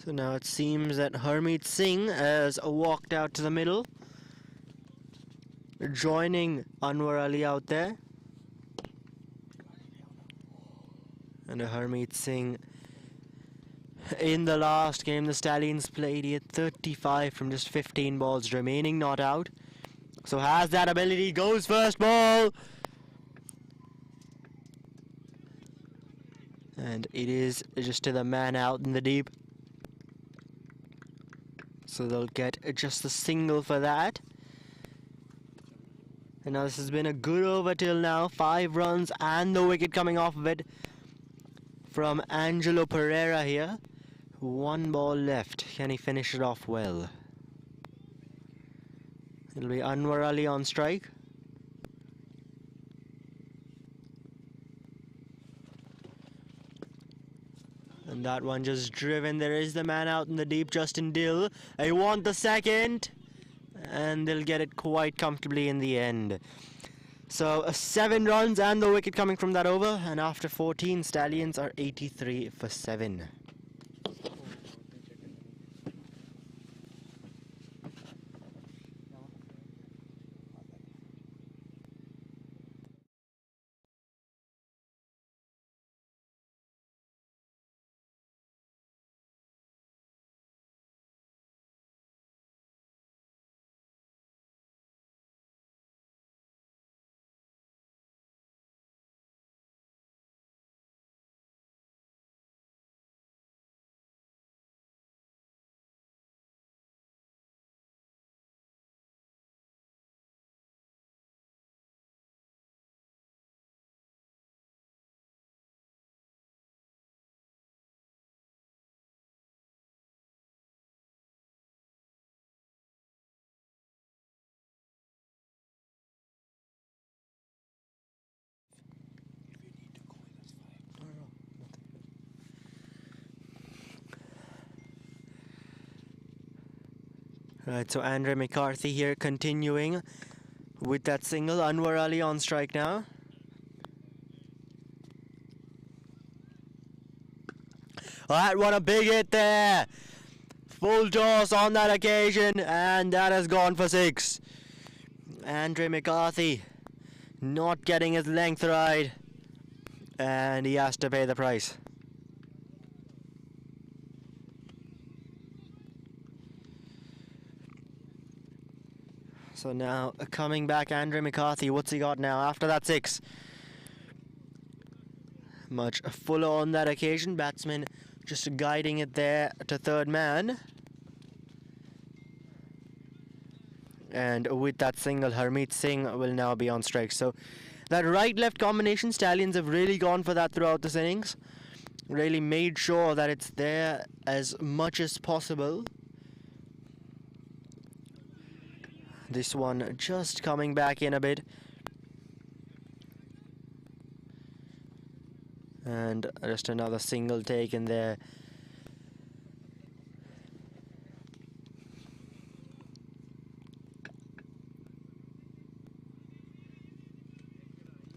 So now it seems that Harmeet Singh has walked out to the middle, joining Anwar Ali out there. And Harmeet Singh, in the last game the Stallions played, he had 35 from just 15 balls remaining, not out. So has that ability, goes first ball. And it is just to the man out in the deep. So they'll get just a single for that. And now this has been a good over till now. 5 runs and the wicket coming off of it from Angelo Pereira here. 1 ball left. Can he finish it off well? It'll be Anwar Ali on strike. And that one just driven. There is the man out in the deep, Justin Dill. They want the second. And they'll get it quite comfortably in the end. So 7 runs and the wicket coming from that over. And after 14, Stallions are 83 for 7. Right, so Andre McCarthy here continuing with that single. Anwar Ali on strike now. That one a big hit there. Full toss on that occasion, and that has gone for 6. Andre McCarthy not getting his length right, and he has to pay the price. So now coming back, Andre McCarthy, what's he got now after that 6? Much fuller on that occasion, batsman just guiding it there to third man. And with that single, Harmeet Singh will now be on strike. So that right-left combination, Stallions have really gone for that throughout this innings. Really made sure that it's there as much as possible. This one just coming back in a bit. And just another single taken there.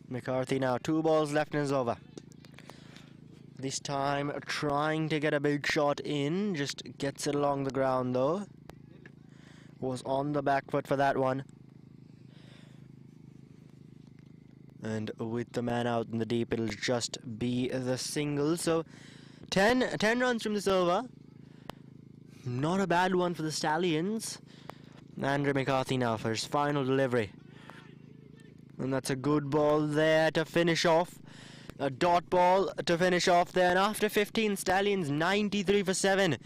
McCarthy now 2 balls left in his over. This time trying to get a big shot in, just gets it along the ground though. Was on the back foot for that one. And with the man out in the deep, it'll just be the single. So 10 runs from this over. Not a bad one for the Stallions. Andre McCarthy now for his final delivery. And that's a good ball there to finish off. A dot ball to finish off there. And after 15, Stallions 93 for 7.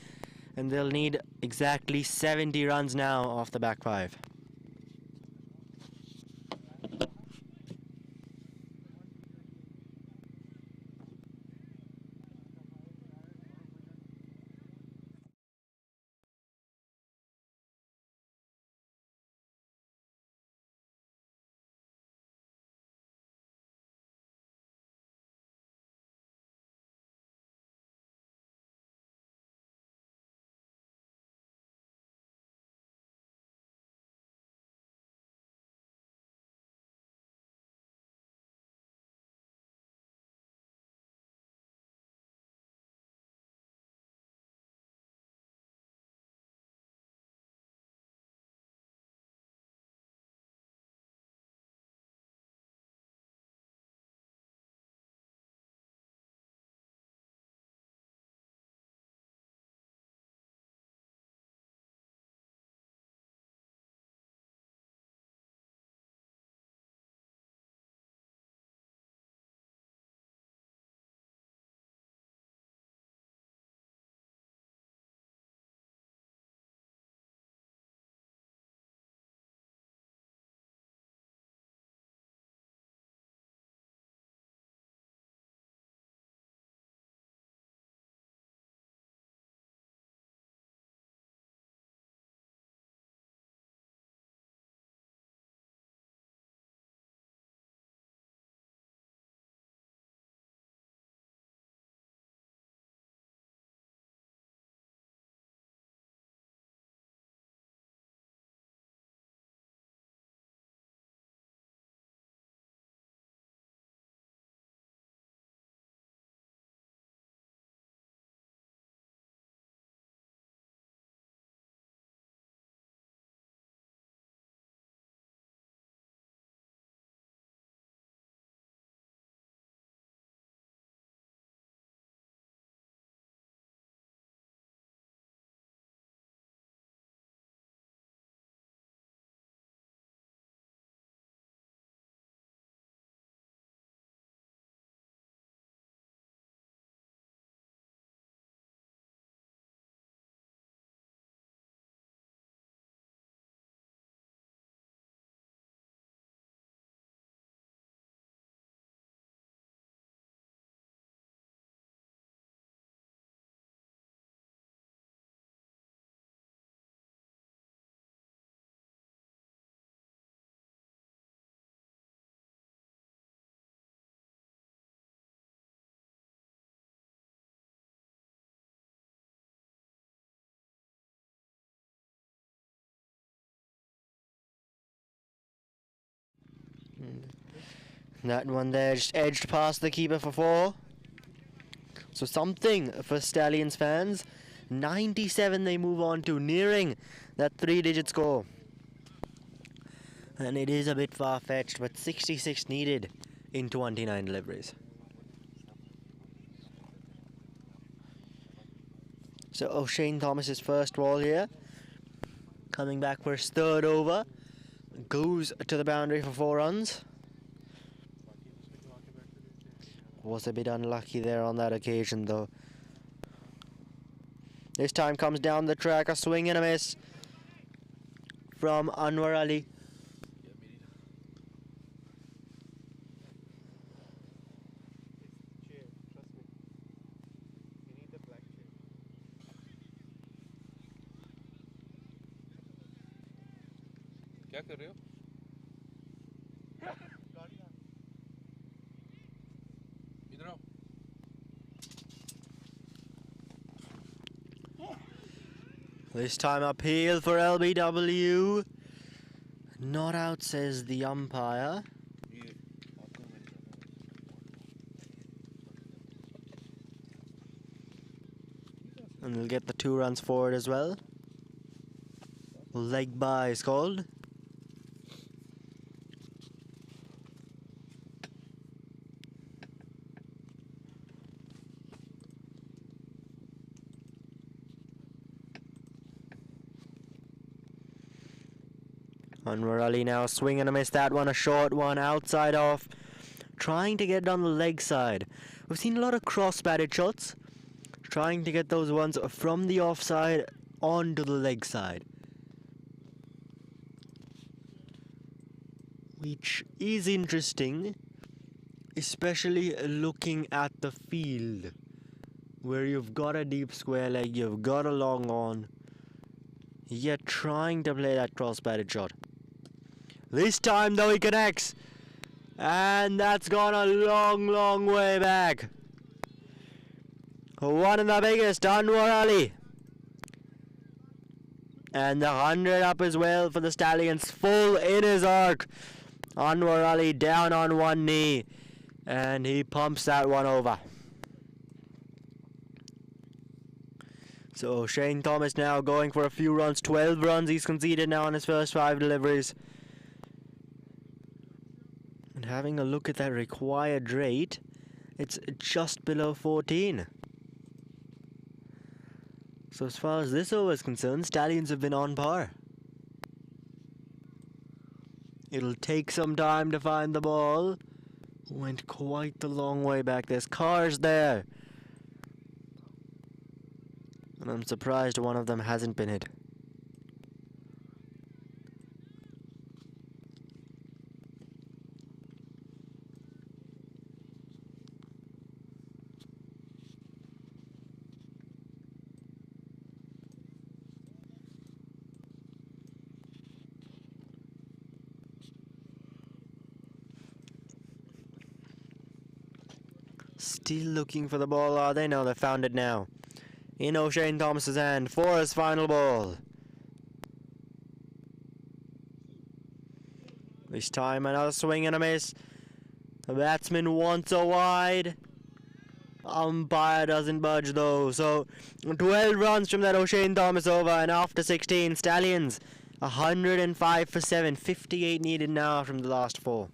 And they'll need exactly 70 runs now off the back 5. That one there just edged past the keeper for 4. So something for Stallions fans. 97 they move on to, nearing that 3-digit score. And it is a bit far-fetched, but 66 needed in 29 deliveries. So O'Shane Thomas's first ball here. Coming back for his third over. Goes to the boundary for 4 runs. Was a bit unlucky there on that occasion though. This time comes down the track, a swing and a miss from Anwar Ali. chair, trust me. You need the black chair. क्या कर रहे हो? इधर आओ. This time appeal for LBW. Not out, says the umpire. And they'll get the 2 runs forward as well. Leg by is called. Anwar Ali now swing and a miss. That one, a short one, outside off. Trying to get it on the leg side. We've seen a lot of cross-batted shots. Trying to get those ones from the offside onto the leg side. Which is interesting, especially looking at the field. Where you've got a deep square leg, you've got a long on. Yet trying to play that cross-batted shot. This time though he connects. And that's gone a long, long way back. One of the biggest, Anwar Ali. And the 100 up as well for the Stallions. Full in his arc. Anwar Ali down on one knee. And he pumps that one over. So Shane Thomas now going for a few runs. 12 runs he's conceded now on his first 5 deliveries. And having a look at that required rate, it's just below 14. So as far as this over is concerned, Stallions have been on par. It'll take some time to find the ball. Went quite the long way back. There's cars there. And I'm surprised one of them hasn't been hit. Still looking for the ball, are they? No, they found it now. In O'Shane Thomas's hand for his final ball. This time another swing and a miss. The batsman wants a wide. Umpire doesn't budge though. So 12 runs from that O'Shane Thomas over, and after 16, Stallions 105 for 7. 58 needed now from the last 4.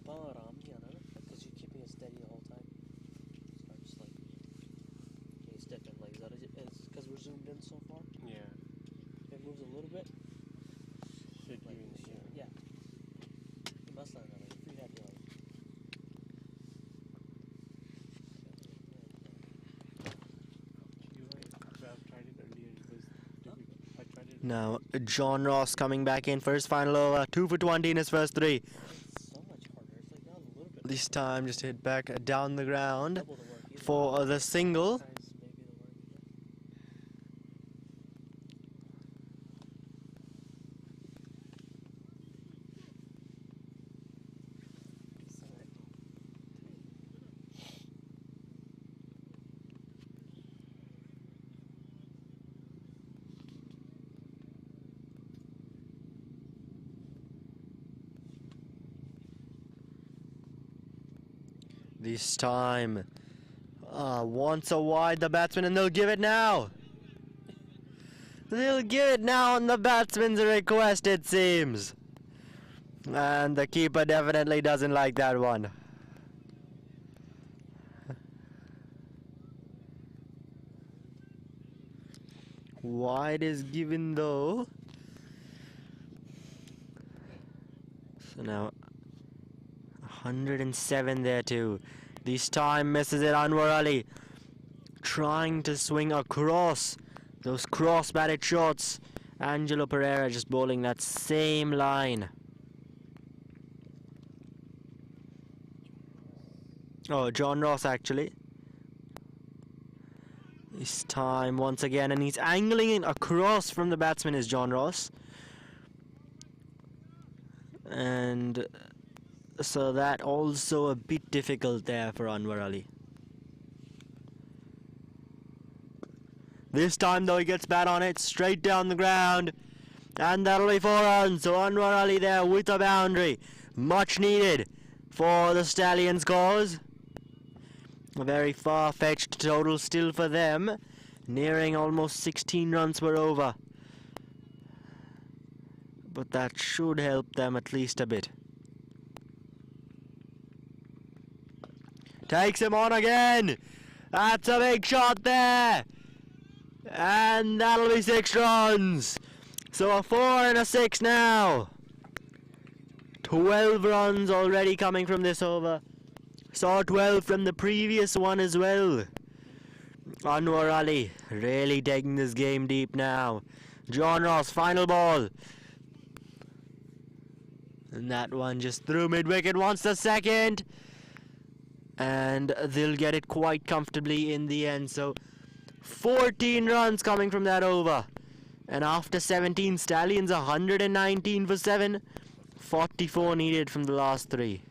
because you're keeping it steady the whole time. It's not just like getting stiff and like that. It's because we're zoomed in so far. Yeah. If it moves a little bit, Should like, you, yeah. You must land on it. Free happy life. I've tried it earlier. It was difficult. I tried it. Now, John Ross coming back in for his final over. 2 for 20 in his first 3. It's so much harder. It's like down a little bit. This time just hit back down the ground Double the work. Either for the single. times maybe the work. This time, wants a wide the batsman, and they'll give it now. They'll give it now on the batsman's request, it seems. And the keeper definitely doesn't like that one. Wide is given though. So now 107 there too. This time misses it. Anwar Ali trying to swing across those cross-batted shots. Angelo Pereira just bowling that same line. Oh, John Ross actually. This time once again, and he's angling it across from the batsman is John Ross. And so that also a bit difficult there for Anwar Ali. This time though he gets bat on it, straight down the ground. And that'll be 4 runs. So Anwar Ali there with a boundary. Much needed for the Stallions' cause. A very far-fetched total still for them. Nearing almost 16 runs per over. But that should help them at least a bit. Takes him on again. That's a big shot there. And that'll be 6 runs. So a 4 and a 6 now. 12 runs already coming from this over. Saw 12 from the previous one as well. Anwar Ali really taking this game deep now. John Ross, final ball. And that one just through mid-wicket, wants the second. And they'll get it quite comfortably in the end. So 14 runs coming from that over. And after 17, Stallions 119 for 7. 44 needed from the last 3.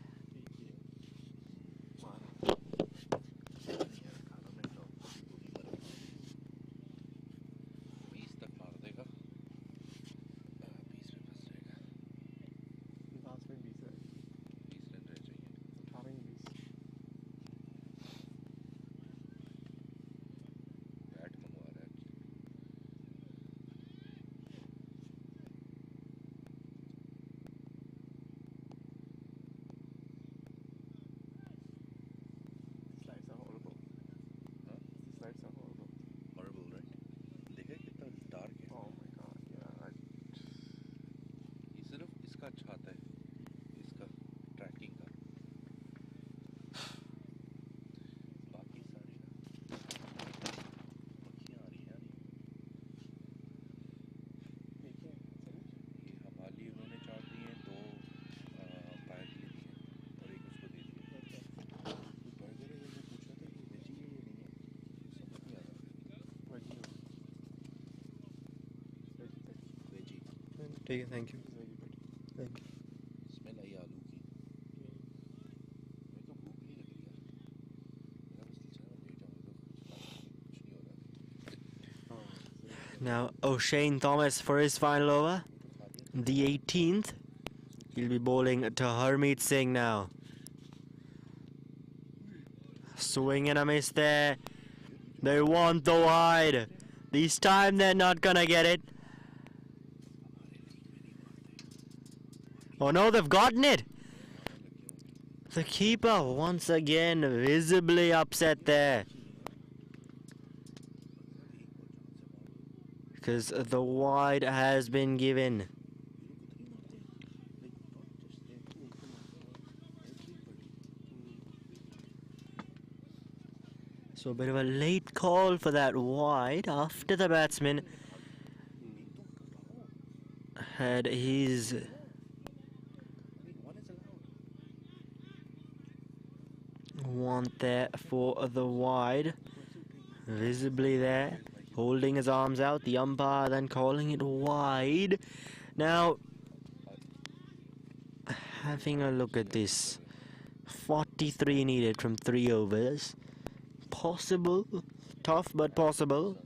चाहता है इसका trekking का बाकी सारी ना मक्खियाँ आ रही हैं ये हमाली उन्होंने चार दी हैं 2 पैक ले दिए और एक उसको दे दिया बर्गर है जो पूछा था कि वेजी है या नहीं है समझ नहीं आ रहा वेजी ठीक है, थैंक यू। स्मेल आई आलू की मेरे को भूख नहीं लग रही यार मेरा बस दिल चाह रहा है ले जाऊँ तो कुछ नहीं हो रहा Now O'Shane Thomas for his final over. The 18th. He'll be bowling to Harmeet Singh now. Swing and a miss there. They want the wide. This time they're not gonna get it. Oh no, they've gotten it. The keeper once again visibly upset there. Because the wide has been given. So a bit of a late call for that wide after the batsman had his want there for the wide. Visibly there, holding his arms out, the umpire then calling it wide. Now, having a look at this, 43 needed from 3 overs. Possible, tough but possible.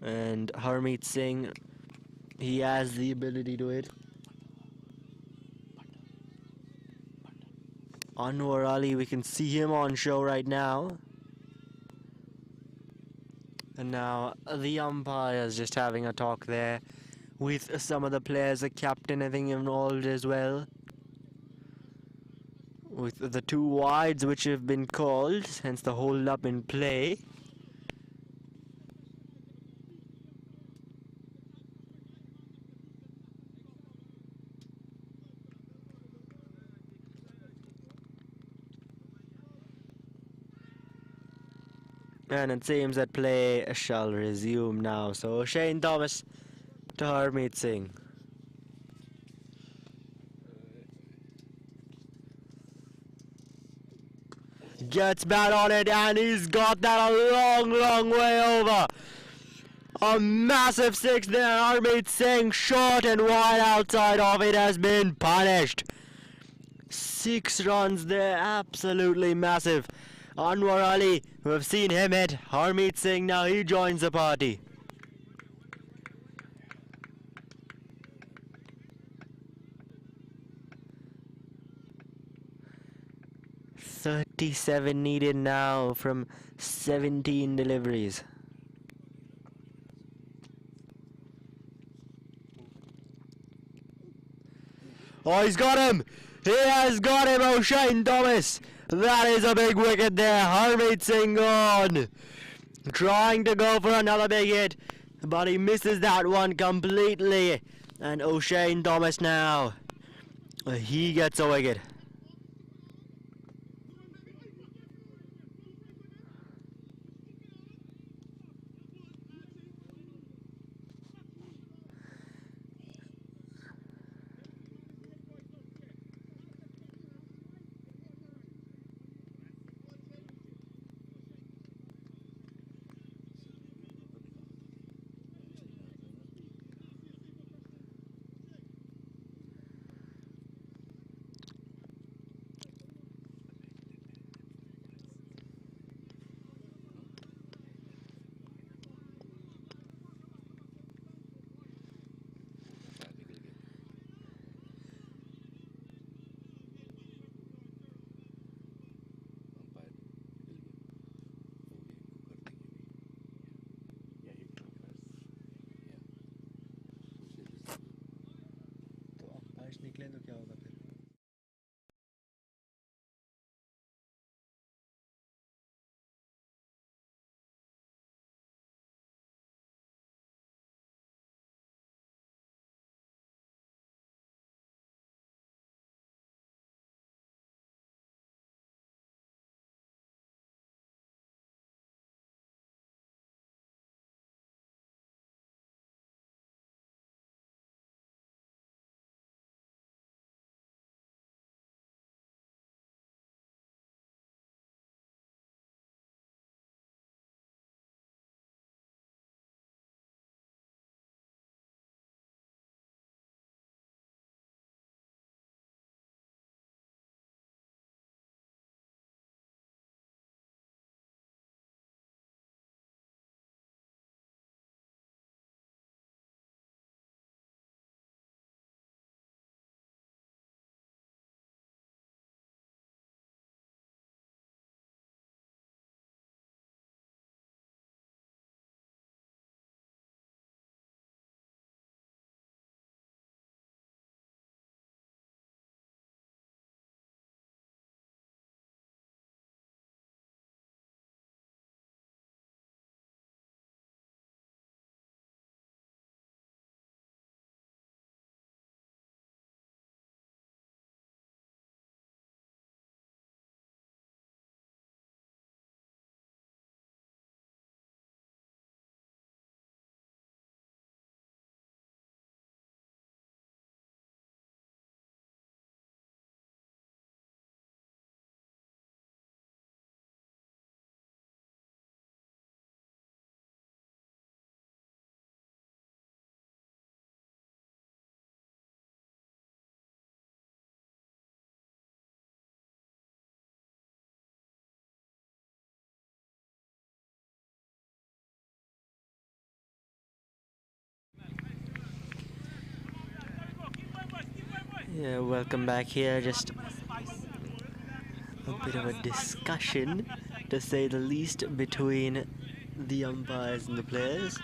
And Harmeet Singh, he has the ability to it. Anwar Ali, we can see him on show right now. And now the umpires just having a talk there with some of the players, the captain I think involved as well. With the 2 wides which have been called, hence the hold up in play. And it seems that play shall resume now. So Shane Thomas to Harmeet Singh. Gets bat on it and he's got that a long, long way over. A massive 6 there. Harmeet Singh short and wide outside of it has been punished. 6 runs there, absolutely massive. Anwar Ali, we have seen him hit. Harmeet Singh now he joins the party. $37 needed now from 17 deliveries. Oh, he's got him! He has got him, O'Shane Thomas! That is a big wicket there. Harmeet Singh gone. Trying to go for another big hit, but he misses that one completely. And O'Shane Thomas now, he gets a wicket. निकले तो क्या होगा फिर? Yeah, welcome back here. Just a bit of a discussion, to say the least, between the umpires and the players.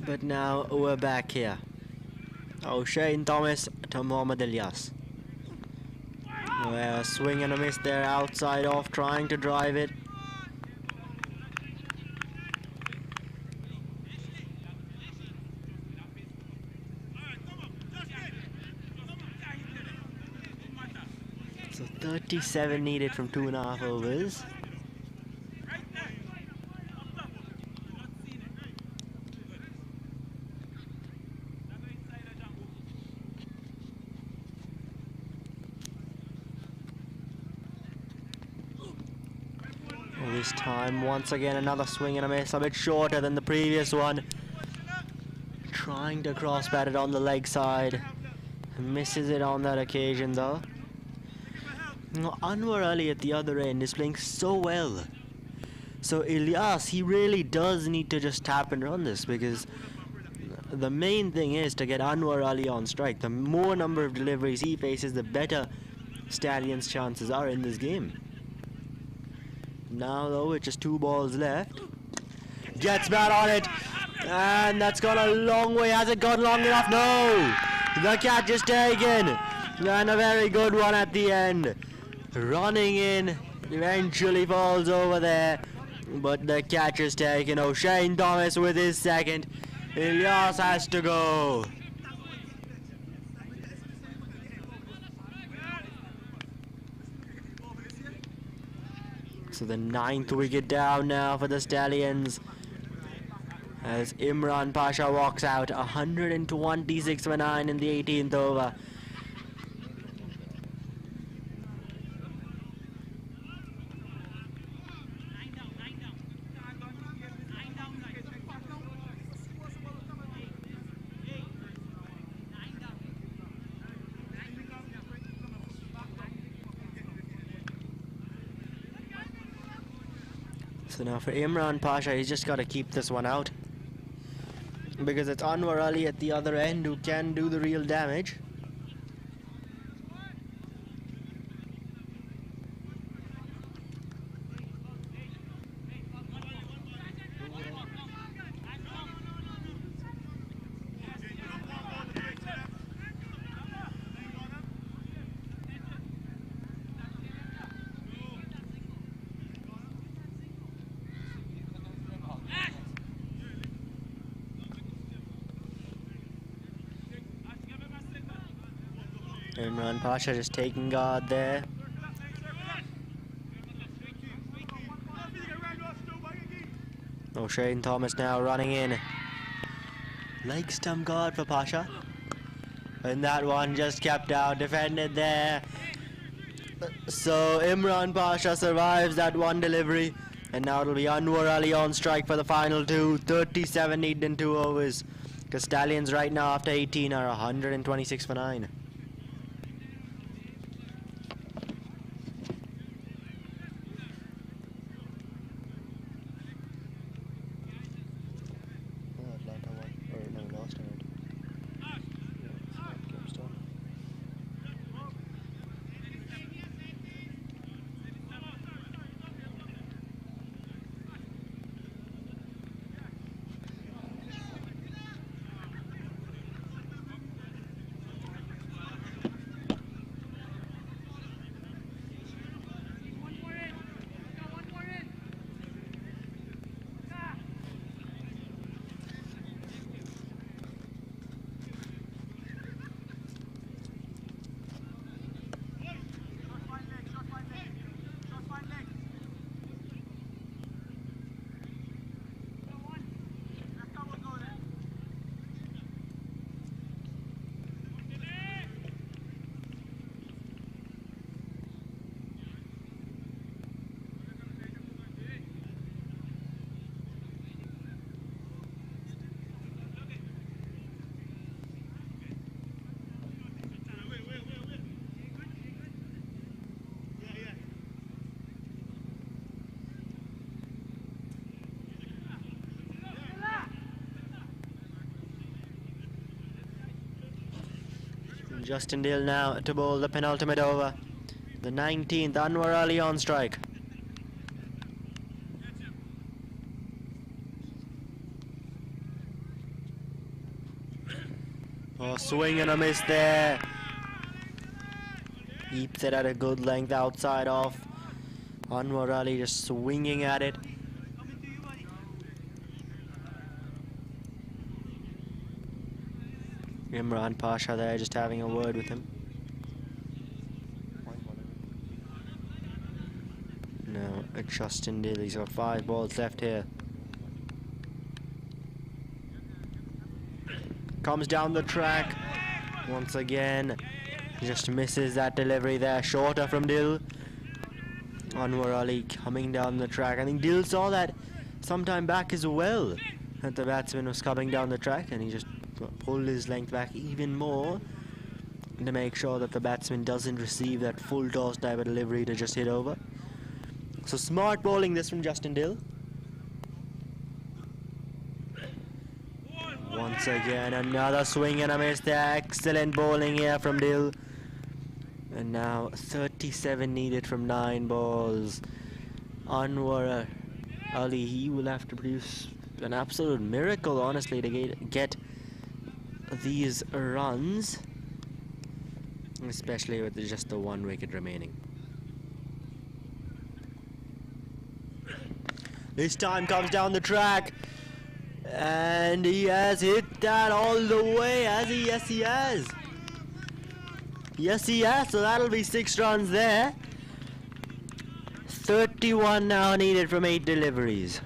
But now we're back here. Oh, Shane Thomas to Mohamed Ilyas. A swing and a miss there, outside off, trying to drive it. So 37 needed from 2.5 overs. This time, once again, another swing and a miss, a bit shorter than the previous one. Trying to cross bat it on the leg side. Misses it on that occasion though. Anwar Ali at the other end is playing so well. So Ilyas, he really does need to just tap and run this, because the main thing is to get Anwar Ali on strike. The more number of deliveries he faces, the better Stallions' chances are in this game. Now though, with just 2 balls left, gets bat on it, and that's gone a long way. Has it gone long enough? No! The catch is taken, and a very good one at the end. Running in, eventually falls over there, but the catch is taken. Oh, Shane Thomas with his second. Ilyas has to go. So the 9th wicket down now for the Stallions, as Imran Pasha walks out. 126 for 9 in the 18th over. So now for Imran Pasha, he's just got to keep this one out, because it's Anwar Ali at the other end who can do the real damage. Imran Pasha just taking guard there. Oh, Shane Thomas now running in. Leg stump guard for Pasha. And that one just kept out, defended there. So Imran Pasha survives that one delivery. And now it'll be Anwar Ali on strike for the final 2. 37 needed in 2 overs. Because Stallions right now after 18 are 126 for 9. Justin Dill now to bowl the penultimate over. The 19th, Anwar Ali on strike. Oh, swing and a miss there. Keeps it at a good length outside off. Anwar Ali just swinging at it. Imran Pasha there just having a word with him. No, Justin Dill, he's got 5 balls left here. Comes down the track once again. He just misses that delivery there, shorter from Dill. Anwar Ali coming down the track. I think Dill saw that sometime back as well, that the batsman was coming down the track, and he just pulled his length back even more to make sure that the batsman doesn't receive that full toss type of delivery to just hit over. So smart bowling this from Justin Dill. Once again, another swing and a miss there. Excellent bowling here from Dill. And now 37 needed from 9 balls. Anwar Ali, he will have to produce an absolute miracle, honestly, to get these runs, especially with just the 1 wicket remaining. This time comes down the track, and he has hit that all the way, has he? Yes, he has. Yes, he has, so that'll be 6 runs there. 31 now needed from 8 deliveries.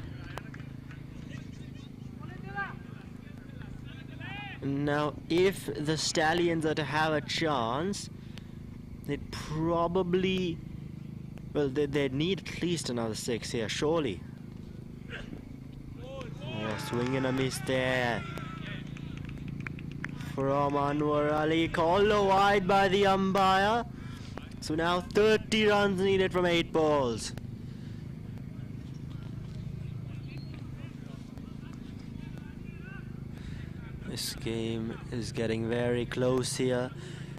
Now, if the Stallions are to have a chance, they'd probably... well, they'd need at least another 6 here, surely. Oh, swing and a miss there from Anwar Ali, called wide by the umpire. So now 30 runs needed from 8 balls. This game is getting very close here.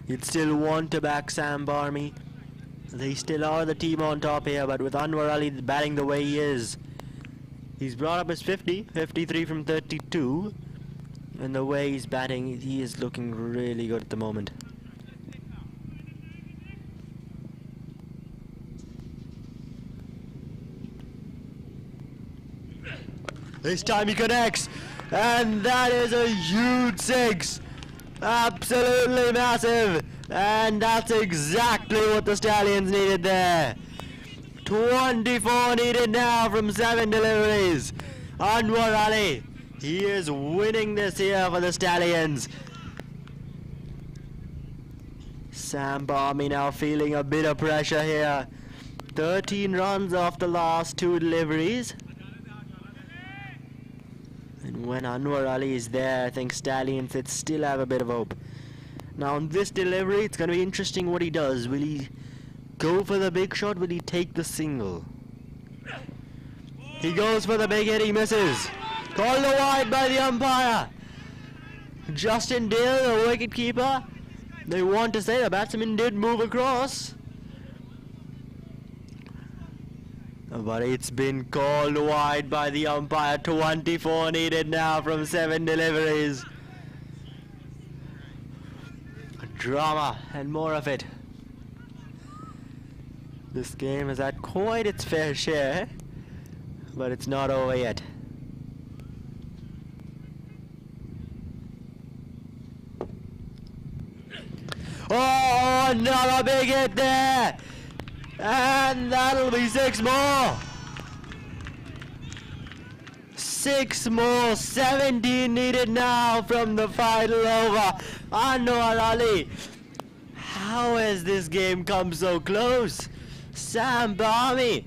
You'd still want to back Samp Army. They still are the team on top here, but with Anwar Ali batting the way he is, he's brought up his 53 from 32, and the way he's batting, he is looking really good at the moment. This time he connects, and that is a huge 6. Absolutely massive, and that's exactly what the Stallions needed there. 24 needed now from 7 deliveries. Anwar Ali, he is winning this here for the Stallions. Samp Army now feeling a bit of pressure here. 13 runs off the last 2 deliveries. And when Anwar Ali is there, I think Stallions still have a bit of hope. Now on this delivery, it's going to be interesting what he does. Will he go for the big shot? Will he take the single? He goes for the big hit, he misses. Called wide by the umpire. Justin Dill, the wicket keeper. They want to say the batsman did move across, but it's been called wide by the umpire. 24 needed now from 7 deliveries. Drama and more of it. This game has had quite its fair share, but it's not over yet. Oh, another big hit there! And that'll be 6 more. 6 more. 17 needed now from the final over. Anwar Ali. How has this game come so close? Samp Army,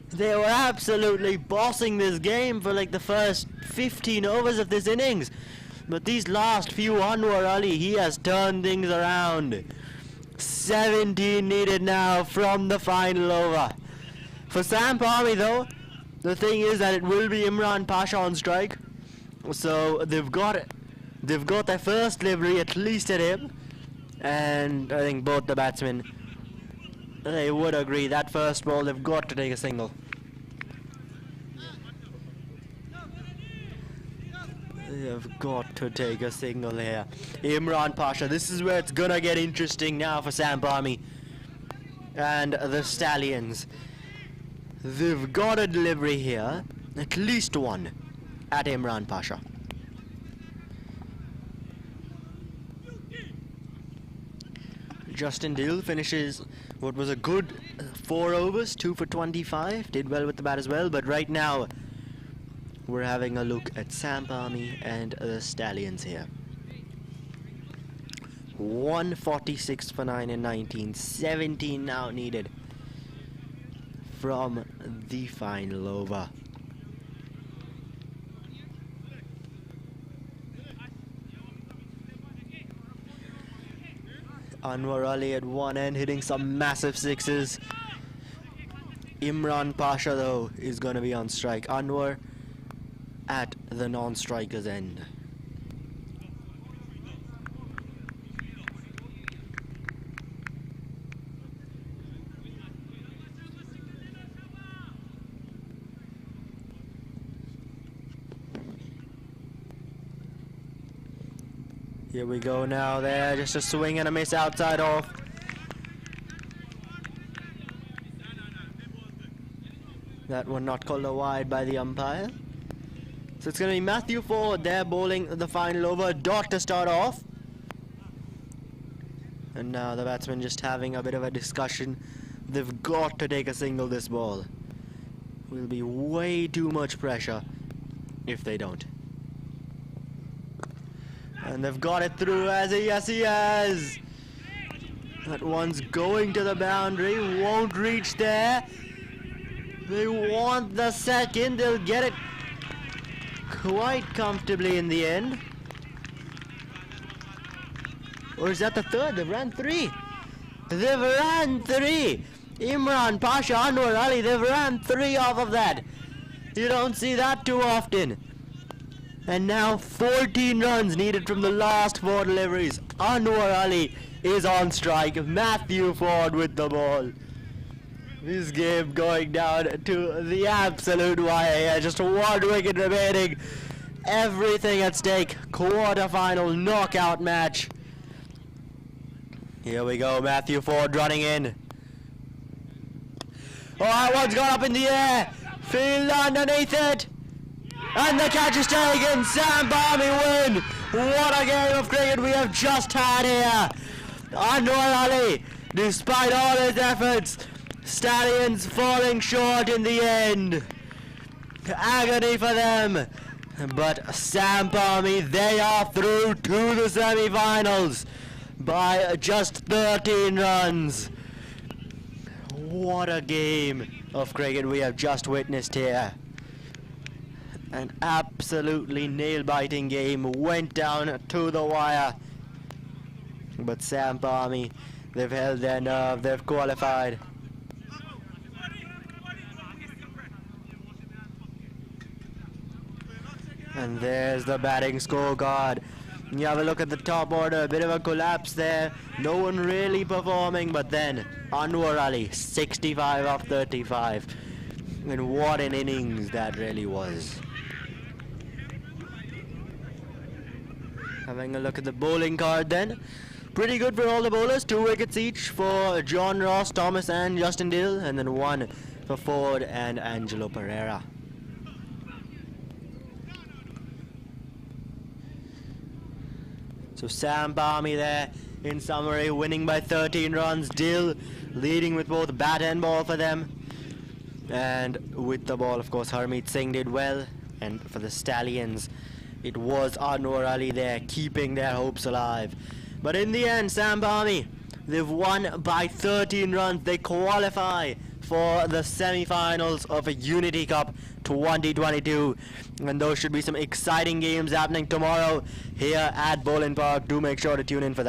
they were absolutely bossing this game for like the first 15 overs of this innings. But these last few, Anwar Ali, he has turned things around. 17 needed now from the final over. For Samp Army though, the thing is that it will be Imran Pasha on strike. So they've got their first delivery at least at him. And I think both the batsmen, they would agree that first ball they've got to take a single. They've got to take a single here. Imran Pasha, this is where it's gonna get interesting now for Samp Army and the Stallions. They've got a delivery here, at least one, at Imran Pasha. Justin Dill finishes what was a good 4 overs, 2 for 25, did well with the bat as well, but right now we're having a look at Samp Army and the Stallions here. 146 for 9 and 19, 17 now needed from the final over. Anwar Ali at one end hitting some massive sixes. Imran Pasha though is going to be on strike. Anwar at the non-striker's end. Here we go now there, just a swing and a miss outside off. That one not called a wide by the umpire. So it's going to be Matthew Ford there bowling the final over, dot to start off. And now the batsmen just having a bit of a discussion. They've got to take a single this ball. Will be way too much pressure if they don't. And they've got it through as a yes he has. That one's going to the boundary, won't reach there. They want the second, they'll get it quite comfortably in the end. Or is that the third? They've ran 3. They've ran 3. Imran Pasha, Anwar Ali, they've ran 3 off of that. You don't see that too often. And now 14 runs needed from the last 4 deliveries. Anwar Ali is on strike. Matthew Ford with the ball. This game going down to the absolute wire. Just 1 wicket remaining. Everything at stake. Quarter-final knockout match. Here we go. Matthew Ford running in. Oh, that one's gone up in the air. Field underneath it. And the catch is taken. Samp Army win. What a game of cricket we have just had here. Anwar Ali, despite all his efforts, Stallions falling short in the end. Agony for them. But Samp Army, they are through to the semi-finals by just 13 runs. What a game of cricket we have just witnessed here. An absolutely nail-biting game, went down to the wire. But Samp Army, they've held their nerve, they've qualified. And there's the batting scorecard. You have a look at the top order, a bit of a collapse there. No one really performing, but then Anwar Ali, 65 off 35. And what an innings that really was. Having a look at the bowling card then. Pretty good for all the bowlers. 2 wickets each for John Ross, Thomas and Justin Dill. And then 1 for Ford and Angelo Pereira. So Samp Army there, in summary, winning by 13 runs. Dill leading with both bat and ball for them. And with the ball, of course, Harmeet Singh did well. And for the Stallions, it was Anwar Ali there, keeping their hopes alive. But in the end, Samp Army, they've won by 13 runs. They qualify for the semi-finals of a Unity Cup 2022. And those should be some exciting games happening tomorrow here at Bowling Park. Do make sure to tune in for that.